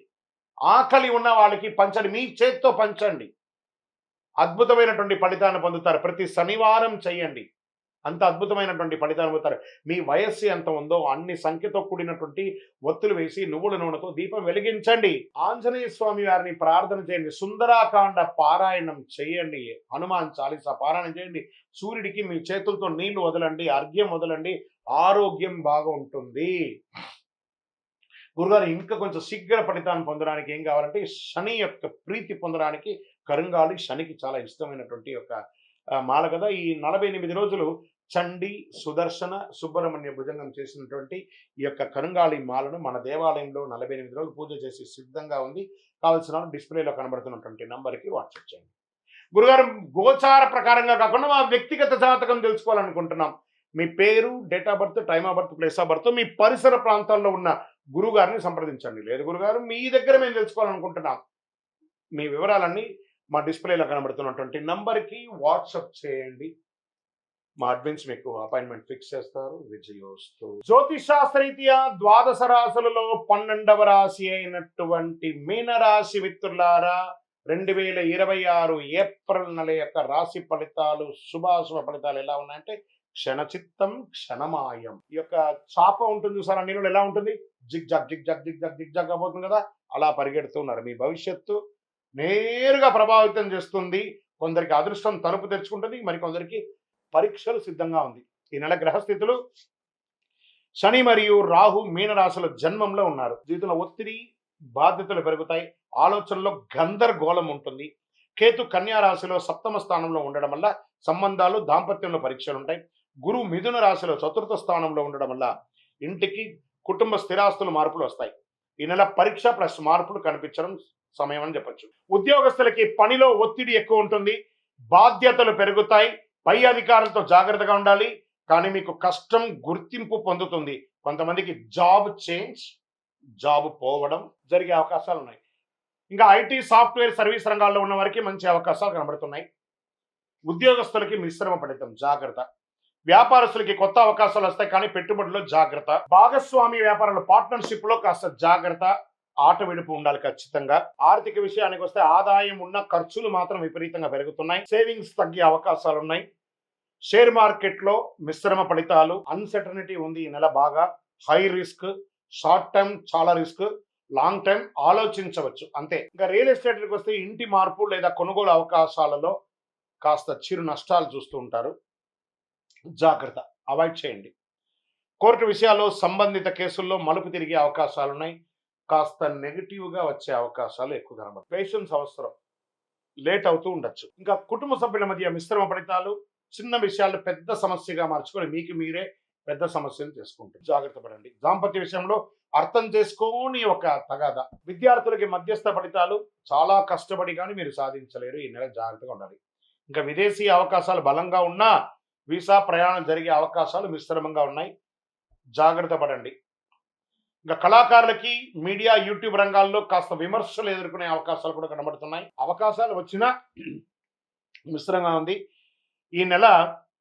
ఆకలి ఉన్న వాళ్ళకి పంచండి. మీ చేత్తో పంచండి. అద్భుతమైనటువంటి ఫలితాన్ని పొందుతారు. ప్రతి శనివారం చేయండి. అంత అద్భుతమైనటువంటి ఫలితాన్ని పొందుతారు. మీ వయస్సు ఎంత ఉందో అన్ని సంఖ్యతో కూడినటువంటి ఒత్తులు వేసి నువ్వుల నూనెతో దీపం వెలిగించండి. ఆంజనేయ స్వామి వారిని ప్రార్థన చేయండి. సుందరాకాండ పారాయణం చేయండి. హనుమాన్ చాలీసా పారాయణం చేయండి. సూర్యుడికి మీ చేతులతో నీళ్లు వదలండి, అర్ఘ్యం వదలండి. ఆరోగ్యం బాగా ఉంటుంది. గురుగారు, ఇంకా కొంచెం శీఘ్ర ఫలితాన్ని పొందడానికి ఏం కావాలంటే శని యొక్క ప్రీతి పొందడానికి కరుంగాలి శనికి చాలా ఇష్టమైనటువంటి ఒక మాల కదా. ఈ 48 రోజులు చండి, సుదర్శన, సుబ్రహ్మణ్య భుజంగం చేసినటువంటి ఈ యొక్క కరుంగాళి మాలను మన దేవాలయంలో 48 రోజులు పూజ చేసి సిద్ధంగా ఉంది. కావాల్సిన డిస్ప్లేలో కనబడుతున్నటువంటి నంబర్కి వాట్సాప్ చేయండి. గురుగారు, గోచార ప్రకారంగా కాకుండా మా వ్యక్తిగత జాతకం తెలుసుకోవాలనుకుంటున్నాం. మీ పేరు, date of birth, time of birth, place of birth, మీ పరిసర ప్రాంతాల్లో ఉన్న గురువు గారిని సంప్రదించండి. లేదు గురుగారు, మీ దగ్గర మేము తెలుసుకోవాలనుకుంటున్నాం, మీ వివరాలన్నీ మా డిస్ప్లేలో కనబడుతున్నటువంటి నంబర్కి వాట్సాప్ చేయండి. మా అడ్మిన్స్ మీకు అపాయింట్మెంట్ ఫిక్స్ చేస్తారు. విజయోస్తు. జ్యోతిష్ శాస్త్రరీత్యా ద్వాదశ రాశులలో 12వ రాశి అయినటువంటి మీనరాశి మిత్రులారా, 2026 ఏప్రిల్ నెల యొక్క రాశి ఫలితాలు, శుభాశుభ ఫలితాలు ఎలా ఉన్నాయంటే క్షణచిత్తం క్షణమాయం. ఈ యొక్క చాప ఉంటుంది చూసారా, నీళ్ళు ఎలా ఉంటుంది, zig zag zig zag zig zag zig zag అయిపోతుంది కదా, అలా పరిగెడుతున్నారు. మీ భవిష్యత్తు నేరుగా ప్రభావితం చేస్తుంది. కొందరికి అదృష్టం తలుపు తెరుచుకుంటుంది, మరికొందరికి పరీక్షలు సిద్ధంగా ఉంది. ఈ నెల గ్రహస్థితులు శని మరియు రాహు మీనరాశుల జన్మంలో ఉన్నారు. జీవితంలో ఒత్తిడి, బాధ్యతలు పెరుగుతాయి, ఆలోచనలో గందరగోళం ఉంటుంది. కేతు కన్యా రాశిలో 7వ స్థానంలో ఉండడం వల్ల సంబంధాలు, దాంపత్యంలో పరీక్షలు ఉంటాయి. గురు మిథున రాశిలో 4వ స్థానంలో ఉండడం వల్ల ఇంటికి, కుటుంబ స్థిరాస్తులు మార్పులు వస్తాయి. ఈ నెల పరీక్ష ప్లస్ మార్పులు కనిపించడం సమయం అని చెప్పొచ్చు. ఉద్యోగస్తులకి పనిలో ఒత్తిడి ఎక్కువ ఉంటుంది, బాధ్యతలు పెరుగుతాయి, పై అధికారులతో జాగ్రత్తగా ఉండాలి. కానీ మీకు కష్టం గుర్తింపు పొందుతుంది. కొంతమందికి జాబ్ చేంజ్, జాబ్ పోవడం జరిగే అవకాశాలు ఉన్నాయి. ఇంకా ఐటీ, సాఫ్ట్వేర్, సర్వీస్ రంగాల్లో ఉన్న వారికి మంచి అవకాశాలు కనబడుతున్నాయి. ఉద్యోగస్తులకి మిశ్రమ ఫలితం, జాగ్రత్త. వ్యాపారస్తులకి కొత్త అవకాశాలు వస్తాయి, కానీ పెట్టుబడుల్లో జాగ్రత్త. భాగస్వామి వ్యాపారాల పార్ట్నర్షిప్ లో కాస్త జాగ్రత్త, ఆట విడుపు ఉండాలి ఖచ్చితంగా. ఆర్థిక విషయానికి వస్తే ఆదాయం ఉన్న ఖర్చులు మాత్రం విపరీతంగా పెరుగుతున్నాయి. సేవింగ్స్ తగ్గే అవకాశాలు ఉన్నాయి. షేర్ మార్కెట్ లో మిశ్రమ ఫలితాలు, అన్సర్టనిటీ ఉంది ఈ నెల బాగా. హై రిస్క్, షార్ట్ టర్మ్ చాలా రిస్క్, లాంగ్ టర్మ్ ఆలోచించవచ్చు అంతే. ఇంకా రియల్ ఎస్టేట్కి వస్తే ఇంటి మార్పు లేదా కొనుగోలు అవకాశాలలో కాస్త చిరు నష్టాలు చూస్తూ ఉంటారు, జాగ్రత్త, అవాయిడ్ చేయండి. కోర్టు విషయాల్లో సంబంధిత కేసుల్లో మలుపు తిరిగే అవకాశాలు ఉన్నాయి. కాస్త నెగిటివ్గా వచ్చే అవకాశాలు ఎక్కువ కనబడతాయి. పేషెన్స్ అవసరం, లేట్ అవుతూ ఉండొచ్చు. ఇంకా కుటుంబ సభ్యుల మధ్య మిశ్రమ ఫలితాలు, చిన్న విషయాలు పెద్ద సమస్యగా మార్చుకొని మీకు మీరే పెద్ద సమస్యను చేసుకుంటారు, జాగ్రత్త పడండి. దాంపత్య విషయంలో అర్థం చేసుకోని ఒక తగాద. విద్యార్థులకి మధ్యస్థ ఫలితాలు, చాలా కష్టపడి కానీ మీరు సాధించలేరు, ఈ నెల జాగ్రత్తగా ఉండాలి. ఇంకా విదేశీ అవకాశాలు బలంగా ఉన్నా వీసా ప్రయాణం జరిగే అవకాశాలు మిశ్రమంగా ఉన్నాయి, జాగ్రత్త పడండి. ఇంకా కళాకారులకి మీడియా, యూట్యూబ్ రంగాల్లో కాస్త విమర్శలు ఎదుర్కొనే అవకాశాలు కూడా కనబడుతున్నాయి. అవకాశాలు వచ్చినా మిశ్రంగా ఉంది. ఈ నెల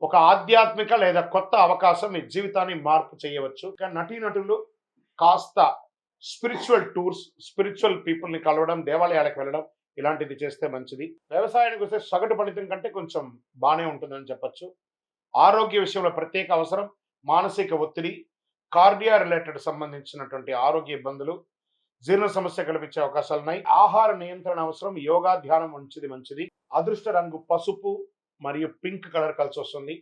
ఒక ఆధ్యాత్మిక లేదా కొత్త అవకాశం మీ జీవితాన్ని మార్పు చేయవచ్చు. ఇంకా నటీనటులు కాస్త స్పిరిచువల్ టూర్స్, స్పిరిచువల్ పీపుల్ని కలవడం, దేవాలయాలకు వెళ్ళడం ఇలాంటిది చేస్తే మంచిది. వ్యవసాయానికి వస్తే సగటు ఫలితం కంటే కొంచెం బాగానే ఉంటుందని చెప్పచ్చు. ఆరోగ్య విషయంలో ప్రత్యేక అవసరం, మానసిక ఒత్తిడి, కార్డియా రిలేటెడ్ సంబంధించినటువంటి ఆరోగ్య ఇబ్బందులు, జీర్ణ సమస్య కల్పించే అవకాశాలు ఉన్నాయి. ఆహార నియంత్రణ అవసరం, యోగా, ధ్యానం మంచిది. అదృష్ట రంగు పసుపు మరియు పింక్ కలర్ కలిసి వస్తుంది.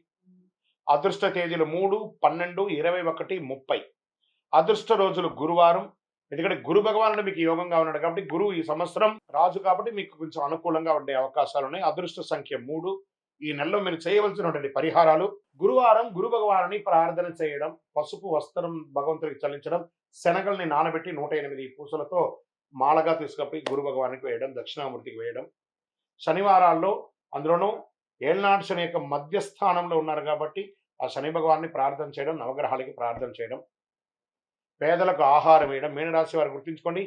అదృష్ట తేదీలు 3, 12, 21, 30. అదృష్ట రోజులు గురువారం. ఎందుకంటే గురు భగవానుడు మీకు యోగంగా ఉన్నాడు కాబట్టి, గురువు ఈ సంవత్సరం రాజు కాబట్టి మీకు కొంచెం అనుకూలంగా ఉండే అవకాశాలు ఉన్నాయి. అదృష్ట సంఖ్య 3. ఈ నెలలో మీరు చేయవలసినటువంటి పరిహారాలు: గురువారం గురు భగవానుని ప్రార్థన చేయడం, పసుపు వస్త్రం భగవంతుడికి చెల్లించడం, శనగల్ని నానబెట్టి 108 పూసలతో మాలగా తీసుకపోయి గురు భగవానికి వేయడం, దక్షిణామూర్తికి వేయడం. శనివారాల్లో, అందులోనూ ఏళ్నాడు శని యొక్క మధ్యస్థానంలో ఉన్నారు కాబట్టి ఆ శని భగవాన్ని ప్రార్థన చేయడం, నవగ్రహాలకి ప్రార్థన చేయడం, పేదలకు ఆహారం వేయడం. మీనరాశి వారు గుర్తుంచుకోండి,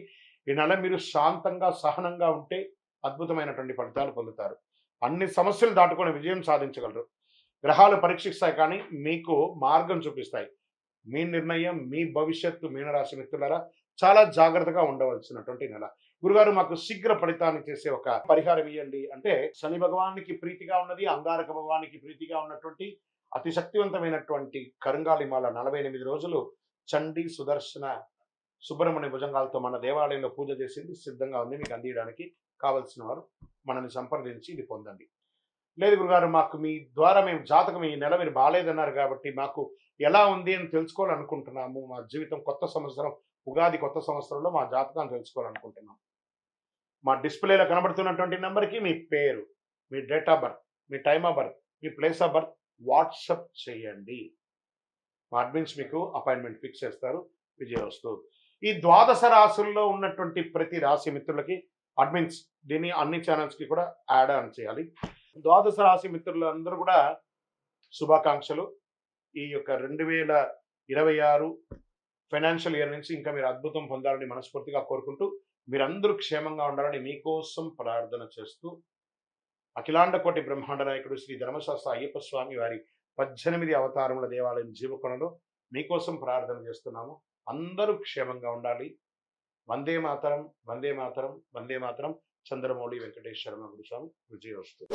ఈ నెల మీరు శాంతంగా, సహనంగా ఉంటే అద్భుతమైనటువంటి ఫలితాలు పొందుతారు. అన్ని సమస్యలు దాటుకొని విజయం సాధించగలరు. గ్రహాలు పరీక్షిస్తాయి కానీ మీకు మార్గం చూపిస్తాయి. మీ నిర్ణయం, మీ భవిష్యత్తు. మీనరాశి మిత్రులారా, చాలా జాగ్రత్తగా ఉండవలసినటువంటి నెల. గురుగారు, మాకు శీఘ్ర ఫలితాన్ని చేసే ఒక పరిహారం ఇవ్వండి అంటే, శని భగవానికి ప్రీతిగా ఉన్నది, అంగారక భగవానికి ప్రీతిగా ఉన్నటువంటి అతి శక్తివంతమైనటువంటి కరుంగాళిమాల 48 రోజులు చండీ, సుదర్శన, సుబ్రహ్మణ్య భుజంగాలతో మన దేవాలయంలో పూజ చేసింది సిద్ధంగా ఉంది. మీకు అందించడానికి కావలసిన వారు మనల్ని సంప్రదించి ఇది పొందండి. లేదు గురుగారు, మాకు మీ ద్వారా మేము జాతకం ఈ నెల మీరు బాగాలేదన్నారు కాబట్టి మాకు ఎలా ఉంది అని తెలుసుకోవాలనుకుంటున్నాము. మా జీవితం కొత్త సంవత్సరం, ఉగాది కొత్త సంవత్సరంలో మా జాతకాన్ని తెలుసుకోవాలనుకుంటున్నాం. మా డిస్ప్లేలో కనబడుతున్నటువంటి నెంబర్కి మీ పేరు, మీ డేట్ ఆఫ్ బర్త్, మీ టైమ్ ఆఫ్ బర్త్, మీ ప్లేస్ ఆఫ్ బర్త్ వాట్సప్ చేయండి. మా అడ్మిన్స్ మీకు అపాయింట్మెంట్ ఫిక్స్ చేస్తారు. విజయోస్తు. ఈ ద్వాదశ రాశుల్లో ఉన్నటువంటి ప్రతి రాశి మిత్రులకి అడ్మిన్స్ దీన్ని అన్ని ఛానల్స్కి కూడా యాడ్ ఆన్ చేయాలి. ద్వాదశ రాశి మిత్రులు అందరూ కూడా శుభాకాంక్షలు. ఈ యొక్క 2026 ఫైనాన్షియల్ ఇయర్ నుంచి ఇంకా మీరు అద్భుతం పొందాలని మనస్ఫూర్తిగా కోరుకుంటూ, మీరందరూ క్షేమంగా ఉండాలని మీకోసం ప్రార్థన చేస్తూ, అఖిలాండ కోటి బ్రహ్మాండ నాయకుడు శ్రీ ధర్మశాస్త్ర అయ్యప్ప స్వామి వారి 18 అవతారముల దేవాలయం జీవకొండలో మీకోసం ప్రార్థన చేస్తున్నాము. అందరూ క్షేమంగా ఉండాలి. వందే మాతరం, వందే మాతరం, వందే మాతరం. చంద్రమౌళి వెంకటేశ్వర గురుస్వామి. విజయోస్తు.